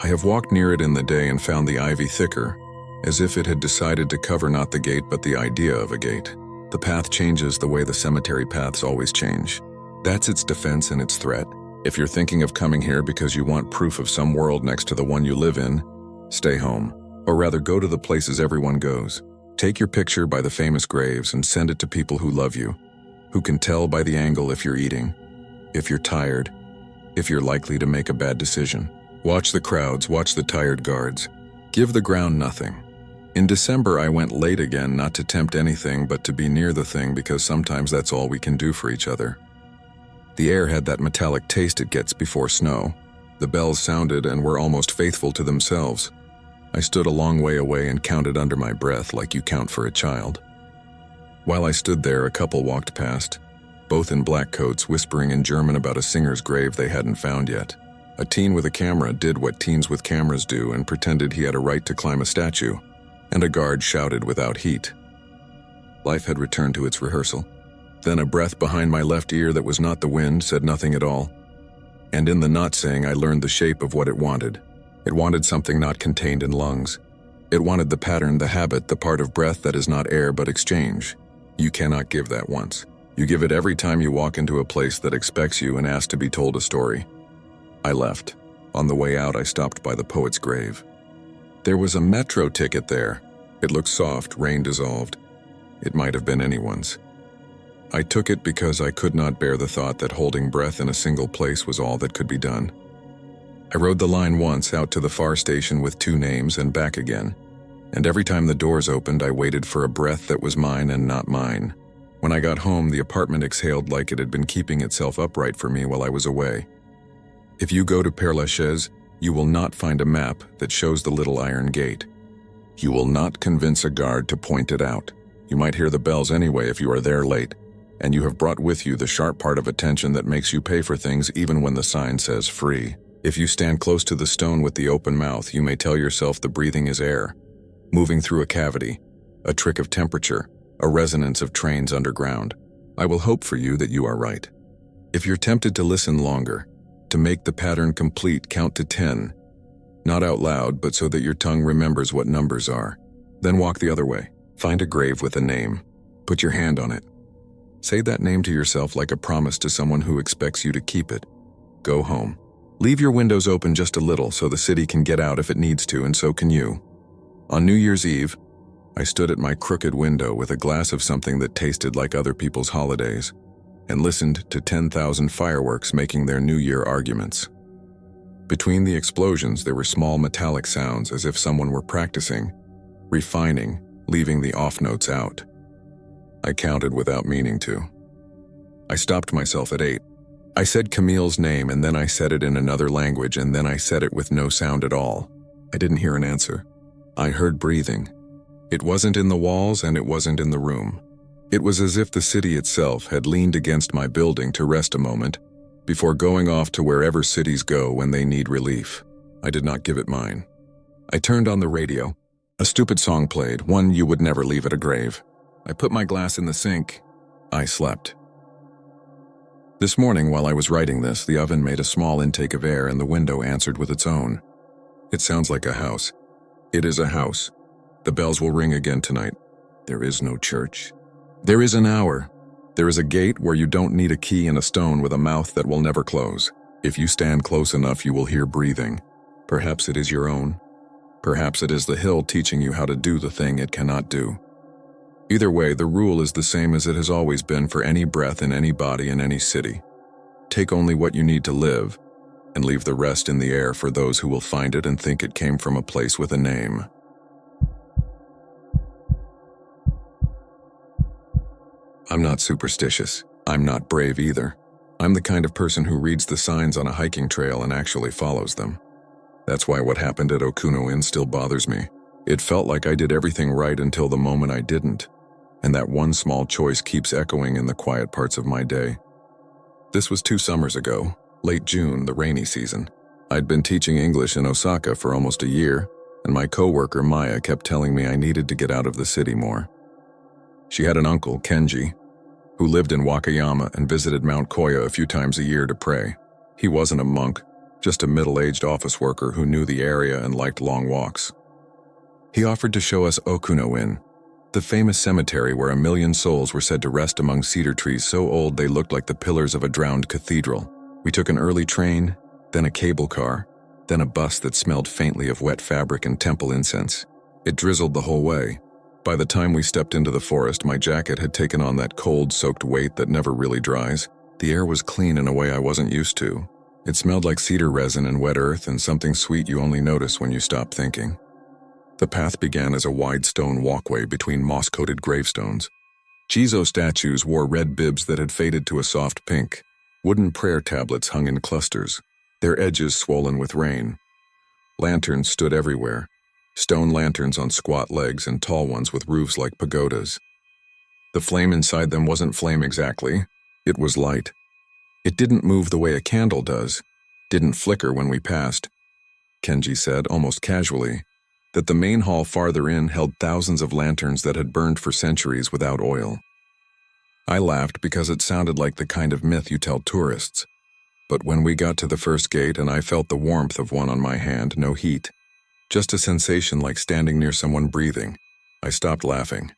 I have walked near it in the day and found the ivy thicker, as if it had decided to cover not the gate but the idea of a gate. The path changes the way the cemetery paths always change. That's its defense and its threat. If you're thinking of coming here because you want proof of some world next to the one you live in, stay home. Or rather, go to the places everyone goes. Take your picture by the famous graves and send it to people who love you, who can tell by the angle if you're eating, if you're tired, if you're likely to make a bad decision. Watch the crowds, watch the tired guards. Give the ground nothing. In December, I went late again, not to tempt anything but to be near the thing because sometimes that's all we can do for each other. The air had that metallic taste it gets before snow. The bells sounded and were almost faithful to themselves. I stood a long way away and counted under my breath like you count for a child. While I stood there, a couple walked past, both in black coats, whispering in German about a singer's grave they hadn't found yet. A teen with a camera did what teens with cameras do and pretended he had a right to climb a statue, and a guard shouted without heat. Life had returned to its rehearsal. Then a breath behind my left ear that was not the wind said nothing at all. And in the not saying, I learned the shape of what it wanted. It wanted something not contained in lungs. It wanted the pattern, the habit, the part of breath that is not air but exchange. You cannot give that once. You give it every time you walk into a place that expects you and asks to be told a story. I left. On the way out, I stopped by the poet's grave. There was a metro ticket there. It looked soft, rain dissolved. It might have been anyone's. I took it because I could not bear the thought that holding breath in a single place was all that could be done. I rode the line once out to the far station with 2 names and back again, and every time the doors opened, I waited for a breath that was mine and not mine. When I got home, the apartment exhaled like it had been keeping itself upright for me while I was away. If you go to Père Lachaise, you will not find a map that shows the little iron gate. You will not convince a guard to point it out. You might hear the bells anyway if you are there late, and you have brought with you the sharp part of attention that makes you pay for things even when the sign says free. If you stand close to the stone with the open mouth, you may tell yourself the breathing is air, moving through a cavity, a trick of temperature, a resonance of trains underground. I will hope for you that you are right. If you're tempted to listen longer, to make the pattern complete, count to 10. Not out loud, but so that your tongue remembers what numbers are. Then walk the other way. Find a grave with a name. Put your hand on it. Say that name to yourself like a promise to someone who expects you to keep it. Go home. Leave your windows open just a little so the city can get out if it needs to, and so can you. On New Year's Eve, I stood at my crooked window with a glass of something that tasted like other people's holidays, and listened to 10,000 fireworks making their New Year arguments. Between the explosions, there were small metallic sounds as if someone were practicing, refining, leaving the off notes out. I counted without meaning to. I stopped myself at 8. I said Camille's name, and then I said it in another language, and then I said it with no sound at all. I didn't hear an answer. I heard breathing. It wasn't in the walls and it wasn't in the room. It was as if the city itself had leaned against my building to rest a moment before going off to wherever cities go when they need relief. I did not give it mine. I turned on the radio. A stupid song played, one you would never leave at a grave. I put my glass in the sink. I slept. This morning, while I was writing this, the oven made a small intake of air and the window answered with its own. It sounds like a house. It is a house. The bells will ring again tonight. There is no church. There is an hour. There is a gate where you don't need a key and a stone with a mouth that will never close. If you stand close enough, you will hear breathing. Perhaps it is your own. Perhaps it is the hill teaching you how to do the thing it cannot do. Either way, the rule is the same as it has always been for any breath in any body in any city. Take only what you need to live, and leave the rest in the air for those who will find it and think it came from a place with a name. I'm not superstitious. I'm not brave either. I'm the kind of person who reads the signs on a hiking trail and actually follows them. That's why what happened at Okuno-in still bothers me. It felt like I did everything right until the moment I didn't, and that one small choice keeps echoing in the quiet parts of my day. This was 2 summers ago, late June, the rainy season. I'd been teaching English in Osaka for almost a year, and my coworker Maya kept telling me I needed to get out of the city more. She had an uncle, Kenji, who lived in Wakayama and visited Mount Koya a few times a year to pray. He wasn't a monk, just a middle-aged office worker who knew the area and liked long walks. He offered to show us Okuno-in, the famous cemetery where 1 million souls were said to rest among cedar trees so old they looked like the pillars of a drowned cathedral. We took an early train, then a cable car, then a bus that smelled faintly of wet fabric and temple incense. It drizzled the whole way. By the time we stepped into the forest, my jacket had taken on that cold, soaked weight that never really dries. The air was clean in a way I wasn't used to. It smelled like cedar resin and wet earth and something sweet you only notice when you stop thinking. The path began as a wide stone walkway between moss-coated gravestones. Jizo statues wore red bibs that had faded to a soft pink. Wooden prayer tablets hung in clusters, their edges swollen with rain. Lanterns stood everywhere. Stone lanterns on squat legs and tall ones with roofs like pagodas. The flame inside them wasn't flame exactly, it was light. It didn't move the way a candle does, didn't flicker when we passed. Kenji said, almost casually, that the main hall farther in held thousands of lanterns that had burned for centuries without oil. I laughed because it sounded like the kind of myth you tell tourists. But when we got to the first gate and I felt the warmth of one on my hand, no heat, just a sensation like standing near someone breathing, I stopped laughing.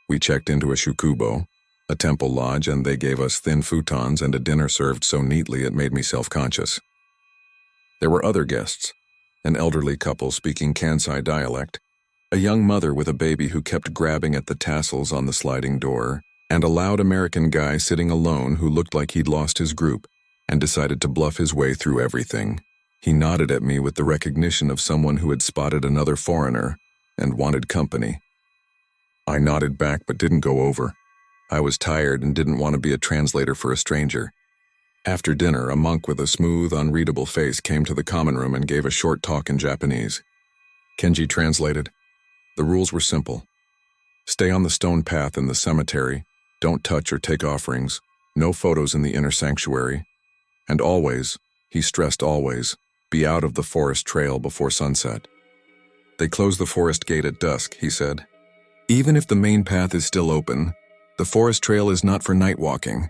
We checked into a shukubo, a temple lodge, and they gave us thin futons and a dinner served so neatly it made me self-conscious. There were other guests, an elderly couple speaking Kansai dialect, a young mother with a baby who kept grabbing at the tassels on the sliding door, and a loud American guy sitting alone who looked like he'd lost his group and decided to bluff his way through everything. He nodded at me with the recognition of someone who had spotted another foreigner and wanted company. I nodded back but didn't go over. I was tired and didn't want to be a translator for a stranger. After dinner, a monk with a smooth, unreadable face came to the common room and gave a short talk in Japanese. Kenji translated. The rules were simple. Stay on the stone path in the cemetery, don't touch or take offerings, no photos in the inner sanctuary, and always, he stressed always, be out of the forest trail before sunset. They close the forest gate at dusk, he said. Even if the main path is still open, the forest trail is not for night walking.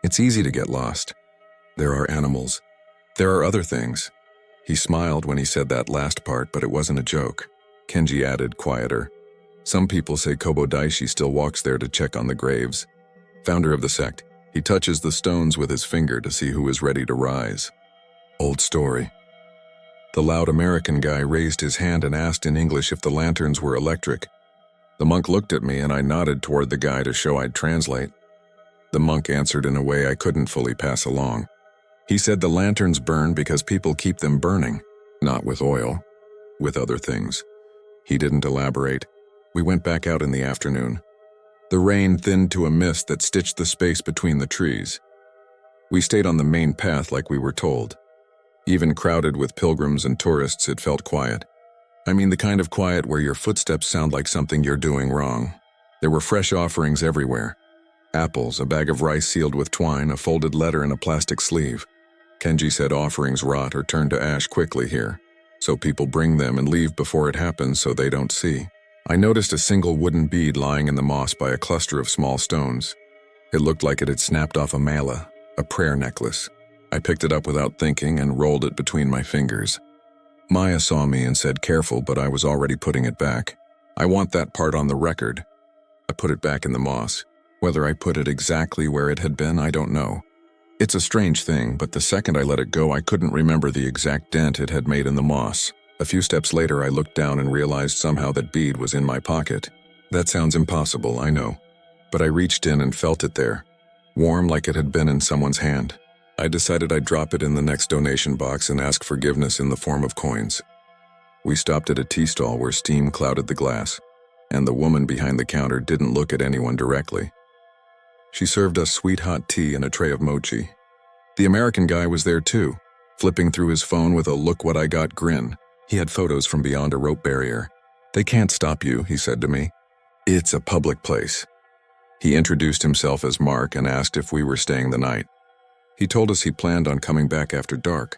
It's easy to get lost. There are animals. There are other things. He smiled when he said that last part, but it wasn't a joke. Kenji added, quieter. Some people say Kobodaishi still walks there to check on the graves. Founder of the sect, he touches the stones with his finger to see who is ready to rise. Old story. The loud American guy raised his hand and asked in English if the lanterns were electric. The monk looked at me and I nodded toward the guy to show I'd translate. The monk answered in a way I couldn't fully pass along. He said the lanterns burn because people keep them burning, not with oil, with other things. He didn't elaborate. We went back out in the afternoon. The rain thinned to a mist that stitched the space between the trees. We stayed on the main path like we were told. Even crowded with pilgrims and tourists, it felt quiet. I mean the kind of quiet where your footsteps sound like something you're doing wrong. There were fresh offerings everywhere. Apples, a bag of rice sealed with twine, a folded letter in a plastic sleeve. Kenji said offerings rot or turn to ash quickly here, so people bring them and leave before it happens so they don't see. I noticed a single wooden bead lying in the moss by a cluster of small stones. It looked like it had snapped off a mala, a prayer necklace. I picked it up without thinking and rolled it between my fingers. Maya saw me and said careful, but I was already putting it back. I want that part on the record. I put it back in the moss. Whether I put it exactly where it had been, I don't know. It's a strange thing, but the second I let it go, I couldn't remember the exact dent it had made in the moss. A few steps later, I looked down and realized somehow that bead was in my pocket. That sounds impossible, I know. But I reached in and felt it there, warm like it had been in someone's hand. I decided I'd drop it in the next donation box and ask forgiveness in the form of coins. We stopped at a tea stall where steam clouded the glass, and the woman behind the counter didn't look at anyone directly. She served us sweet hot tea and a tray of mochi. The American guy was there too, flipping through his phone with a "look what I got" grin. He had photos from beyond a rope barrier. "They can't stop you," he said to me. "It's a public place." He introduced himself as Mark and asked if we were staying the night. He told us he planned on coming back after dark.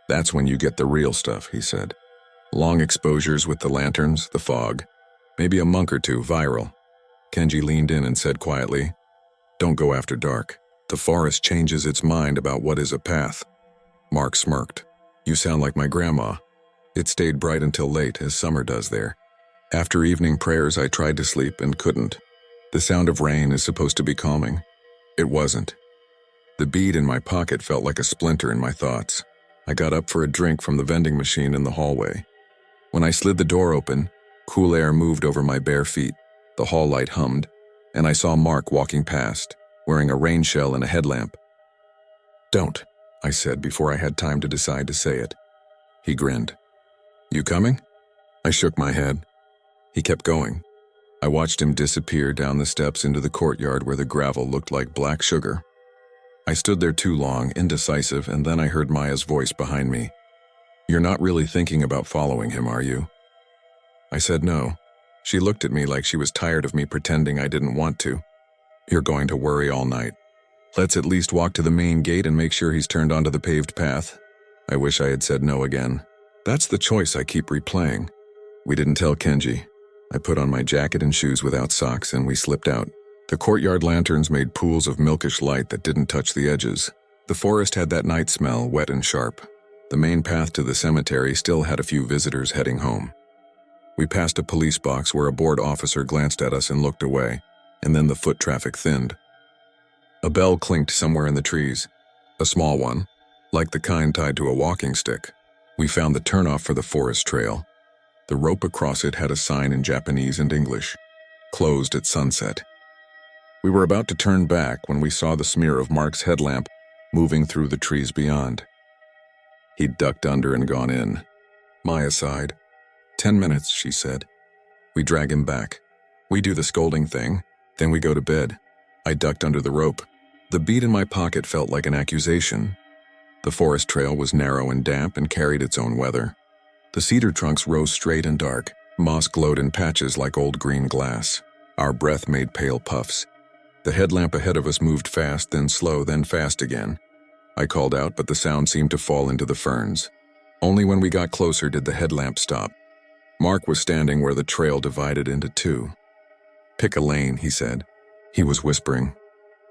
"That's when you get the real stuff," he said. "Long exposures with the lanterns, the fog, maybe a monk or two viral." Kenji leaned in and said quietly, "Don't go after dark. The forest changes its mind about what is a path." Mark smirked. "You sound like my grandma. It stayed bright until late, as summer does there. After evening prayers, I tried to sleep and couldn't. The sound of rain is supposed to be calming. It wasn't. The bead in my pocket felt like a splinter in my thoughts. I got up for a drink from the vending machine in the hallway. When I slid the door open, cool air moved over my bare feet. The hall light hummed, and I saw Mark walking past, wearing a rain shell and a headlamp. "Don't," I said before I had time to decide to say it. He grinned. "You coming?" I shook my head. He kept going. I watched him disappear down the steps into the courtyard where the gravel looked like black sugar. I stood there too long, indecisive, and then I heard Maya's voice behind me. "You're not really thinking about following him, are you?" I said no. She looked at me like she was tired of me pretending I didn't want to. "You're going to worry all night. Let's at least walk to the main gate and make sure he's turned onto the paved path." I wish I had said no again. That's the choice I keep replaying. We didn't tell Kenji. I put on my jacket and shoes without socks, and we slipped out. The courtyard lanterns made pools of milkish light that didn't touch the edges. The forest had that night smell, wet and sharp. The main path to the cemetery still had a few visitors heading home. We passed a police box where a board officer glanced at us and looked away, and then the foot traffic thinned. A bell clinked somewhere in the trees, a small one, like the kind tied to a walking stick. We found the turnoff for the forest trail. The rope across it had a sign in Japanese and English, "Closed at sunset." We were about to turn back when we saw the smear of Mark's headlamp moving through the trees beyond. He'd ducked under and gone in. Maya sighed. 10 minutes, she said. We drag him back. We do the scolding thing, then we go to bed. I ducked under the rope. The bead in my pocket felt like an accusation. The forest trail was narrow and damp and carried its own weather. The cedar trunks rose straight and dark. Moss glowed in patches like old green glass. Our breath made pale puffs. The headlamp ahead of us moved fast, then slow, then fast again. I called out, but the sound seemed to fall into the ferns. Only when we got closer did the headlamp stop. Mark was standing where the trail divided into two. "Pick a lane," he said. He was whispering,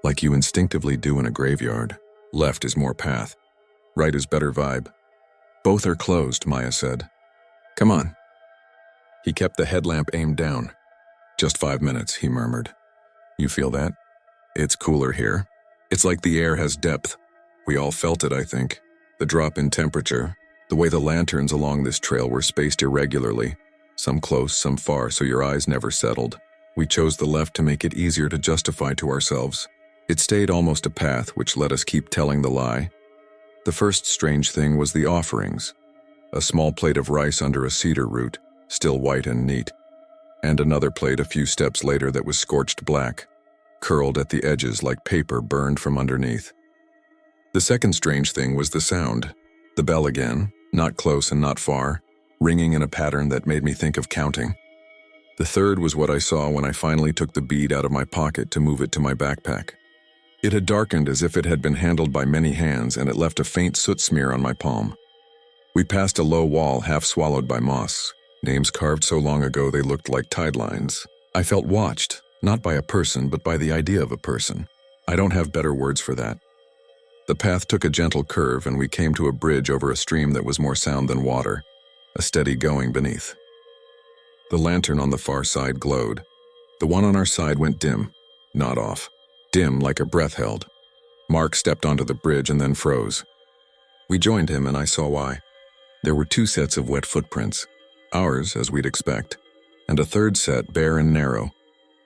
"like you instinctively do in a graveyard. Left is more path. Right is better vibe." "Both are closed," Maya said. "Come on." He kept the headlamp aimed down. "Just 5 minutes," he murmured. "You feel that? It's cooler here. It's like the air has depth. We all felt it, I think. The drop in temperature, the way the lanterns along this trail were spaced irregularly, some close, some far, so your eyes never settled. We chose the left to make it easier to justify to ourselves. It stayed almost a path, which let us keep telling the lie. The first strange thing was the offerings. A small plate of rice under a cedar root, still white and neat, and another plate a few steps later that was scorched black, curled at the edges like paper burned from underneath. The second strange thing was the sound. The bell again, not close and not far, ringing in a pattern that made me think of counting. The third was what I saw when I finally took the bead out of my pocket to move it to my backpack. It had darkened as if it had been handled by many hands, and it left a faint soot smear on my palm. We passed a low wall half swallowed by moss, names carved so long ago they looked like tide lines. I felt watched, not by a person, but by the idea of a person. I don't have better words for that. The path took a gentle curve, and we came to a bridge over a stream that was more sound than water, a steady going beneath. The lantern on the far side glowed. The one on our side went dim, not off. Dim like a breath held. Mark stepped onto the bridge and then froze. We joined him and I saw why. There were 2 sets of wet footprints, ours as we'd expect, and a third set bare and narrow,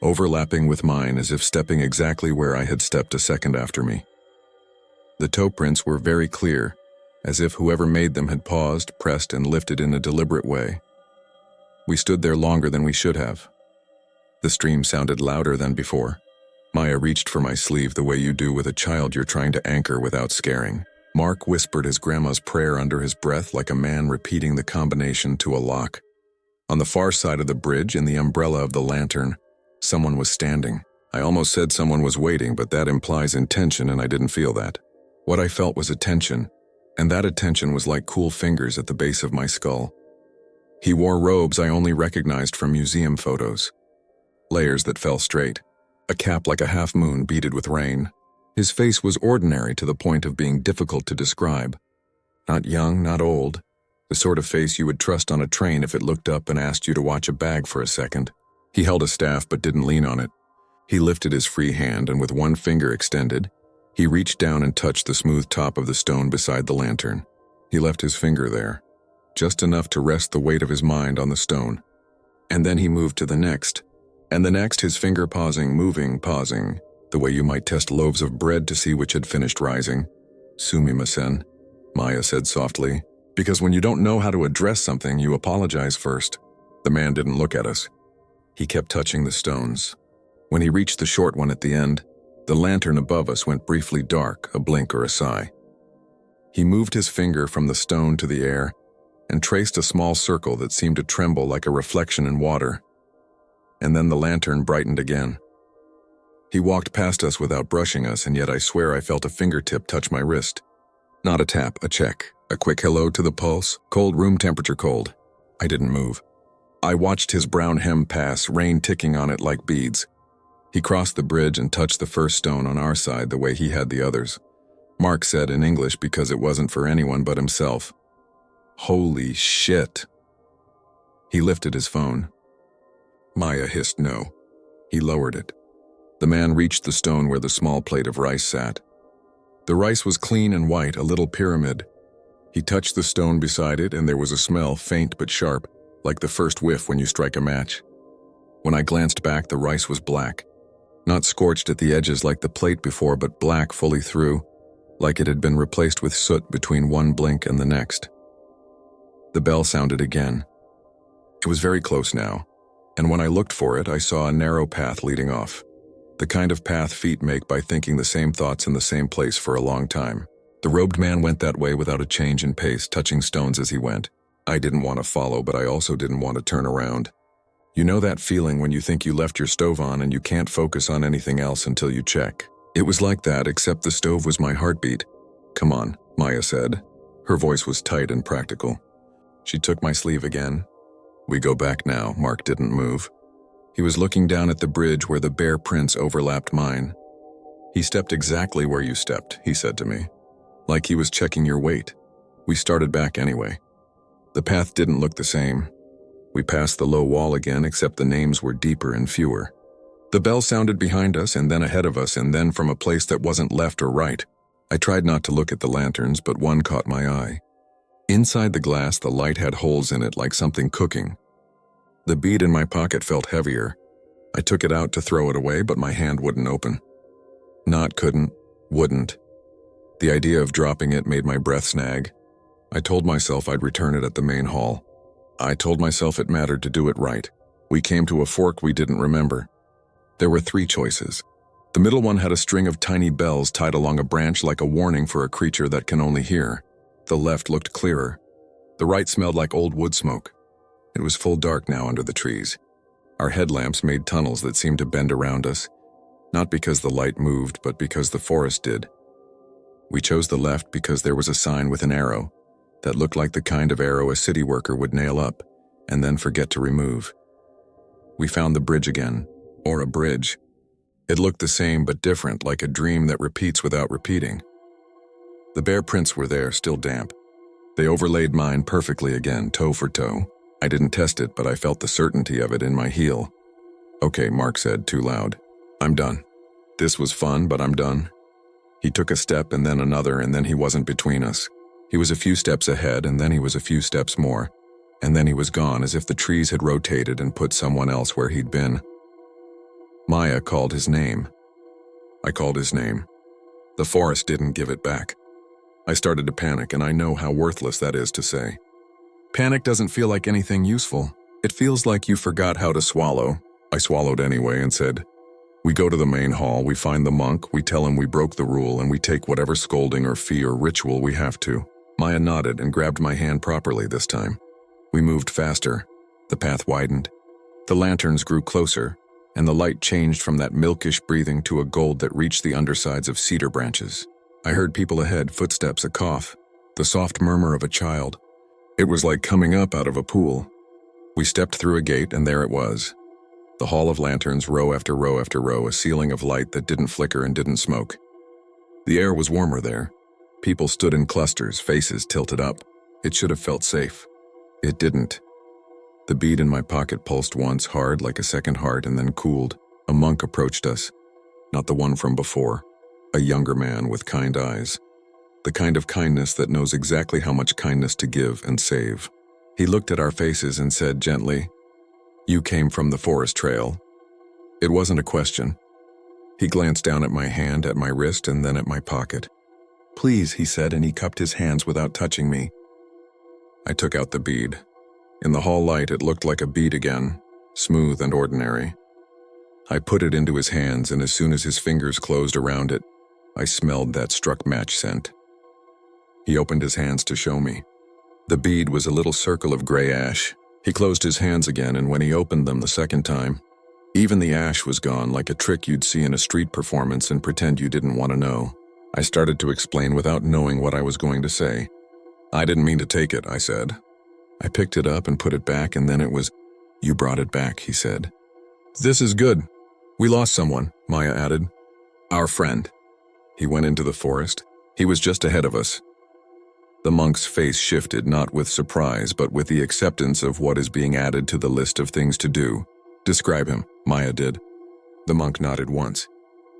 overlapping with mine as if stepping exactly where I had stepped a second after me. The toe prints were very clear, as if whoever made them had paused, pressed, and lifted in a deliberate way. We stood there longer than we should have. The stream sounded louder than before. Maya reached for my sleeve the way you do with a child you're trying to anchor without scaring. Mark whispered his grandma's prayer under his breath like a man repeating the combination to a lock. On the far side of the bridge, in the umbrella of the lantern, someone was standing. I almost said someone was waiting, but that implies intention and I didn't feel that. What I felt was attention, and that attention was like cool fingers at the base of my skull. He wore robes I only recognized from museum photos. Layers that fell straight. A cap like a half-moon beaded with rain. His face was ordinary to the point of being difficult to describe. Not young, not old. The sort of face you would trust on a train if it looked up and asked you to watch a bag for a second. He held a staff but didn't lean on it. He lifted his free hand and with one finger extended, he reached down and touched the smooth top of the stone beside the lantern. He left his finger there, just enough to rest the weight of his mind on the stone. And then he moved to the next, and the next, his finger pausing, moving, pausing, the way you might test loaves of bread to see which had finished rising. Sumimasen, Maya said softly, because when you don't know how to address something, you apologize first. The man didn't look at us. He kept touching the stones. When he reached the short one at the end, the lantern above us went briefly dark, a blink or a sigh. He moved his finger from the stone to the air and traced a small circle that seemed to tremble like a reflection in water. And then the lantern brightened again. He walked past us without brushing us, and yet I swear I felt a fingertip touch my wrist. Not a tap, a check, a quick hello to the pulse, cold room temperature cold. I didn't move. I watched his brown hem pass, rain ticking on it like beads. He crossed the bridge and touched the first stone on our side the way he had the others. Mark said in English because it wasn't for anyone but himself, "Holy shit." He lifted his phone. Maya hissed no. He lowered it. The man reached the stone where the small plate of rice sat. The rice was clean and white, a little pyramid. He touched the stone beside it and there was a smell, faint but sharp, like the first whiff when you strike a match. When I glanced back, the rice was black. Not scorched at the edges like the plate before, but black fully through, like it had been replaced with soot between one blink and the next. The bell sounded again. It was very close now, and when I looked for it, I saw a narrow path leading off. The kind of path feet make by thinking the same thoughts in the same place for a long time. The robed man went that way without a change in pace, touching stones as he went. I didn't want to follow, but I also didn't want to turn around. You know that feeling when you think you left your stove on and you can't focus on anything else until you check? It was like that, except the stove was my heartbeat. "Come on," Maya said. Her voice was tight and practical. She took my sleeve again. "We go back now." Mark didn't move. He was looking down at the bridge where the bare prints overlapped mine. "He stepped exactly where you stepped," he said to me. Like he was checking your weight. We started back anyway. The path didn't look the same. We passed the low wall again, except the names were deeper and fewer. The bell sounded behind us and then ahead of us and then from a place that wasn't left or right. I tried not to look at the lanterns, but one caught my eye. Inside the glass, the light had holes in it like something cooking. The bead in my pocket felt heavier. I took it out to throw it away, but my hand wouldn't open. Not couldn't, wouldn't. The idea of dropping it made my breath snag. I told myself I'd return it at the main hall. I told myself it mattered to do it right. We came to a fork we didn't remember. There were 3 choices. The middle one had a string of tiny bells tied along a branch like a warning for a creature that can only hear. The left looked clearer. The right smelled like old wood smoke. It was full dark now under the trees. Our headlamps made tunnels that seemed to bend around us, not because the light moved, but because the forest did. We chose the left because there was a sign with an arrow that looked like the kind of arrow a city worker would nail up and then forget to remove. We found the bridge again, or a bridge. It looked the same but different, like a dream that repeats without repeating. The bare prints were there, still damp. They overlaid mine perfectly again, toe for toe. I didn't test it, but I felt the certainty of it in my heel. "Okay," Mark said, too loud. "I'm done. This was fun, but I'm done." He took a step and then another, and then he wasn't between us. He was a few steps ahead, and then he was a few steps more. And then he was gone, as if the trees had rotated and put someone else where he'd been. Maya called his name. I called his name. The forest didn't give it back. I started to panic, and I know how worthless that is to say. Panic doesn't feel like anything useful. It feels like you forgot how to swallow. I swallowed anyway and said, "We go to the main hall, we find the monk, we tell him we broke the rule, and we take whatever scolding or fee or ritual we have to." Maya nodded and grabbed my hand properly this time. We moved faster. The path widened. The lanterns grew closer, and the light changed from that milkish breathing to a gold that reached the undersides of cedar branches. I heard people ahead, footsteps, a cough, the soft murmur of a child. It was like coming up out of a pool. We stepped through a gate, and there it was. The hall of lanterns, row after row after row, a ceiling of light that didn't flicker and didn't smoke. The air was warmer there. People stood in clusters, faces tilted up. It should have felt safe. It didn't. The bead in my pocket pulsed once, hard like a second heart, and then cooled. A monk approached us. Not the one from before. A younger man with kind eyes. The kind of kindness that knows exactly how much kindness to give and save. He looked at our faces and said gently, "You came from the forest trail." It wasn't a question. He glanced down at my hand, at my wrist, and then at my pocket. "Please," he said, and he cupped his hands without touching me. I took out the bead. In the hall light, it looked like a bead again, smooth and ordinary. I put it into his hands, and as soon as his fingers closed around it, I smelled that struck match scent. He opened his hands to show me. The bead was a little circle of gray ash. He closed his hands again, and when he opened them the second time, even the ash was gone, like a trick you'd see in a street performance and pretend you didn't want to know. I started to explain without knowing what I was going to say. "I didn't mean to take it," I said. I picked it up and put it back, and then it was, "You brought it back," he said. "This is good. We lost someone," Maya added. "Our friend." He went into the forest. He was just ahead of us. The monk's face shifted, not with surprise, but with the acceptance of what is being added to the list of things to do. "Describe him," Maya did. The monk nodded once.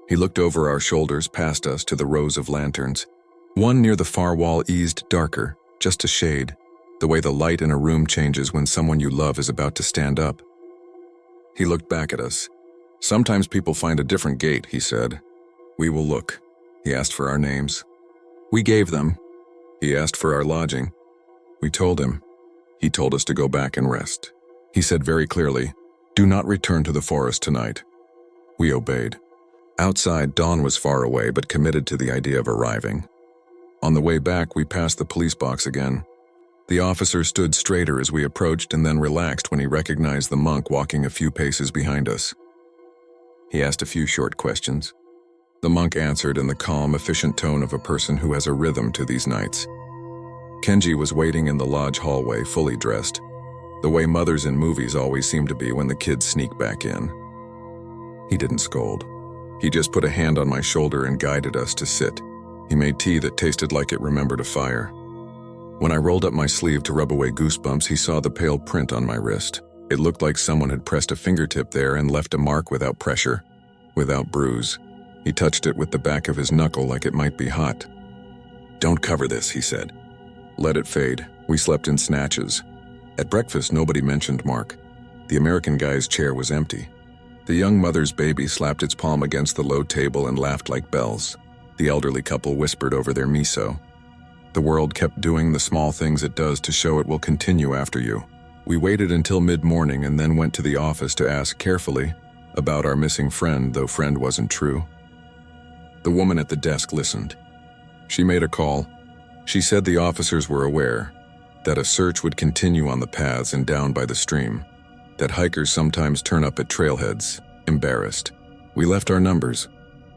He looked over our shoulders, past us, to the rows of lanterns. One near the far wall eased darker, just a shade, the way the light in a room changes when someone you love is about to stand up. He looked back at us. "Sometimes people find a different gate," he said. "We will look." He asked for our names. We gave them. He asked for our lodging. We told him. He told us to go back and rest. He said very clearly, "Do not return to the forest tonight." We obeyed. Outside, dawn was far away, but committed to the idea of arriving. On the way back, we passed the police box again. The officer stood straighter as we approached and then relaxed when he recognized the monk walking a few paces behind us. He asked a few short questions. The monk answered in the calm, efficient tone of a person who has a rhythm to these nights. Kenji was waiting in the lodge hallway, fully dressed, the way mothers in movies always seem to be when the kids sneak back in. He didn't scold. He just put a hand on my shoulder and guided us to sit. He made tea that tasted like it remembered a fire. When I rolled up my sleeve to rub away goosebumps, he saw the pale print on my wrist. It looked like someone had pressed a fingertip there and left a mark without pressure, without bruise. He touched it with the back of his knuckle like it might be hot. "Don't cover this," he said. Let it fade. We slept in snatches. At breakfast, nobody mentioned Mark. The American guy's chair was empty. The young mother's baby slapped its palm against the low table and laughed like bells. The elderly couple whispered over their miso. The world kept doing the small things it does to show it will continue after you. We waited until mid-morning and then went to the office to ask carefully about our missing friend, though friend wasn't true. The woman at the desk listened. She made a call. She said the officers were aware that a search would continue on the paths and down by the stream, that hikers sometimes turn up at trailheads, embarrassed. We left our numbers.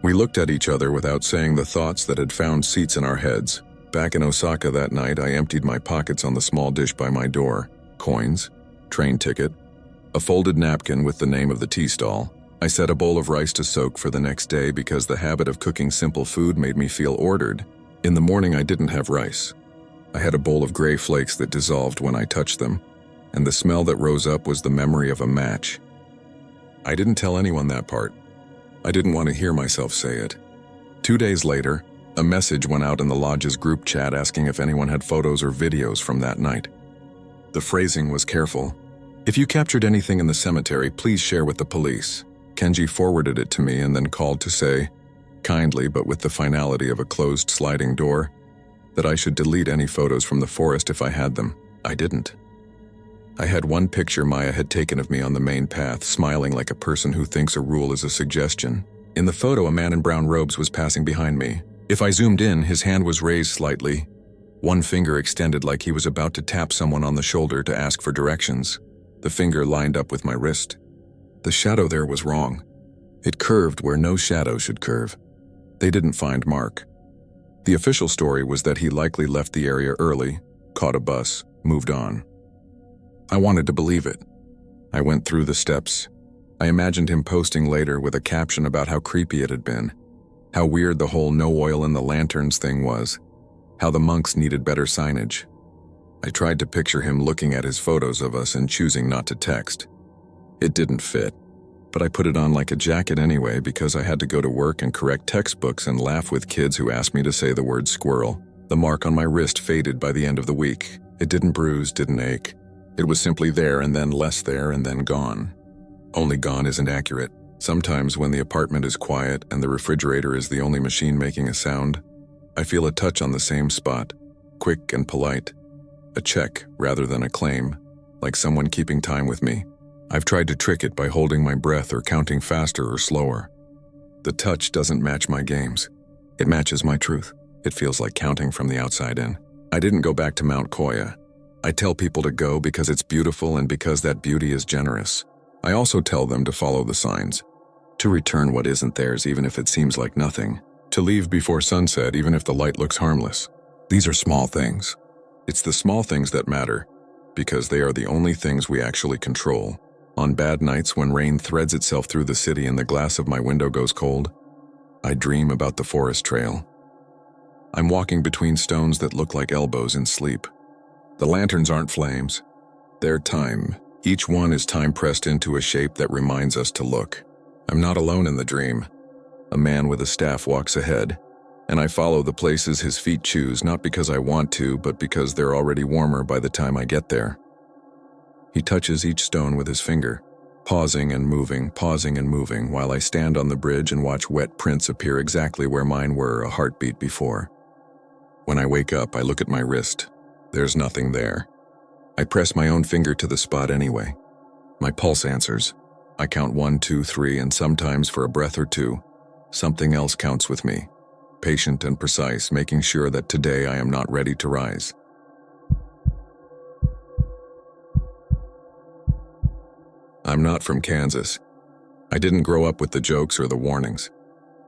We looked at each other without saying the thoughts that had found seats in our heads. Back in Osaka that night, I emptied my pockets on the small dish by my door. Coins, train ticket, a folded napkin with the name of the tea stall. I set a bowl of rice to soak for the next day because the habit of cooking simple food made me feel ordered. In the morning, I didn't have rice. I had a bowl of gray flakes that dissolved when I touched them, and the smell that rose up was the memory of a match. I didn't tell anyone that part. I didn't want to hear myself say it. 2 days later, A message went out in the lodge's group chat asking if anyone had photos or videos from that night. The phrasing was careful. "If you captured anything in the cemetery, please share with the police." Kenji forwarded it to me and then called to say, kindly but with the finality of a closed sliding door, that I should delete any photos from the forest if I had them. I didn't. I had one picture Maya had taken of me on the main path, smiling like a person who thinks a rule is a suggestion. In the photo, a man in brown robes was passing behind me. If I zoomed in, his hand was raised slightly, one finger extended like he was about to tap someone on the shoulder to ask for directions. The finger lined up with my wrist. The shadow there was wrong. It curved where no shadow should curve. They didn't find Mark. The official story was that he likely left the area early, caught a bus, moved on. I wanted to believe it. I went through the steps. I imagined him posting later with a caption about how creepy it had been, how weird the whole no oil in the lanterns thing was, how the monks needed better signage. I tried to picture him looking at his photos of us and choosing not to text. It didn't fit, but I put it on like a jacket anyway because I had to go to work and correct textbooks and laugh with kids who asked me to say the word squirrel. The mark on my wrist faded by the end of the week. It didn't bruise, didn't ache. It was simply there and then less there and then gone. Only gone isn't accurate. Sometimes when the apartment is quiet and the refrigerator is the only machine making a sound, I feel a touch on the same spot, quick and polite. A check rather than a claim, like someone keeping time with me. I've tried to trick it by holding my breath or counting faster or slower. The touch doesn't match my games. It matches my truth. It feels like counting from the outside in. I didn't go back to Mount Koya. I tell people to go because it's beautiful and because that beauty is generous. I also tell them to follow the signs, to return what isn't theirs even if it seems like nothing, to leave before sunset even if the light looks harmless. These are small things. It's the small things that matter, because they are the only things we actually control. On bad nights when rain threads itself through the city and the glass of my window goes cold, I dream about the forest trail. I'm walking between stones that look like elbows in sleep. The lanterns aren't flames. They're time. Each one is time pressed into a shape that reminds us to look. I'm not alone in the dream. A man with a staff walks ahead, and I follow the places his feet choose, not because I want to, but because they're already warmer by the time I get there. He touches each stone with his finger, pausing and moving, while I stand on the bridge and watch wet prints appear exactly where mine were a heartbeat before. When I wake up, I look at my wrist. There's nothing there. I press my own finger to the spot anyway. My pulse answers. I count 1, 2, 3, and sometimes for a breath or two, something else counts with me. Patient and precise, making sure that today I am not ready to rise. I'm not from Kansas. I didn't grow up with the jokes or the warnings.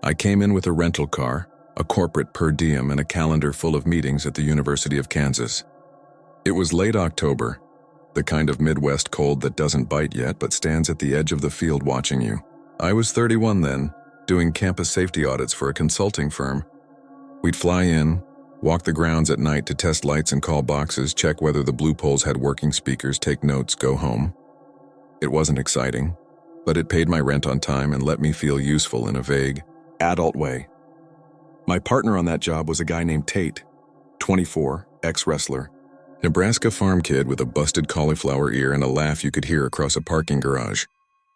I came in with a rental car, a corporate per diem, and a calendar full of meetings at the University of Kansas. It was late October, the kind of Midwest cold that doesn't bite yet but stands at the edge of the field watching you. I was 31 then, doing campus safety audits for a consulting firm. We'd fly in, walk the grounds at night to test lights and call boxes, check whether the blue poles had working speakers, take notes, go home. It wasn't exciting, but it paid my rent on time and let me feel useful in a vague, adult way. My partner on that job was a guy named Tate, 24, ex-wrestler. Nebraska farm kid with a busted cauliflower ear and a laugh you could hear across a parking garage.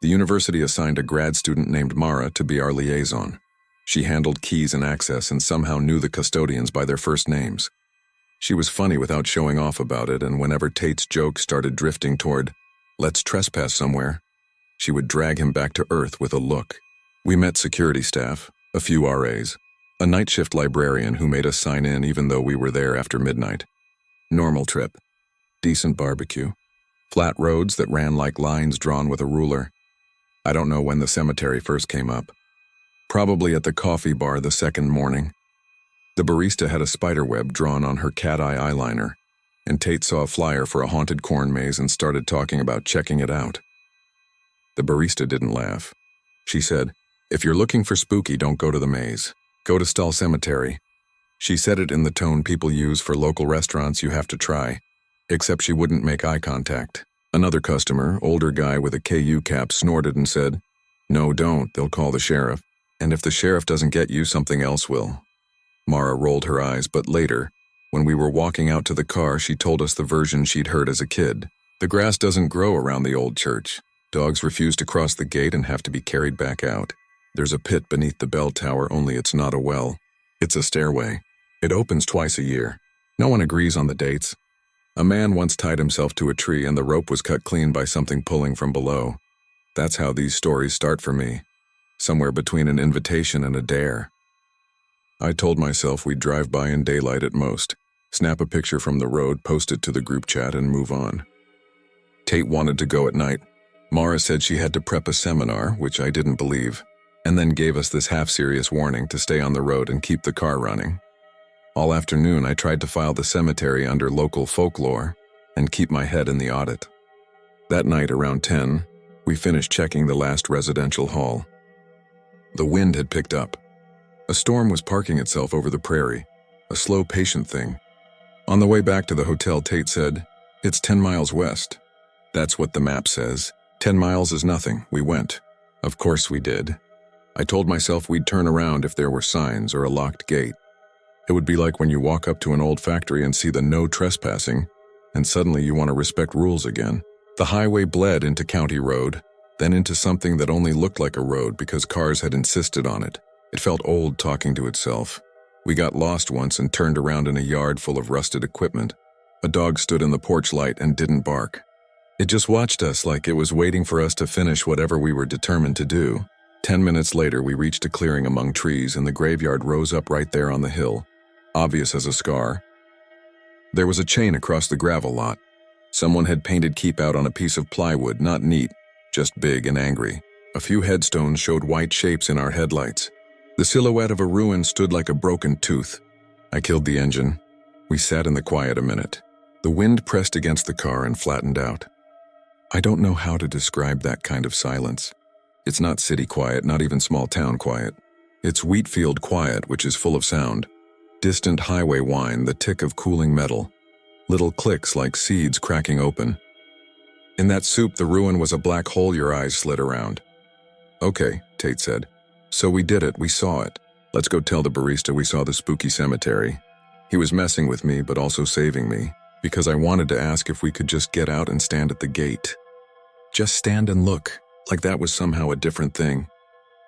The university assigned a grad student named Mara to be our liaison. She handled keys and access and somehow knew the custodians by their first names. She was funny without showing off about it, and whenever Tate's jokes started drifting toward, "Let's trespass somewhere," she would drag him back to earth with a look. We met security staff, a few RAs, a night shift librarian who made us sign in even though we were there after midnight. Normal trip. Decent barbecue. Flat roads that ran like lines drawn with a ruler. I don't know when the cemetery first came up. Probably at the coffee bar the second morning. The barista had a spider web drawn on her cat-eye eyeliner, and Tate saw a flyer for a haunted corn maze and started talking about checking it out. The barista didn't laugh. She said, "If you're looking for spooky, don't go to the maze. Go to Stull Cemetery." She said it in the tone people use for local restaurants you have to try, except she wouldn't make eye contact. Another customer, older guy with a KU cap, snorted and said, "No, don't, they'll call the sheriff. And if the sheriff doesn't get you, something else will." Mara rolled her eyes, but later, when we were walking out to the car, she told us the version she'd heard as a kid. The grass doesn't grow around the old church. Dogs refuse to cross the gate and have to be carried back out. There's a pit beneath the bell tower, only it's not a well. It's a stairway. It opens twice a year. No one agrees on the dates. A man once tied himself to a tree and the rope was cut clean by something pulling from below. That's how these stories start for me. Somewhere between an invitation and a dare. I told myself we'd drive by in daylight at most, snap a picture from the road, post it to the group chat, and move on. Tate wanted to go at night. Mara said she had to prep a seminar, which I didn't believe, and then gave us this half-serious warning to stay on the road and keep the car running. All afternoon, I tried to file the cemetery under local folklore and keep my head in the audit. That night, around 10, we finished checking the last residential hall. The wind had picked up. A storm was parking itself over the prairie, a slow, patient thing. On the way back to the hotel, Tate said, "It's 10 miles west." That's what the map says. 10 miles is nothing. We went. Of course we did. I told myself we'd turn around if there were signs or a locked gate. It would be like when you walk up to an old factory and see the no trespassing, and suddenly you want to respect rules again. The highway bled into County Road, then into something that only looked like a road because cars had insisted on it. It felt old talking to itself. We got lost once and turned around in a yard full of rusted equipment. A dog stood in the porch light and didn't bark. It just watched us like it was waiting for us to finish whatever we were determined to do. 10 minutes later, we reached a clearing among trees and the graveyard rose up right there on the hill, obvious as a scar. There was a chain across the gravel lot. Someone had painted "keep out" on a piece of plywood, not neat, just big and angry. A few headstones showed white shapes in our headlights. The silhouette of a ruin stood like a broken tooth. I killed the engine. We sat in the quiet a minute. The wind pressed against the car and flattened out. I don't know how to describe that kind of silence. It's not city quiet, not even small town quiet. It's wheat field quiet, which is full of sound. Distant highway whine, the tick of cooling metal. Little clicks like seeds cracking open. In that soup, the ruin was a black hole your eyes slid around. "Okay," Tate said. "So we did it, we saw it. Let's go tell the barista we saw the spooky cemetery." He was messing with me, but also saving me, because I wanted to ask if we could just get out and stand at the gate. Just stand and look, like that was somehow a different thing.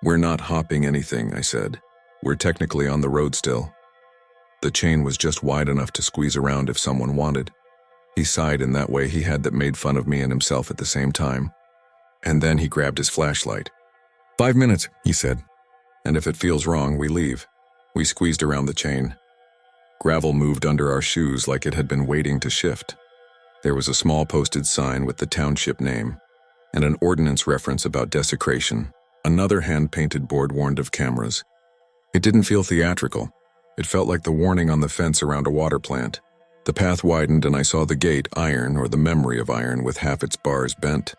"We're not hopping anything," I said. "We're technically on the road still." The chain was just wide enough to squeeze around if someone wanted. He sighed in that way he had that made fun of me and himself at the same time. And then he grabbed his flashlight. 5 minutes, he said. And if it feels wrong, we leave. We squeezed around the chain. Gravel moved under our shoes like it had been waiting to shift. There was a small posted sign with the township name, and an ordinance reference about desecration. Another hand-painted board warned of cameras. It didn't feel theatrical. It felt like the warning on the fence around a water plant. The path widened and I saw the gate, iron or the memory of iron with half its bars bent.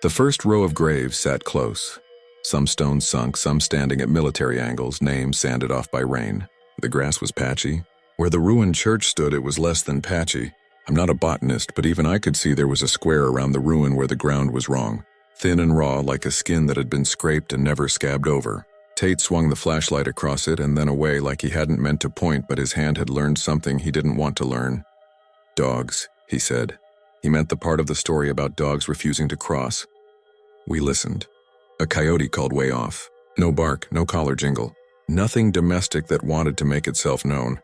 The first row of graves sat close. Some stones sunk, some standing at military angles, names sanded off by rain. The grass was patchy. Where the ruined church stood, it was less than patchy. I'm not a botanist, but even I could see there was a square around the ruin where the ground was wrong. Thin and raw, like a skin that had been scraped and never scabbed over. Tate swung the flashlight across it and then away like he hadn't meant to point, but his hand had learned something he didn't want to learn. "Dogs," he said. He meant the part of the story about dogs refusing to cross. We listened. A coyote called way off. No bark, no collar jingle. Nothing domestic that wanted to make itself known.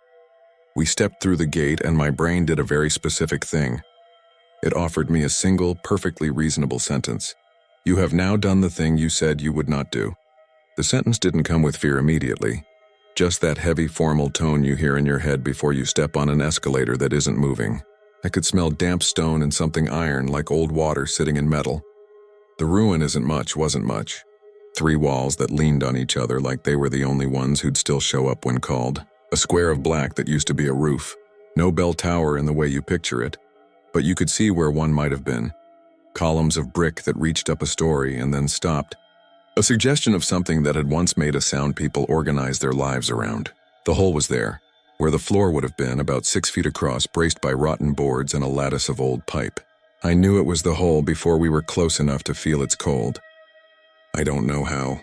We stepped through the gate and my brain did a very specific thing. It offered me a single, perfectly reasonable sentence. "You have now done the thing you said you would not do." The sentence didn't come with fear immediately. Just that heavy, formal tone you hear in your head before you step on an escalator that isn't moving. I could smell damp stone and something iron, like old water sitting in metal. The ruin wasn't much. 3 walls that leaned on each other like they were the only ones who'd still show up when called. A square of black that used to be a roof. No bell tower in the way you picture it, but you could see where one might have been. Columns of brick that reached up a story and then stopped. A suggestion of something that had once made a sound people organize their lives around. The hole was there, where the floor would have been, about 6 feet across, braced by rotten boards and a lattice of old pipe. I knew it was the hole before we were close enough to feel its cold. I don't know how.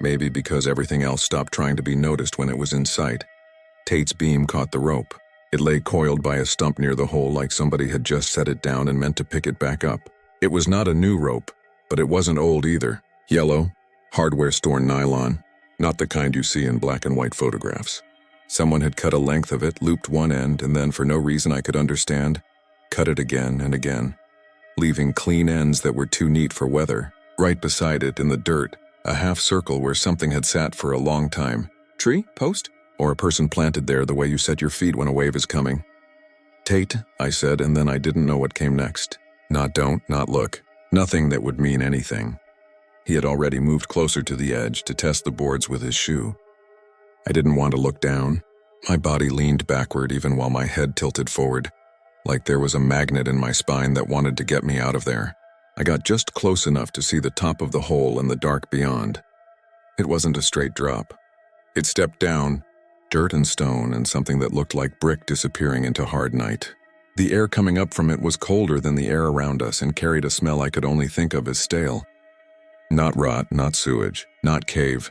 Maybe because everything else stopped trying to be noticed when it was in sight. Tate's beam caught the rope. It lay coiled by a stump near the hole like somebody had just set it down and meant to pick it back up. It was not a new rope, but it wasn't old either. Yellow, hardware store nylon, not the kind you see in black and white photographs. Someone had cut a length of it, looped one end, and then, for no reason I could understand, cut it again and again, leaving clean ends that were too neat for weather. Right beside it, in the dirt, a half circle where something had sat for a long time. Tree? Post? Or a person planted there the way you set your feet when a wave is coming. Tate, I said, and then I didn't know what came next. Not don't, not look. Nothing that would mean anything. He had already moved closer to the edge to test the boards with his shoe. I didn't want to look down. My body leaned backward even while my head tilted forward, like there was a magnet in my spine that wanted to get me out of there. I got just close enough to see the top of the hole and the dark beyond. It wasn't a straight drop. It stepped down, dirt and stone and something that looked like brick disappearing into hard night. The air coming up from it was colder than the air around us and carried a smell I could only think of as stale. Not rot, not sewage, not cave.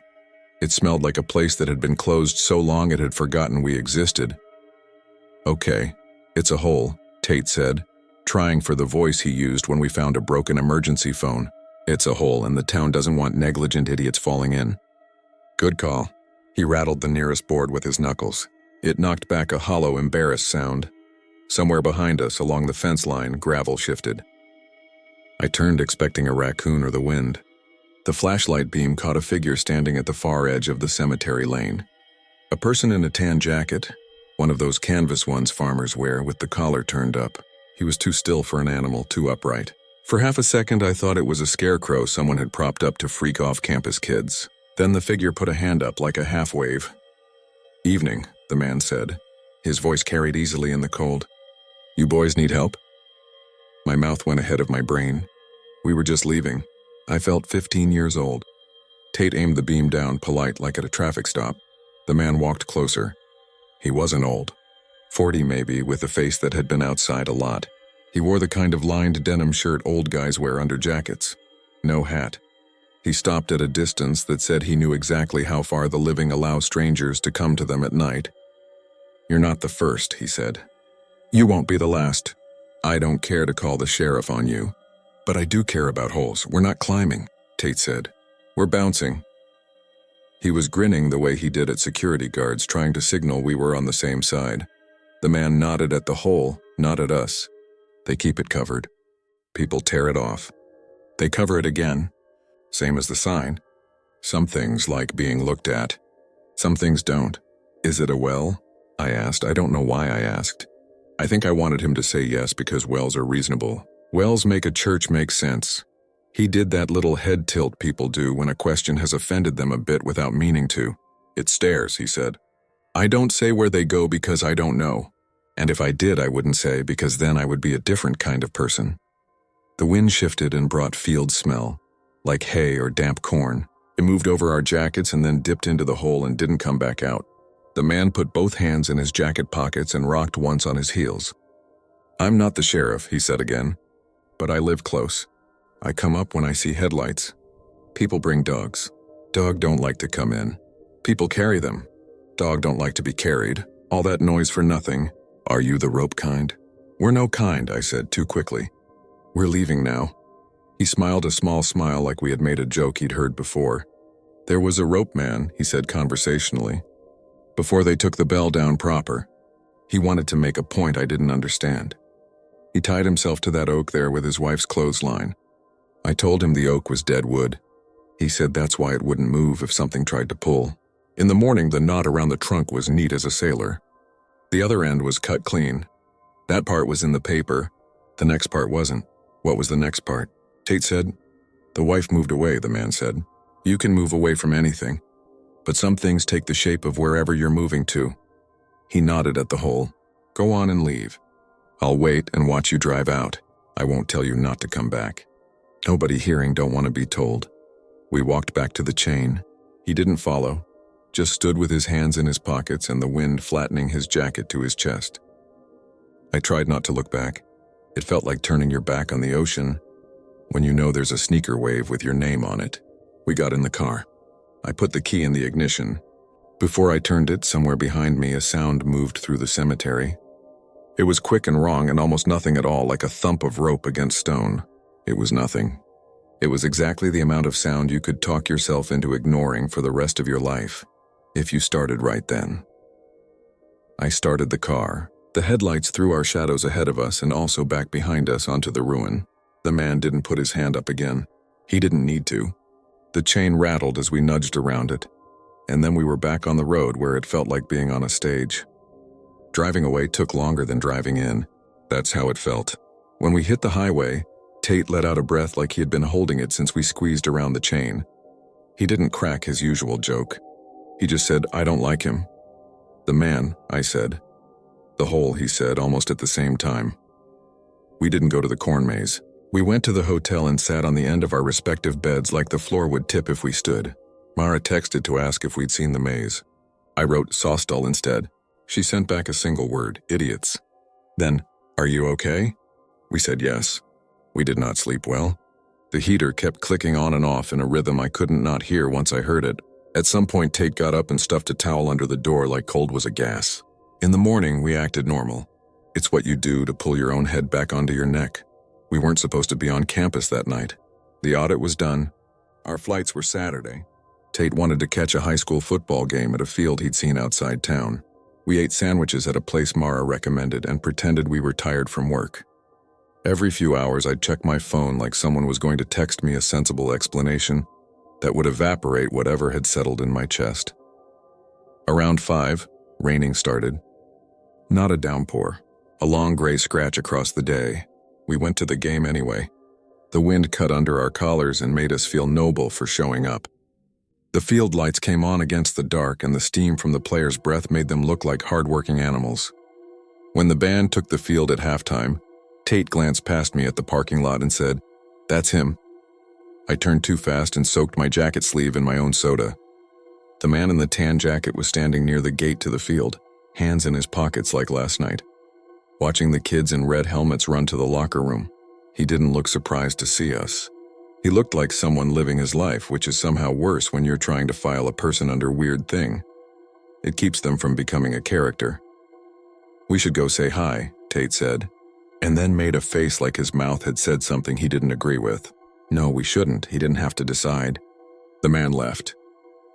It smelled like a place that had been closed so long it had forgotten we existed. Okay, it's a hole, Tate said, trying for the voice he used when we found a broken emergency phone. It's a hole and the town doesn't want negligent idiots falling in. Good call. He rattled the nearest board with his knuckles. It knocked back a hollow, embarrassed sound. Somewhere behind us, along the fence line, gravel shifted. I turned expecting a raccoon or the wind. The flashlight beam caught a figure standing at the far edge of the cemetery lane. A person in a tan jacket, one of those canvas ones farmers wear with the collar turned up. He was too still for an animal, too upright. For half a second I thought it was a scarecrow someone had propped up to freak off campus kids. Then the figure put a hand up like a half wave. Evening, the man said. His voice carried easily in the cold. You boys need help? My mouth went ahead of my brain. We were just leaving. I felt 15 years old. Tate aimed the beam down, polite like at a traffic stop. The man walked closer. He wasn't old. 40 maybe, with a face that had been outside a lot. He wore the kind of lined denim shirt old guys wear under jackets. No hat. He stopped at a distance that said he knew exactly how far the living allow strangers to come to them at night. You're not the first, he said. You won't be the last. I don't care to call the sheriff on you. But I do care about holes. We're not climbing, Tate said. We're bouncing. He was grinning the way he did at security guards, trying to signal we were on the same side. The man nodded at the hole, not at us. They keep it covered. People tear it off. They cover it again. Same as the sign. Some things like being looked at. Some things don't. Is it a well? I asked. I don't know why I asked. I think I wanted him to say yes because wells are reasonable. Wells make a church make sense. He did that little head tilt people do when a question has offended them a bit without meaning to. It stares, he said. I don't say where they go because I don't know. And if I did, I wouldn't say because then I would be a different kind of person. The wind shifted and brought field smell, like hay or damp corn. It moved over our jackets and then dipped into the hole and didn't come back out. The man put both hands in his jacket pockets and rocked once on his heels. I'm not the sheriff, he said again, but I live close. I come up when I see headlights. People bring dogs. Dog don't like to come in. People carry them. Dog don't like to be carried. All that noise for nothing. Are you the rope kind? We're no kind, I said too quickly. We're leaving now. He smiled a small smile like we had made a joke he'd heard before. There was a rope man, he said conversationally, before they took the bell down proper. He wanted to make a point I didn't understand. He tied himself to that oak there with his wife's clothesline. I told him the oak was dead wood. He said that's why it wouldn't move if something tried to pull. In the morning, the knot around the trunk was neat as a sailor. The other end was cut clean. That part was in the paper. The next part wasn't. What was the next part? Tate said. The wife moved away, the man said. You can move away from anything, but some things take the shape of wherever you're moving to. He nodded at the hole. Go on and leave. I'll wait and watch you drive out. I won't tell you not to come back. Nobody hearing don't want to be told. We walked back to the chain. He didn't follow, just stood with his hands in his pockets and the wind flattening his jacket to his chest. I tried not to look back. It felt like turning your back on the ocean when you know there's a sneaker wave with your name on it. We got in the car. I put the key in the ignition. Before I turned it, somewhere behind me, a sound moved through the cemetery. It was quick and wrong and almost nothing at all, like a thump of rope against stone. It was nothing. It was exactly the amount of sound you could talk yourself into ignoring for the rest of your life, if you started right then. I started the car. The headlights threw our shadows ahead of us and also back behind us onto the ruin. The man didn't put his hand up again. He didn't need to. The chain rattled as we nudged around it, and then we were back on the road where it felt like being on a stage. Driving away took longer than driving in. That's how it felt. When we hit the highway, Tate let out a breath like he had been holding it since we squeezed around the chain. He didn't crack his usual joke. He just said, "I don't like him." "The man," I said. "The hole," he said, almost at the same time. We didn't go to the corn maze. We went to the hotel and sat on the end of our respective beds like the floor would tip if we stood. Mara texted to ask if we'd seen the maze. I wrote Sawstall instead. She sent back a single word, "Idiots." Then, "Are you okay?" We said yes. We did not sleep well. The heater kept clicking on and off in a rhythm I couldn't not hear once I heard it. At some point, Tate got up and stuffed a towel under the door like cold was a gas. In the morning, we acted normal. It's what you do to pull your own head back onto your neck. We weren't supposed to be on campus that night. The audit was done. Our flights were Saturday. Tate wanted to catch a high school football game at a field he'd seen outside town. We ate sandwiches at a place Mara recommended and pretended we were tired from work. Every few hours, I'd check my phone like someone was going to text me a sensible explanation that would evaporate whatever had settled in my chest. Around 5, raining started. Not a downpour, a long gray scratch across the day. We went to the game anyway. The wind cut under our collars and made us feel noble for showing up. The field lights came on against the dark, and the steam from the players' breath made them look like hard-working animals. When the band took the field at halftime, Tate glanced past me at the parking lot and said, "That's him." I turned too fast and soaked my jacket sleeve in my own soda. The man in the tan jacket was standing near the gate to the field, hands in his pockets like last night, watching the kids in red helmets run to the locker room. He didn't look surprised to see us. He looked like someone living his life, which is somehow worse when you're trying to file a person under weird thing. It keeps them from becoming a character. "We should go say hi," Tate said, and then made a face like his mouth had said something he didn't agree with. No, we shouldn't. He didn't have to decide. The man left.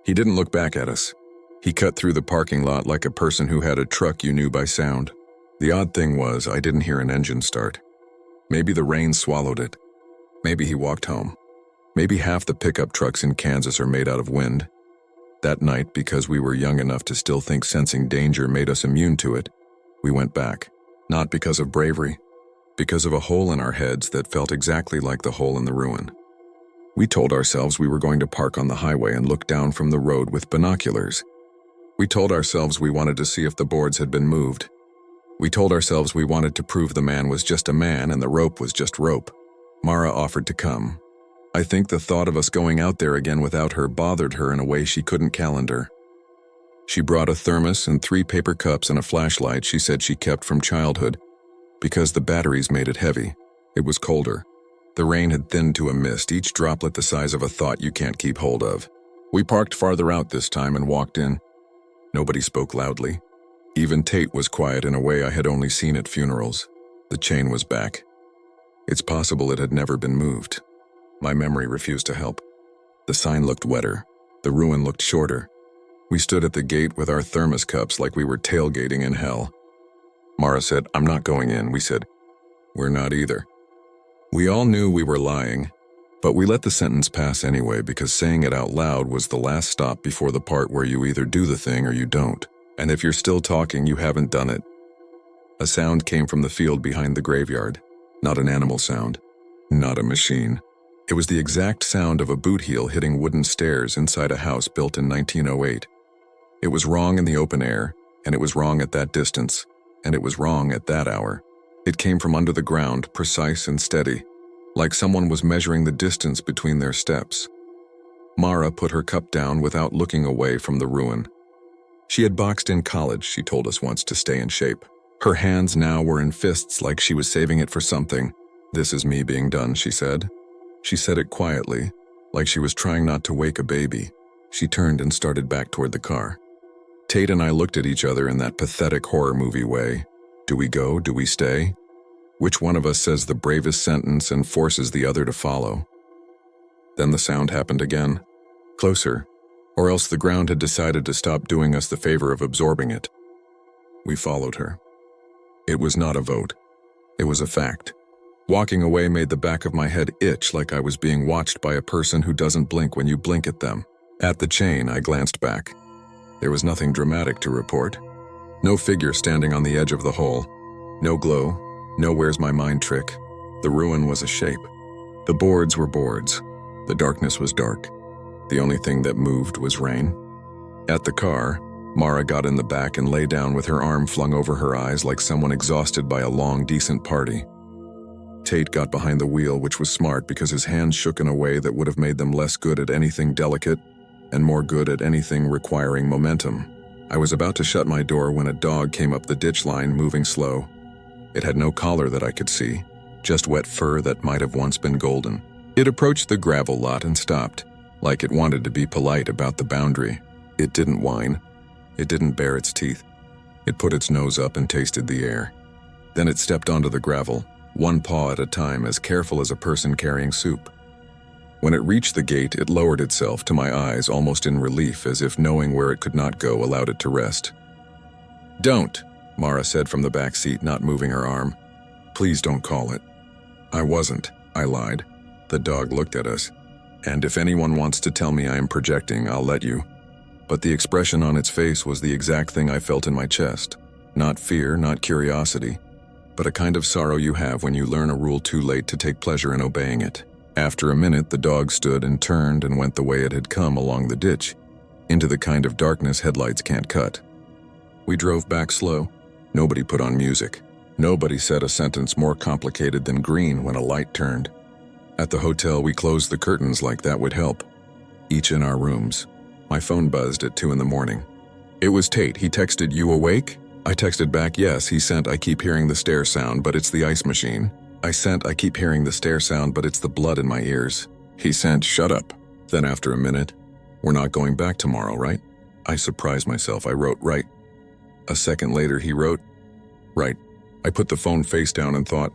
He didn't look back at us. He cut through the parking lot like a person who had a truck you knew by sound. The odd thing was, I didn't hear an engine start. Maybe the rain swallowed it. Maybe he walked home. Maybe half the pickup trucks in Kansas are made out of wind. That night, because we were young enough to still think sensing danger made us immune to it, we went back. Not because of bravery, because of a hole in our heads that felt exactly like the hole in the ruin. We told ourselves we were going to park on the highway and look down from the road with binoculars. We told ourselves we wanted to see if the boards had been moved. We told ourselves we wanted to prove the man was just a man and the rope was just rope. Mara offered to come. I think the thought of us going out there again without her bothered her in a way she couldn't calendar. She brought a thermos and 3 paper cups and a flashlight she said she kept from childhood, because the batteries made it heavy. It was colder. The rain had thinned to a mist, each droplet the size of a thought you can't keep hold of. We parked farther out this time and walked in. Nobody spoke loudly. Even Tate was quiet in a way I had only seen at funerals. The chain was back. It's possible it had never been moved. My memory refused to help. The sign looked wetter. The ruin looked shorter. We stood at the gate with our thermos cups like we were tailgating in hell. Mara said, "I'm not going in." We said, "We're not either." We all knew we were lying, but we let the sentence pass anyway because saying it out loud was the last stop before the part where you either do the thing or you don't. And if you're still talking, you haven't done it. A sound came from the field behind the graveyard. Not an animal sound. Not a machine. It was the exact sound of a boot heel hitting wooden stairs inside a house built in 1908. It was wrong in the open air, and it was wrong at that distance. And it was wrong at that hour. It came from under the ground, precise and steady, like someone was measuring the distance between their steps. Mara put her cup down without looking away from the ruin. She had boxed in college, she told us once, to stay in shape. Her hands now were in fists like she was saving it for something. "This is me being done," she said. She said it quietly, like she was trying not to wake a baby. She turned and started back toward the car. Tate and I looked at each other in that pathetic horror movie way. Do we go? Do we stay? Which one of us says the bravest sentence and forces the other to follow? Then the sound happened again. Closer. Or else the ground had decided to stop doing us the favor of absorbing it. We followed her. It was not a vote. It was a fact. Walking away made the back of my head itch like I was being watched by a person who doesn't blink when you blink at them. At the chain, I glanced back. There was nothing dramatic to report. No figure standing on the edge of the hole. No glow. No where's my mind trick. The ruin was a shape. The boards were boards. The darkness was dark. The only thing that moved was rain. At the car, Mara got in the back and lay down with her arm flung over her eyes like someone exhausted by a long, decent party. Tate got behind the wheel, which was smart because his hands shook in a way that would have made them less good at anything delicate and more good at anything requiring momentum. I was about to shut my door when a dog came up the ditch line, moving slow. It had no collar that I could see, just wet fur that might have once been golden. It approached the gravel lot and stopped, like it wanted to be polite about the boundary. It didn't whine. It didn't bare its teeth. It put its nose up and tasted the air. Then it stepped onto the gravel, one paw at a time, as careful as a person carrying soup. When it reached the gate, it lowered itself to my eyes almost in relief, as if knowing where it could not go allowed it to rest. "Don't," Mara said from the back seat, not moving her arm. "Please don't call it." "I wasn't," I lied. The dog looked at us. "And if anyone wants to tell me I am projecting, I'll let you." But the expression on its face was the exact thing I felt in my chest. Not fear, not curiosity, but a kind of sorrow you have when you learn a rule too late to take pleasure in obeying it. After a minute, the dog stood and turned and went the way it had come, along the ditch, into the kind of darkness headlights can't cut. We drove back slow. Nobody put on music. Nobody said a sentence more complicated than green when a light turned. At the hotel, we closed the curtains like that would help. Each in our rooms. My phone buzzed at 2 in the morning. It was Tate. He texted, "You awake?" I texted back, "Yes." He sent, "I keep hearing the stair sound, but it's the ice machine." I sent, "I keep hearing the stair sound, but it's the blood in my ears." He sent, "Shut up." Then after a minute, "We're not going back tomorrow, right?" I surprised myself. I wrote, "Right." A second later, he wrote, "Right." I put the phone face down and thought,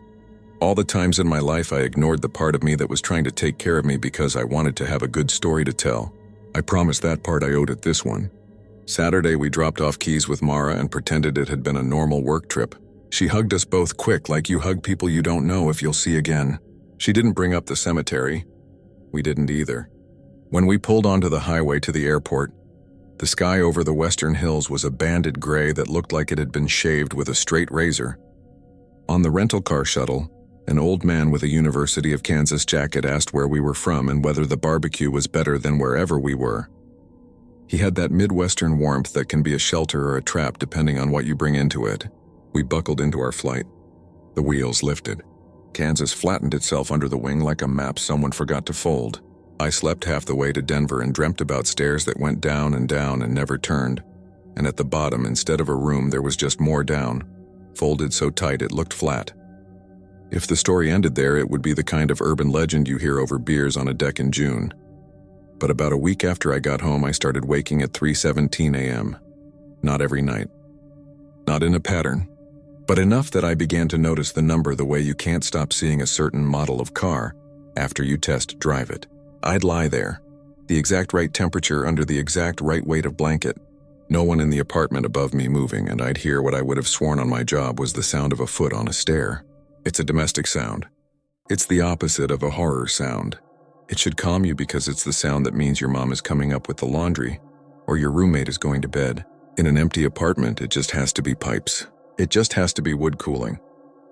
all the times in my life I ignored the part of me that was trying to take care of me because I wanted to have a good story to tell. I promised that part I owed it this one. Saturday, we dropped off keys with Mara and pretended it had been a normal work trip. She hugged us both quick, like you hug people you don't know if you'll see again. She didn't bring up the cemetery. We didn't either. When we pulled onto the highway to the airport, the sky over the western hills was a banded gray that looked like it had been shaved with a straight razor. On the rental car shuttle, an old man with a University of Kansas jacket asked where we were from and whether the barbecue was better than wherever we were. He had that Midwestern warmth that can be a shelter or a trap depending on what you bring into it. We buckled into our flight. The wheels lifted. Kansas flattened itself under the wing like a map someone forgot to fold. I slept half the way to Denver and dreamt about stairs that went down and never turned. And at the bottom, instead of a room, there was just more down, folded so tight it looked flat. If the story ended there, it would be the kind of urban legend you hear over beers on a deck in June. But about a week after I got home, I started waking at 3:17 a.m. Not every night. Not in a pattern. But enough that I began to notice the number the way you can't stop seeing a certain model of car after you test drive it. I'd lie there, the exact right temperature under the exact right weight of blanket. No one in the apartment above me moving, and I'd hear what I would have sworn on my job was the sound of a foot on a stair. It's a domestic sound. It's the opposite of a horror sound. It should calm you because it's the sound that means your mom is coming up with the laundry, or your roommate is going to bed. In an empty apartment, it just has to be pipes. It just has to be wood cooling.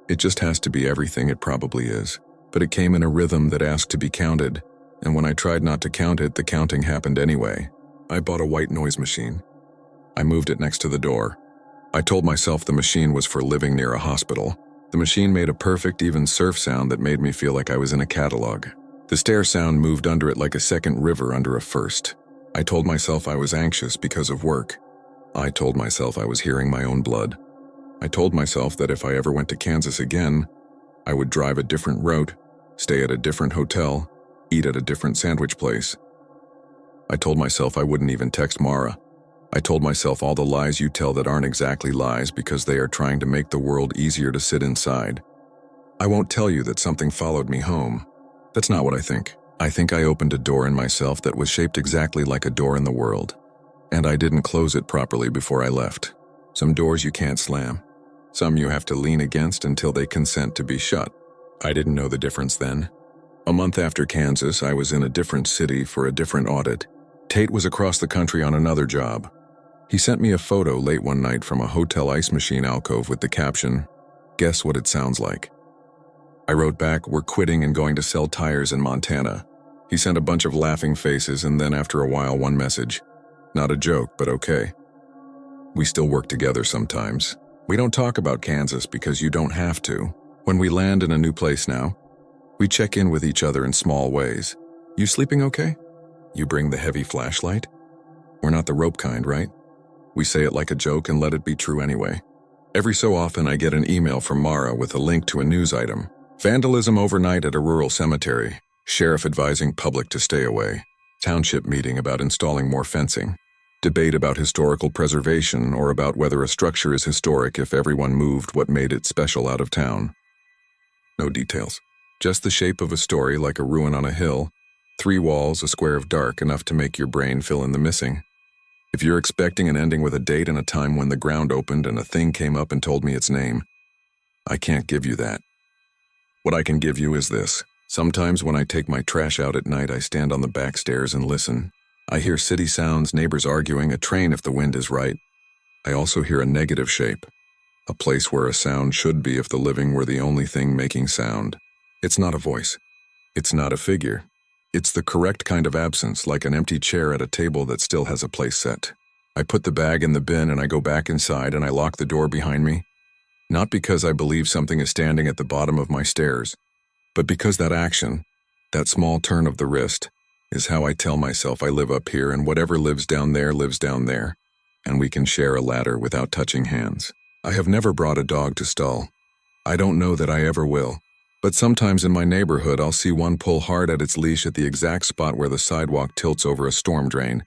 It just has to be everything it probably is. But it came in a rhythm that asked to be counted, and when I tried not to count it, the counting happened anyway. I bought a white noise machine. I moved it next to the door. I told myself the machine was for living near a hospital. The machine made a perfect, even surf sound that made me feel like I was in a catalog. The stair sound moved under it like a second river under a first. I told myself I was anxious because of work. I told myself I was hearing my own blood. I told myself that if I ever went to Kansas again, I would drive a different route, stay at a different hotel, eat at a different sandwich place. I told myself I wouldn't even text Mara. I told myself all the lies you tell that aren't exactly lies because they are trying to make the world easier to sit inside. I won't tell you that something followed me home. That's not what I think. I think I opened a door in myself that was shaped exactly like a door in the world, and I didn't close it properly before I left. Some doors you can't slam. Some you have to lean against until they consent to be shut. I didn't know the difference then. A month after Kansas, I was in a different city for a different audit. Tate was across the country on another job. He sent me a photo late one night from a hotel ice machine alcove with the caption, "Guess what it sounds like." I wrote back, "We're quitting and going to sell tires in Montana." He sent a bunch of laughing faces and then after a while one message. Not a joke, but okay. We still work together sometimes. We don't talk about Kansas because you don't have to. When we land in a new place now, we check in with each other in small ways. "You sleeping okay? You bring the heavy flashlight? We're not the rope kind, right?" We say it like a joke and let it be true anyway. Every so often I get an email from Mara with a link to a news item. Vandalism overnight at a rural cemetery. Sheriff advising public to stay away. Township meeting about installing more fencing. Debate about historical preservation or about whether a structure is historic if everyone moved what made it special out of town. No details. Just the shape of a story like a ruin on a hill. 3 walls, a square of dark, enough to make your brain fill in the missing. If you're expecting an ending with a date and a time when the ground opened and a thing came up and told me its name, I can't give you that. What I can give you is this. Sometimes when I take my trash out at night, I stand on the back stairs and listen. I hear city sounds, neighbors arguing, a train if the wind is right. I also hear a negative shape, a place where a sound should be if the living were the only thing making sound. It's not a voice. It's not a figure. It's the correct kind of absence, like an empty chair at a table that still has a place set. I put the bag in the bin and I go back inside and I lock the door behind me. Not because I believe something is standing at the bottom of my stairs, but because that action, that small turn of the wrist, is how I tell myself I live up here and whatever lives down there, and we can share a ladder without touching hands. I have never brought a dog to stall. I don't know that I ever will. But sometimes in my neighborhood, I'll see one pull hard at its leash at the exact spot where the sidewalk tilts over a storm drain,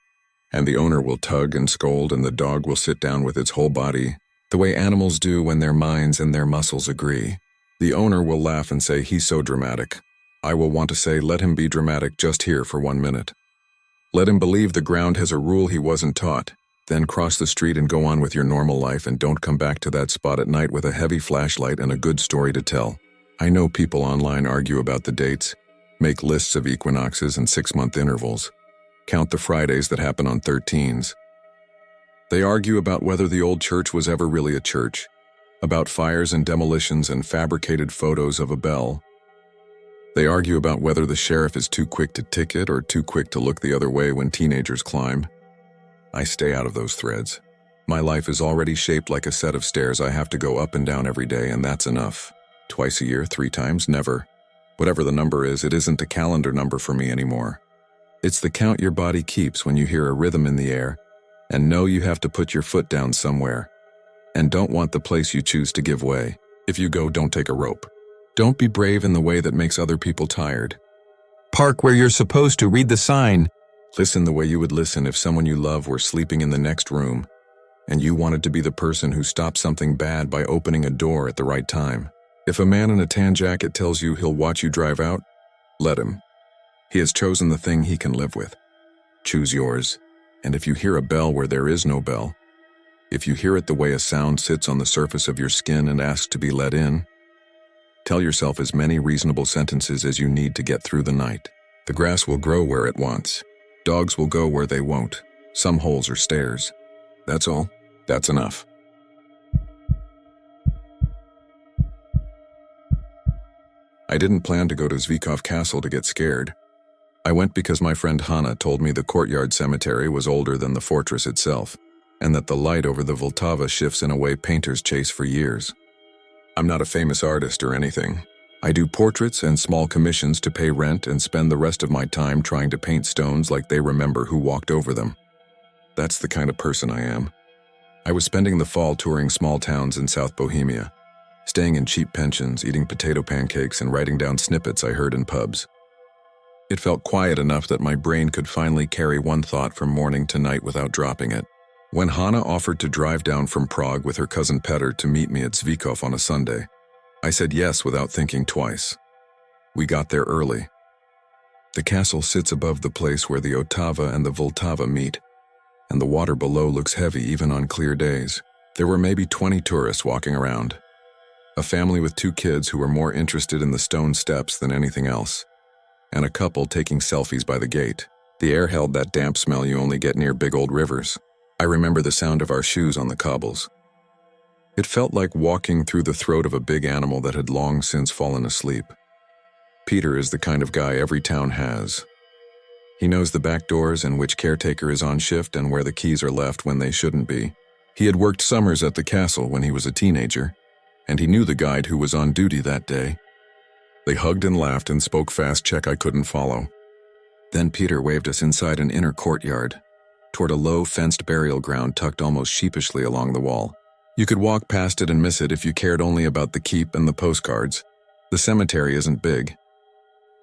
and the owner will tug and scold and the dog will sit down with its whole body, the way animals do when their minds and their muscles agree. The owner will laugh and say, "He's so dramatic." I will want to say, "Let him be dramatic just here for 1 minute. Let him believe the ground has a rule he wasn't taught, then cross the street and go on with your normal life and don't come back to that spot at night with a heavy flashlight and a good story to tell." I know people online argue about the dates, make lists of equinoxes and 6-month intervals, count the Fridays that happen on 13s. They argue about whether the old church was ever really a church, about fires and demolitions and fabricated photos of a bell. They argue about whether the sheriff is too quick to ticket or too quick to look the other way when teenagers climb. I stay out of those threads. My life is already shaped like a set of stairs I have to go up and down every day, and that's enough. Twice a year, 3 times, never. Whatever the number is, it isn't a calendar number for me anymore. It's the count your body keeps when you hear a rhythm in the air and know you have to put your foot down somewhere and don't want the place you choose to give way. If you go, don't take a rope. Don't be brave in the way that makes other people tired. Park where you're supposed to, read the sign. Listen the way you would listen if someone you love were sleeping in the next room and you wanted to be the person who stopped something bad by opening a door at the right time. If a man in a tan jacket tells you he'll watch you drive out, let him. He has chosen the thing he can live with. Choose yours, and if you hear a bell where there is no bell, if you hear it the way a sound sits on the surface of your skin and asks to be let in, tell yourself as many reasonable sentences as you need to get through the night. The grass will grow where it wants. Dogs will go where they won't. Some holes are stairs. That's all. That's enough. I didn't plan to go to Zvikov Castle to get scared. I went because my friend Hanna told me the courtyard cemetery was older than the fortress itself, and that the light over the Vltava shifts in a way painters chase for years. I'm not a famous artist or anything. I do portraits and small commissions to pay rent and spend the rest of my time trying to paint stones like they remember who walked over them. That's the kind of person I am. I was spending the fall touring small towns in South Bohemia, staying in cheap pensions, eating potato pancakes, and writing down snippets I heard in pubs. It felt quiet enough that my brain could finally carry one thought from morning to night without dropping it. When Hanna offered to drive down from Prague with her cousin Petr to meet me at Zvikov on a Sunday, I said yes without thinking twice. We got there early. The castle sits above the place where the Otava and the Vltava meet, and the water below looks heavy even on clear days. There were maybe 20 tourists walking around. A family with 2 kids who were more interested in the stone steps than anything else, and a couple taking selfies by the gate. The air held that damp smell you only get near big old rivers. I remember the sound of our shoes on the cobbles. It felt like walking through the throat of a big animal that had long since fallen asleep. Peter is the kind of guy every town has. He knows the back doors and which caretaker is on shift and where the keys are left when they shouldn't be. He had worked summers at the castle when he was a teenager, and he knew the guide who was on duty that day. They hugged and laughed and spoke fast Czech I couldn't follow. Then Peter waved us inside an inner courtyard, toward a low fenced burial ground tucked almost sheepishly along the wall. You could walk past it and miss it if you cared only about the keep and the postcards. The cemetery isn't big.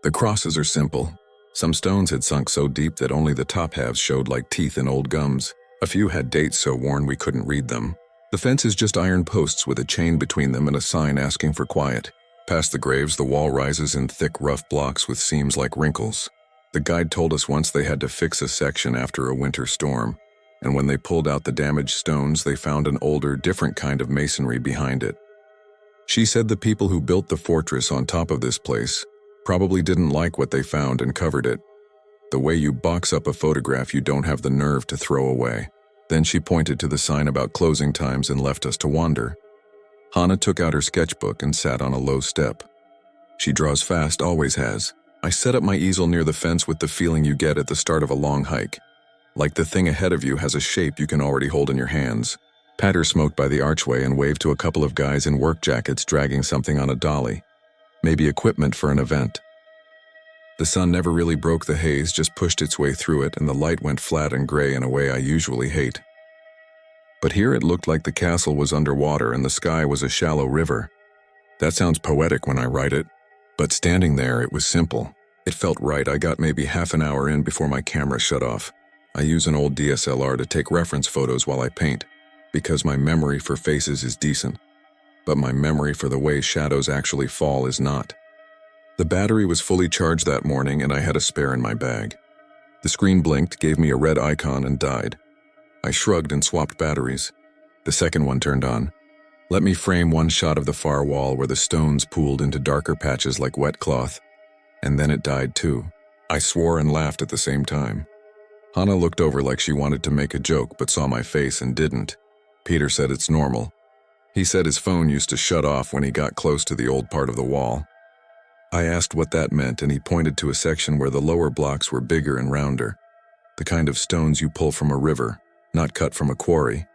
The crosses are simple. Some stones had sunk so deep that only the top halves showed like teeth in old gums. A few had dates so worn we couldn't read them. The fence is just iron posts with a chain between them and a sign asking for quiet. Past the graves, the wall rises in thick, rough blocks with seams like wrinkles. The guide told us once they had to fix a section after a winter storm, and when they pulled out the damaged stones, they found an older, different kind of masonry behind it. She said the people who built the fortress on top of this place probably didn't like what they found and covered it. The way you box up a photograph you don't have the nerve to throw away. Then she pointed to the sign about closing times and left us to wander. Hanna took out her sketchbook and sat on a low step. She draws fast, always has. I set up my easel near the fence with the feeling you get at the start of a long hike. Like the thing ahead of you has a shape you can already hold in your hands. Petr smoked by the archway and waved to a couple of guys in work jackets dragging something on a dolly. Maybe equipment for an event. The sun never really broke the haze, just pushed its way through it, and the light went flat and gray in a way I usually hate. But here it looked like the castle was underwater and the sky was a shallow river. That sounds poetic when I write it. But standing there, it was simple. It felt right. I got maybe half an hour in before my camera shut off. I use an old DSLR to take reference photos while I paint, because my memory for faces is decent, but my memory for the way shadows actually fall is not. The battery was fully charged that morning and I had a spare in my bag. The screen blinked, gave me a red icon, and died. I shrugged and swapped batteries. The second one turned on. Let me frame one shot of the far wall where the stones pooled into darker patches like wet cloth, and then it died too. I swore and laughed at the same time. Hanna looked over like she wanted to make a joke but saw my face and didn't. Peter said it's normal. He said his phone used to shut off when he got close to the old part of the wall. I asked what that meant and he pointed to a section where the lower blocks were bigger and rounder, the kind of stones you pull from a river, not cut from a quarry.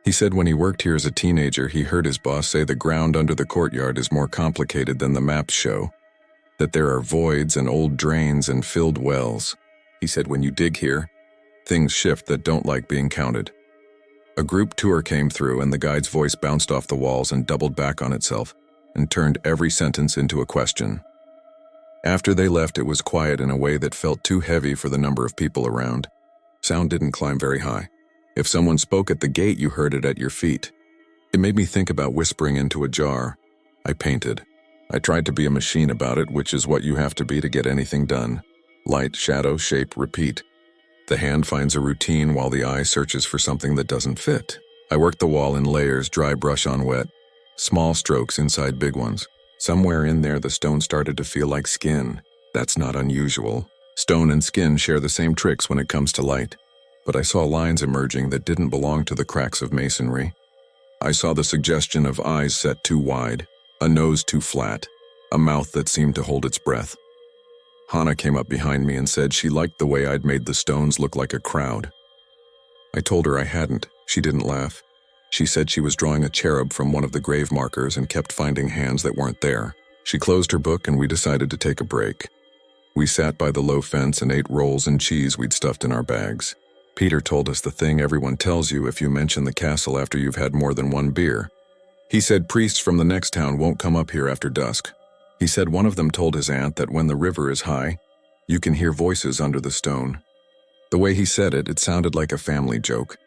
He said when he worked here as a teenager, he heard his boss say the ground under the courtyard is more complicated than the maps show, that there are voids and old drains and filled wells. He said when you dig here, things shift that don't like being counted. A group tour came through and the guide's voice bounced off the walls and doubled back on itself and turned every sentence into a question. After they left, it was quiet in a way that felt too heavy for the number of people around. Sound didn't climb very high. If someone spoke at the gate, you heard it at your feet. It made me think about whispering into a jar. I painted. I tried to be a machine about it, which is what you have to be to get anything done. Light, shadow, shape, repeat. The hand finds a routine while the eye searches for something that doesn't fit. I worked the wall in layers, dry brush on wet, small strokes inside big ones. Somewhere in there, the stone started to feel like skin. That's not unusual. Stone and skin share the same tricks when it comes to light. But I saw lines emerging that didn't belong to the cracks of masonry. I saw the suggestion of eyes set too wide, a nose too flat, a mouth that seemed to hold its breath. Hanna came up behind me and said she liked the way I'd made the stones look like a crowd. I told her I hadn't. She didn't laugh. She said she was drawing a cherub from one of the grave markers and kept finding hands that weren't there. She closed her book and we decided to take a break. We sat by the low fence and ate rolls and cheese we'd stuffed in our bags. Peter told us the thing everyone tells you if you mention the castle after you've had more than one beer. He said priests from the next town won't come up here after dusk. He said one of them told his aunt that when the river is high, you can hear voices under the stone. The way he said it, it sounded like a family joke.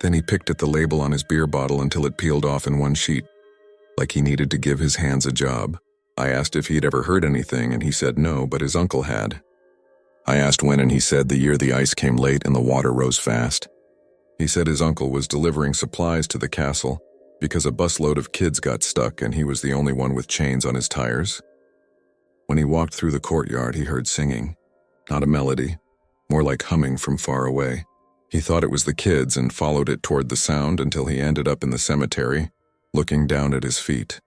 Then he picked at the label on his beer bottle until it peeled off in one sheet, like he needed to give his hands a job. I asked if he'd ever heard anything, and he said no, but his uncle had. I asked when, and he said the year the ice came late and the water rose fast. He said his uncle was delivering supplies to the castle because a busload of kids got stuck and he was the only one with chains on his tires. When he walked through the courtyard, he heard singing. Not a melody, more like humming from far away. He thought it was the kids and followed it toward the sound until he ended up in the cemetery, looking down at his feet.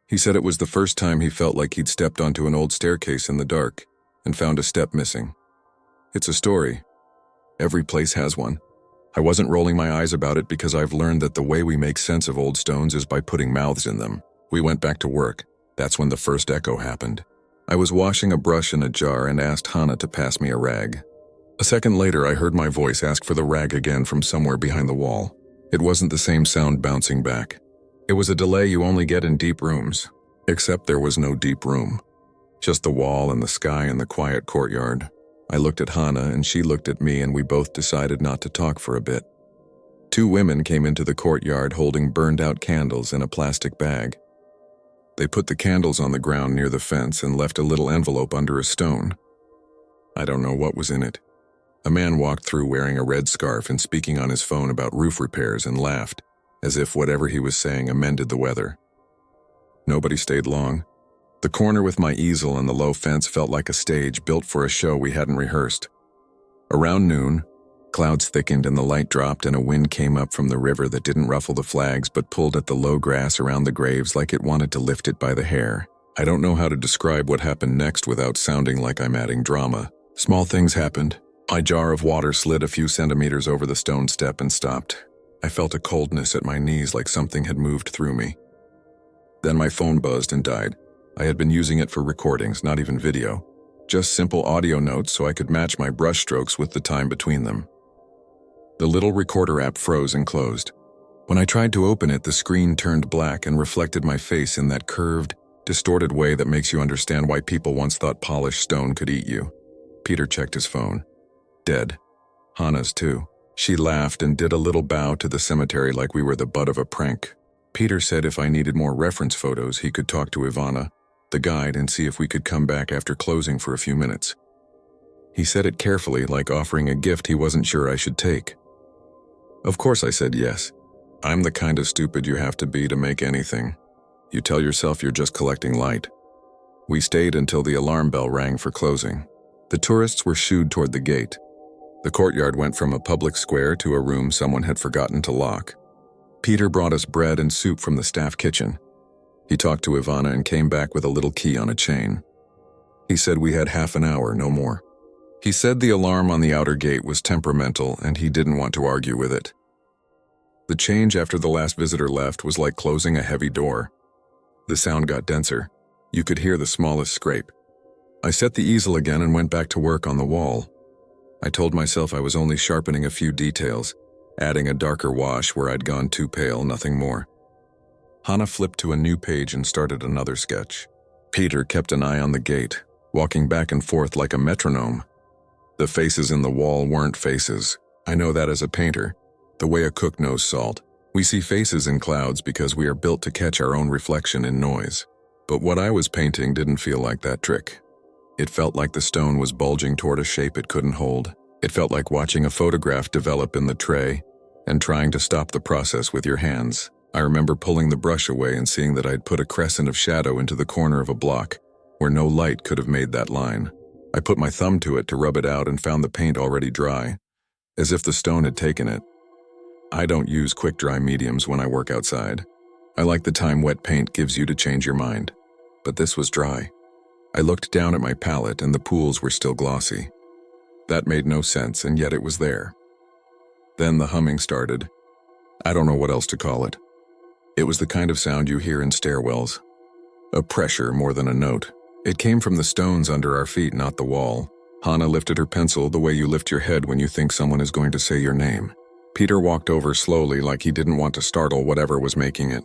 He said it was the first time he felt like he'd stepped onto an old staircase in the dark and found a step missing. It's a story. Every place has one. I wasn't rolling my eyes about it because I've learned that the way we make sense of old stones is by putting mouths in them. We went back to work. That's when the first echo happened. I was washing a brush in a jar and asked Hannah to pass me a rag. A second later, I heard my voice ask for the rag again from somewhere behind the wall. It wasn't the same sound bouncing back. It was a delay you only get in deep rooms, except there was no deep room. Just the wall and the sky and the quiet courtyard. I looked at Hannah and she looked at me, and we both decided not to talk for a bit. Two women came into the courtyard holding burned-out candles in a plastic bag. They put the candles on the ground near the fence and left a little envelope under a stone. I don't know what was in it. A man walked through wearing a red scarf and speaking on his phone about roof repairs and laughed, as if whatever he was saying amended the weather. Nobody stayed long. The corner with my easel and the low fence felt like a stage built for a show we hadn't rehearsed. Around noon, clouds thickened and the light dropped, and a wind came up from the river that didn't ruffle the flags but pulled at the low grass around the graves like it wanted to lift it by the hair. I don't know how to describe what happened next without sounding like I'm adding drama. Small things happened. My jar of water slid a few centimeters over the stone step and stopped. I felt a coldness at my knees like something had moved through me. Then my phone buzzed and died. I had been using it for recordings, not even video. Just simple audio notes so I could match my brush strokes with the time between them. The little recorder app froze and closed. When I tried to open it, the screen turned black and reflected my face in that curved, distorted way that makes you understand why people once thought polished stone could eat you. Peter checked his phone. Dead. Hannah's too. She laughed and did a little bow to the cemetery like we were the butt of a prank. Peter said if I needed more reference photos, he could talk to Ivana, the guide, and see if we could come back after closing for a few minutes. He said it carefully, like offering a gift he wasn't sure I should take. Of course I said yes. I'm the kind of stupid you have to be to make anything. You tell yourself you're just collecting light. We stayed until the alarm bell rang for closing. The tourists were shooed toward the gate. The courtyard went from a public square to a room someone had forgotten to lock. Peter brought us bread and soup from the staff kitchen. He talked to Ivana and came back with a little key on a chain. He said we had half an hour, no more. He said the alarm on the outer gate was temperamental and he didn't want to argue with it. The change after the last visitor left was like closing a heavy door. The sound got denser. You could hear the smallest scrape. I set the easel again and went back to work on the wall. I told myself I was only sharpening a few details, adding a darker wash where I'd gone too pale, nothing more. Hannah flipped to a new page and started another sketch. Peter kept an eye on the gate, walking back and forth like a metronome. The faces in the wall weren't faces. I know that as a painter, the way a cook knows salt. We see faces in clouds because we are built to catch our own reflection in noise. But what I was painting didn't feel like that trick. It felt like the stone was bulging toward a shape it couldn't hold. It felt like watching a photograph develop in the tray and trying to stop the process with your hands. I remember pulling the brush away and seeing that I'd put a crescent of shadow into the corner of a block where no light could have made that line. I put my thumb to it to rub it out and found the paint already dry, as if the stone had taken it. I don't use quick-dry mediums when I work outside. I like the time wet paint gives you to change your mind. But this was dry. I looked down at my palette and the pools were still glossy. That made no sense, and yet it was there. Then the humming started. I don't know what else to call it. It was the kind of sound you hear in stairwells. A pressure more than a note. It came from the stones under our feet, not the wall. Hannah lifted her pencil the way you lift your head when you think someone is going to say your name. Peter walked over slowly like he didn't want to startle whatever was making it.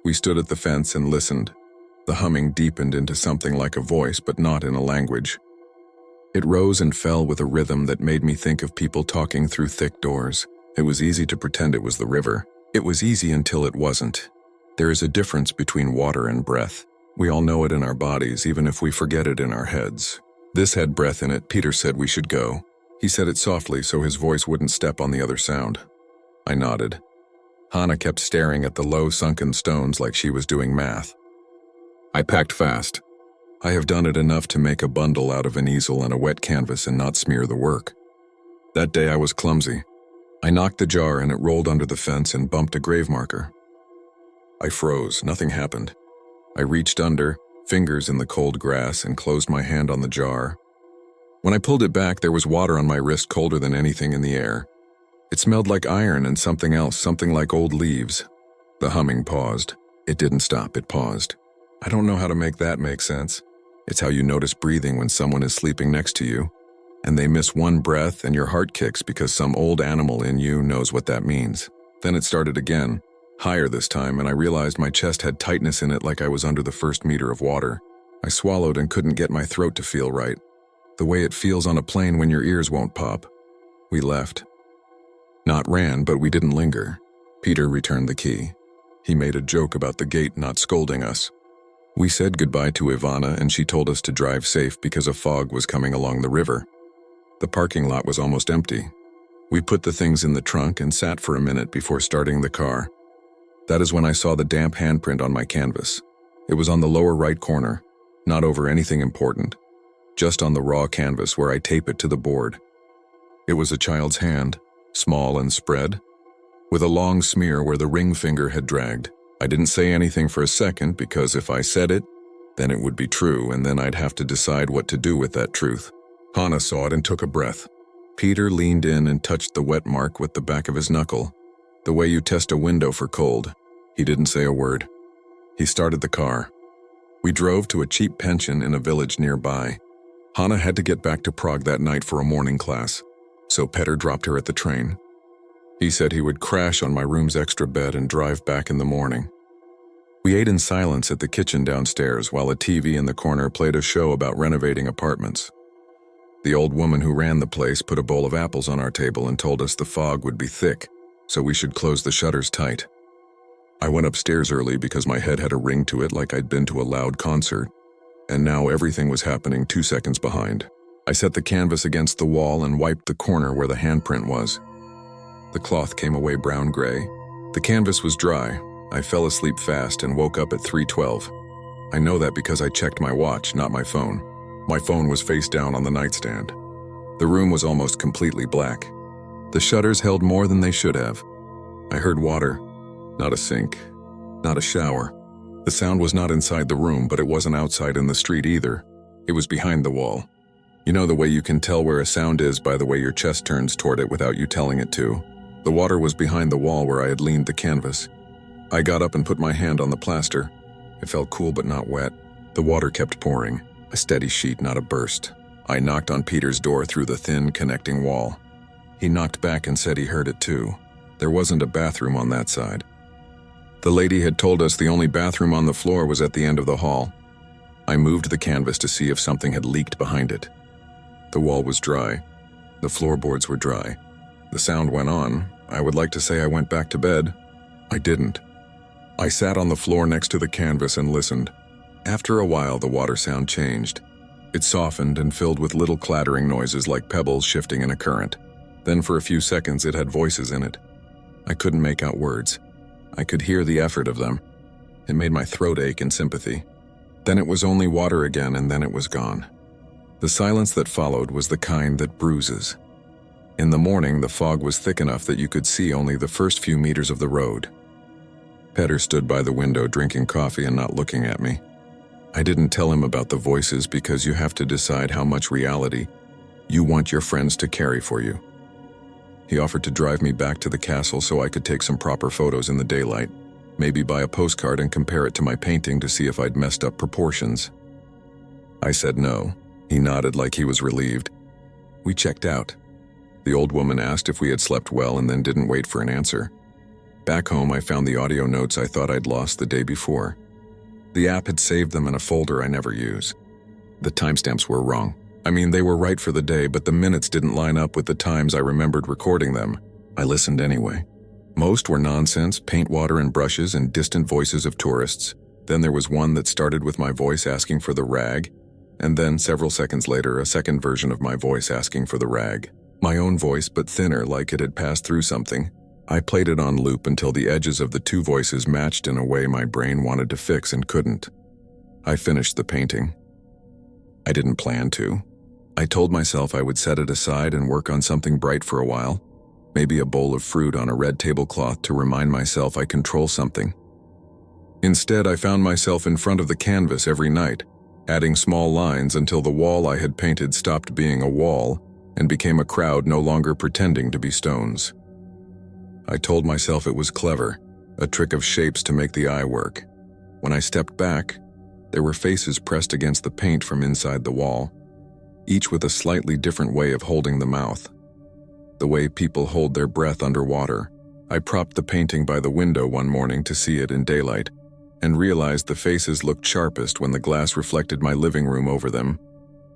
We stood at the fence and listened. The humming deepened into something like a voice, but not in a language. It rose and fell with a rhythm that made me think of people talking through thick doors. It was easy to pretend it was the river. It was easy until it wasn't. There is a difference between water and breath. We all know it in our bodies, even if we forget it in our heads. This had breath in it. Peter said we should go. He said it softly so his voice wouldn't step on the other sound. I nodded. Hannah kept staring at the low sunken stones like she was doing math. I packed fast. I have done it enough to make a bundle out of an easel and a wet canvas and not smear the work. That day I was clumsy. I knocked the jar and it rolled under the fence and bumped a grave marker. I froze. Nothing happened. I reached under, fingers in the cold grass, and closed my hand on the jar. When I pulled it back, there was water on my wrist, colder than anything in the air. It smelled like iron and something else, something like old leaves. The humming paused. It didn't stop, it paused. I don't know how to make that make sense. It's how you notice breathing when someone is sleeping next to you, and they miss one breath and your heart kicks because some old animal in you knows what that means. Then it started again, higher this time, and I realized my chest had tightness in it like I was under the first meter of water. I swallowed and couldn't get my throat to feel right. The way it feels on a plane when your ears won't pop. We left. Not ran, but we didn't linger. Peter returned the key. He made a joke about the gate not scolding us. We said goodbye to Ivana and she told us to drive safe because a fog was coming along the river. The parking lot was almost empty. We put the things in the trunk and sat for a minute before starting the car. That is when I saw the damp handprint on my canvas. It was on the lower right corner, not over anything important, just on the raw canvas where I tape it to the board. It was a child's hand, small and spread, with a long smear where the ring finger had dragged. I didn't say anything for a second because if I said it, then it would be true and then I'd have to decide what to do with that truth. Hannah saw it and took a breath. Peter leaned in and touched the wet mark with the back of his knuckle, the way you test a window for cold. He didn't say a word. He started the car. We drove to a cheap pension in a village nearby. Hannah had to get back to Prague that night for a morning class, so Peter dropped her at the train. He said he would crash on my room's extra bed and drive back in the morning. We ate in silence at the kitchen downstairs while a TV in the corner played a show about renovating apartments. The old woman who ran the place put a bowl of apples on our table and told us the fog would be thick, so we should close the shutters tight. I went upstairs early because my head had a ring to it like I'd been to a loud concert, and now everything was happening 2 seconds behind. I set the canvas against the wall and wiped the corner where the handprint was. The cloth came away brown-gray. The canvas was dry. I fell asleep fast and woke up at 3:12. I know that because I checked my watch, not my phone. My phone was face down on the nightstand. The room was almost completely black. The shutters held more than they should have. I heard water. Not a sink. Not a shower. The sound was not inside the room, but it wasn't outside in the street either. It was behind the wall. You know the way you can tell where a sound is by the way your chest turns toward it without you telling it to. The water was behind the wall where I had leaned the canvas. I got up and put my hand on the plaster. It felt cool but not wet. The water kept pouring. A steady sheet, not a burst. I knocked on Peter's door through the thin, connecting wall. He knocked back and said he heard it too. There wasn't a bathroom on that side. The lady had told us the only bathroom on the floor was at the end of the hall. I moved the canvas to see if something had leaked behind it. The wall was dry. The floorboards were dry. The sound went on. I would like to say I went back to bed. I didn't. I sat on the floor next to the canvas and listened. After a while, the water sound changed. It softened and filled with little clattering noises like pebbles shifting in a current. Then for a few seconds, it had voices in it. I couldn't make out words. I could hear the effort of them. It made my throat ache in sympathy. Then it was only water again, and then it was gone. The silence that followed was the kind that bruises. In the morning, the fog was thick enough that you could see only the first few meters of the road. Peter stood by the window drinking coffee and not looking at me. I didn't tell him about the voices because you have to decide how much reality you want your friends to carry for you. He offered to drive me back to the castle so I could take some proper photos in the daylight, maybe buy a postcard and compare it to my painting to see if I'd messed up proportions. I said no. He nodded like he was relieved. We checked out. The old woman asked if we had slept well and then didn't wait for an answer. Back home, I found the audio notes I thought I'd lost the day before. The app had saved them in a folder I never use. The timestamps were wrong. I mean, they were right for the day, but the minutes didn't line up with the times I remembered recording them. I listened anyway. Most were nonsense, paint water and brushes and distant voices of tourists. Then there was one that started with my voice asking for the rag, and then several seconds later a second version of my voice asking for the rag. My own voice, but thinner, like it had passed through something. I played it on loop until the edges of the two voices matched in a way my brain wanted to fix and couldn't. I finished the painting. I didn't plan to. I told myself I would set it aside and work on something bright for a while, maybe a bowl of fruit on a red tablecloth to remind myself I control something. Instead, I found myself in front of the canvas every night, adding small lines until the wall I had painted stopped being a wall and became a crowd no longer pretending to be stones. I told myself it was clever, a trick of shapes to make the eye work. When I stepped back, there were faces pressed against the paint from inside the wall, each with a slightly different way of holding the mouth. The way people hold their breath underwater. I propped the painting by the window one morning to see it in daylight, and realized the faces looked sharpest when the glass reflected my living room over them,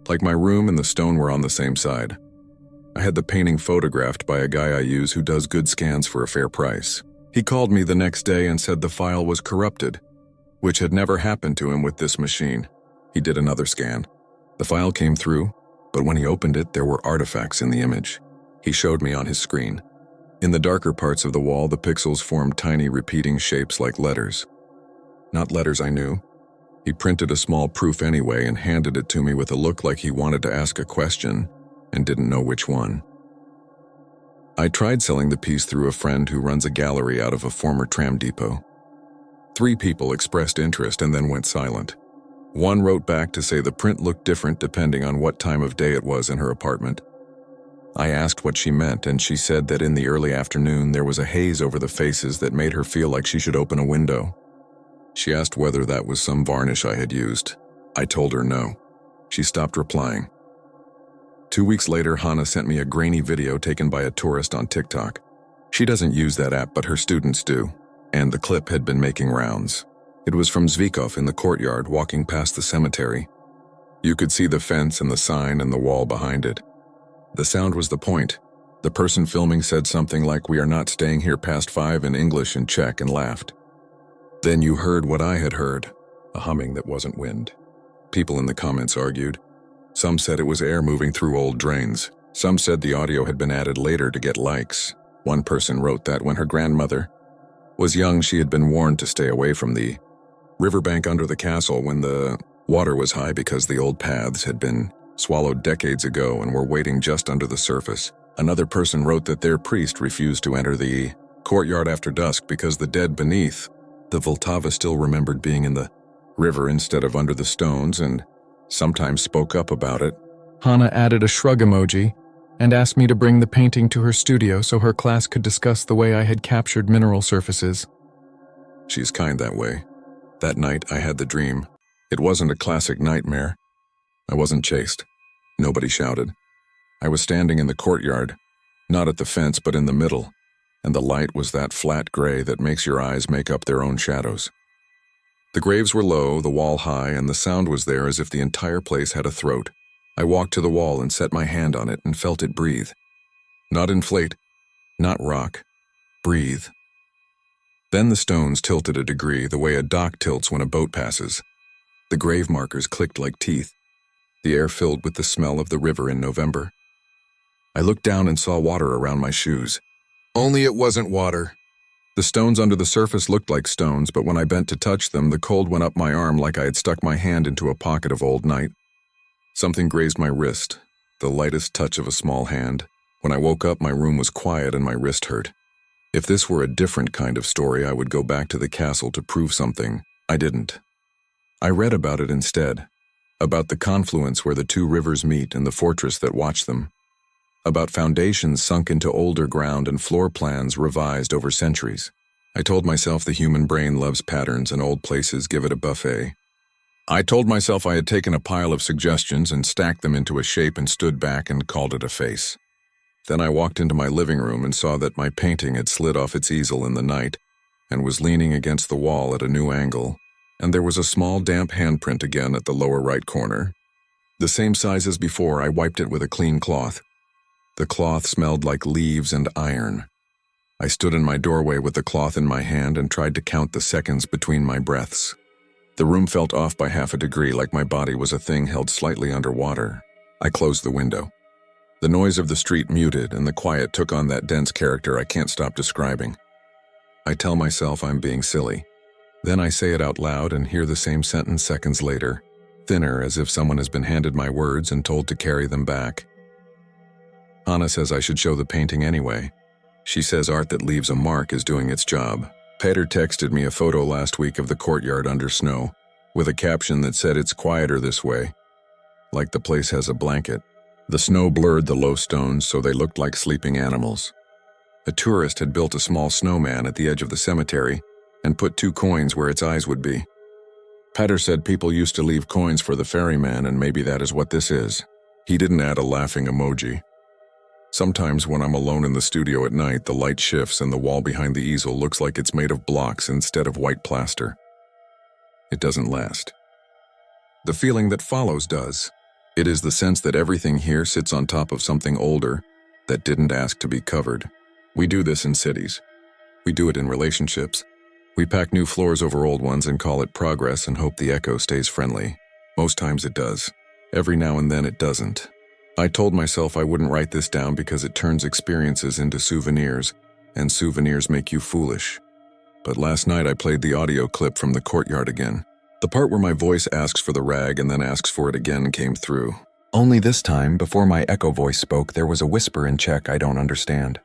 like my room and the stone were on the same side. I had the painting photographed by a guy I use who does good scans for a fair price. He called me the next day and said the file was corrupted, which had never happened to him with this machine. He did another scan. The file came through, but when he opened it, there were artifacts in the image. He showed me on his screen. In the darker parts of the wall, the pixels formed tiny repeating shapes like letters. Not letters I knew. He printed a small proof anyway and handed it to me with a look like he wanted to ask a question and didn't know which one. I tried selling the piece through a friend who runs a gallery out of a former tram depot. 3 people expressed interest and then went silent. One wrote back to say the print looked different depending on what time of day it was in her apartment. I asked what she meant, and she said that in the early afternoon there was a haze over the faces that made her feel like she should open a window. She asked whether that was some varnish I had used. I told her no. She stopped replying. 2 weeks later, Hannah sent me a grainy video taken by a tourist on TikTok. She doesn't use that app, but her students do, and the clip had been making rounds. It was from Zvikov in the courtyard walking past the cemetery. You could see the fence and the sign and the wall behind it. The sound was the point. The person filming said something like, "We are not staying here past 5" in English and Czech, and laughed. Then you heard what I had heard, a humming that wasn't wind. People in the comments argued. Some said it was air moving through old drains. Some said the audio had been added later to get likes. One person wrote that when her grandmother was young, she had been warned to stay away from the riverbank under the castle when the water was high because the old paths had been swallowed decades ago and were waiting just under the surface. Another person wrote that their priest refused to enter the courtyard after dusk because the dead beneath the Vltava still remembered being in the river instead of under the stones and sometimes spoke up about it. Hannah added a shrug emoji and asked me to bring the painting to her studio so her class could discuss the way I had captured mineral surfaces. She's kind that way. That night I had the dream. It wasn't a classic nightmare. I wasn't chased. Nobody shouted. I was standing in the courtyard, not at the fence but in the middle, and the light was that flat gray that makes your eyes make up their own shadows. The graves were low, the wall high, and the sound was there as if the entire place had a throat. I walked to the wall and set my hand on it and felt it breathe. Not inflate, not rock, breathe. Then the stones tilted a degree, the way a dock tilts when a boat passes. The grave markers clicked like teeth. The air filled with the smell of the river in November. I looked down and saw water around my shoes. Only it wasn't water. The stones under the surface looked like stones, but when I bent to touch them, the cold went up my arm like I had stuck my hand into a pocket of old night. Something grazed my wrist, the lightest touch of a small hand. When I woke up, my room was quiet and my wrist hurt. If this were a different kind of story, I would go back to the castle to prove something. I didn't. I read about it instead. About the confluence where the 2 rivers meet and the fortress that watched them. About foundations sunk into older ground and floor plans revised over centuries. I told myself the human brain loves patterns and old places give it a buffet. I told myself I had taken a pile of suggestions and stacked them into a shape and stood back and called it a face. Then I walked into my living room and saw that my painting had slid off its easel in the night and was leaning against the wall at a new angle, and there was a small damp handprint again at the lower right corner. The same size as before, I wiped it with a clean cloth. The cloth smelled like leaves and iron. I stood in my doorway with the cloth in my hand and tried to count the seconds between my breaths. The room felt off by half a degree, like my body was a thing held slightly underwater. I closed the window. The noise of the street muted, and the quiet took on that dense character I can't stop describing. I tell myself I'm being silly. Then I say it out loud and hear the same sentence seconds later, thinner, as if someone has been handed my words and told to carry them back. Hannah says I should show the painting anyway. She says art that leaves a mark is doing its job. Peter texted me a photo last week of the courtyard under snow, with a caption that said it's quieter this way, like the place has a blanket. The snow blurred the low stones so they looked like sleeping animals. A tourist had built a small snowman at the edge of the cemetery and put 2 coins where its eyes would be. Peter said people used to leave coins for the ferryman, and maybe that is what this is. He didn't add a laughing emoji. Sometimes when I'm alone in the studio at night, the light shifts and the wall behind the easel looks like it's made of blocks instead of white plaster. It doesn't last. The feeling that follows does. It is the sense that everything here sits on top of something older that didn't ask to be covered. We do this in cities. We do it in relationships. We pack new floors over old ones and call it progress and hope the echo stays friendly. Most times it does. Every now and then it doesn't. I told myself I wouldn't write this down because it turns experiences into souvenirs, and souvenirs make you foolish. But last night I played the audio clip from the courtyard again. The part where my voice asks for the rag and then asks for it again came through. Only this time, before my echo voice spoke, there was a whisper in Czech I don't understand.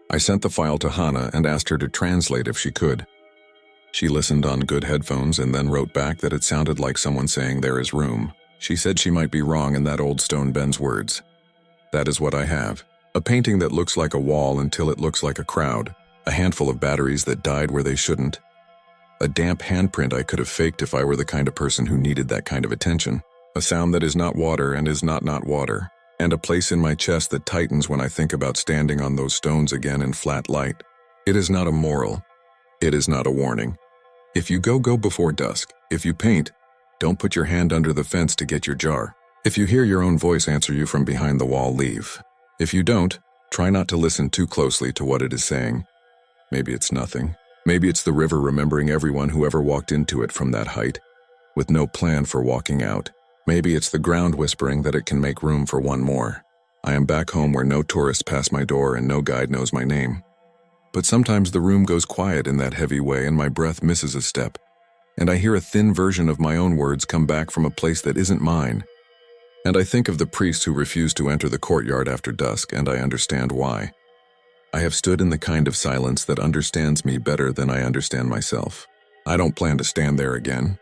I sent the file to Hannah and asked her to translate if she could. She listened on good headphones and then wrote back that it sounded like someone saying there is room. She said she might be wrong in that old stone Ben's words. That is what I have. A painting that looks like a wall until it looks like a crowd. A handful of batteries that died where they shouldn't. A damp handprint I could have faked if I were the kind of person who needed that kind of attention. A sound that is not water and is not water. And a place in my chest that tightens when I think about standing on those stones again in flat light. It is not a moral. It is not a warning. If you go before dusk. If you paint, don't put your hand under the fence to get your jar. If you hear your own voice answer you from behind the wall, leave. If you don't, try not to listen too closely to what it is saying. Maybe it's nothing. Maybe it's the river remembering everyone who ever walked into it from that height, with no plan for walking out. Maybe it's the ground whispering that it can make room for one more. I am back home where no tourists pass my door and no guide knows my name. But sometimes the room goes quiet in that heavy way and my breath misses a step, and I hear a thin version of my own words come back from a place that isn't mine. And I think of the priest who refused to enter the courtyard after dusk, and I understand why. I have stood in the kind of silence that understands me better than I understand myself. I don't plan to stand there again.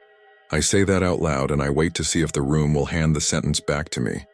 I say that out loud and I wait to see if the room will hand the sentence back to me.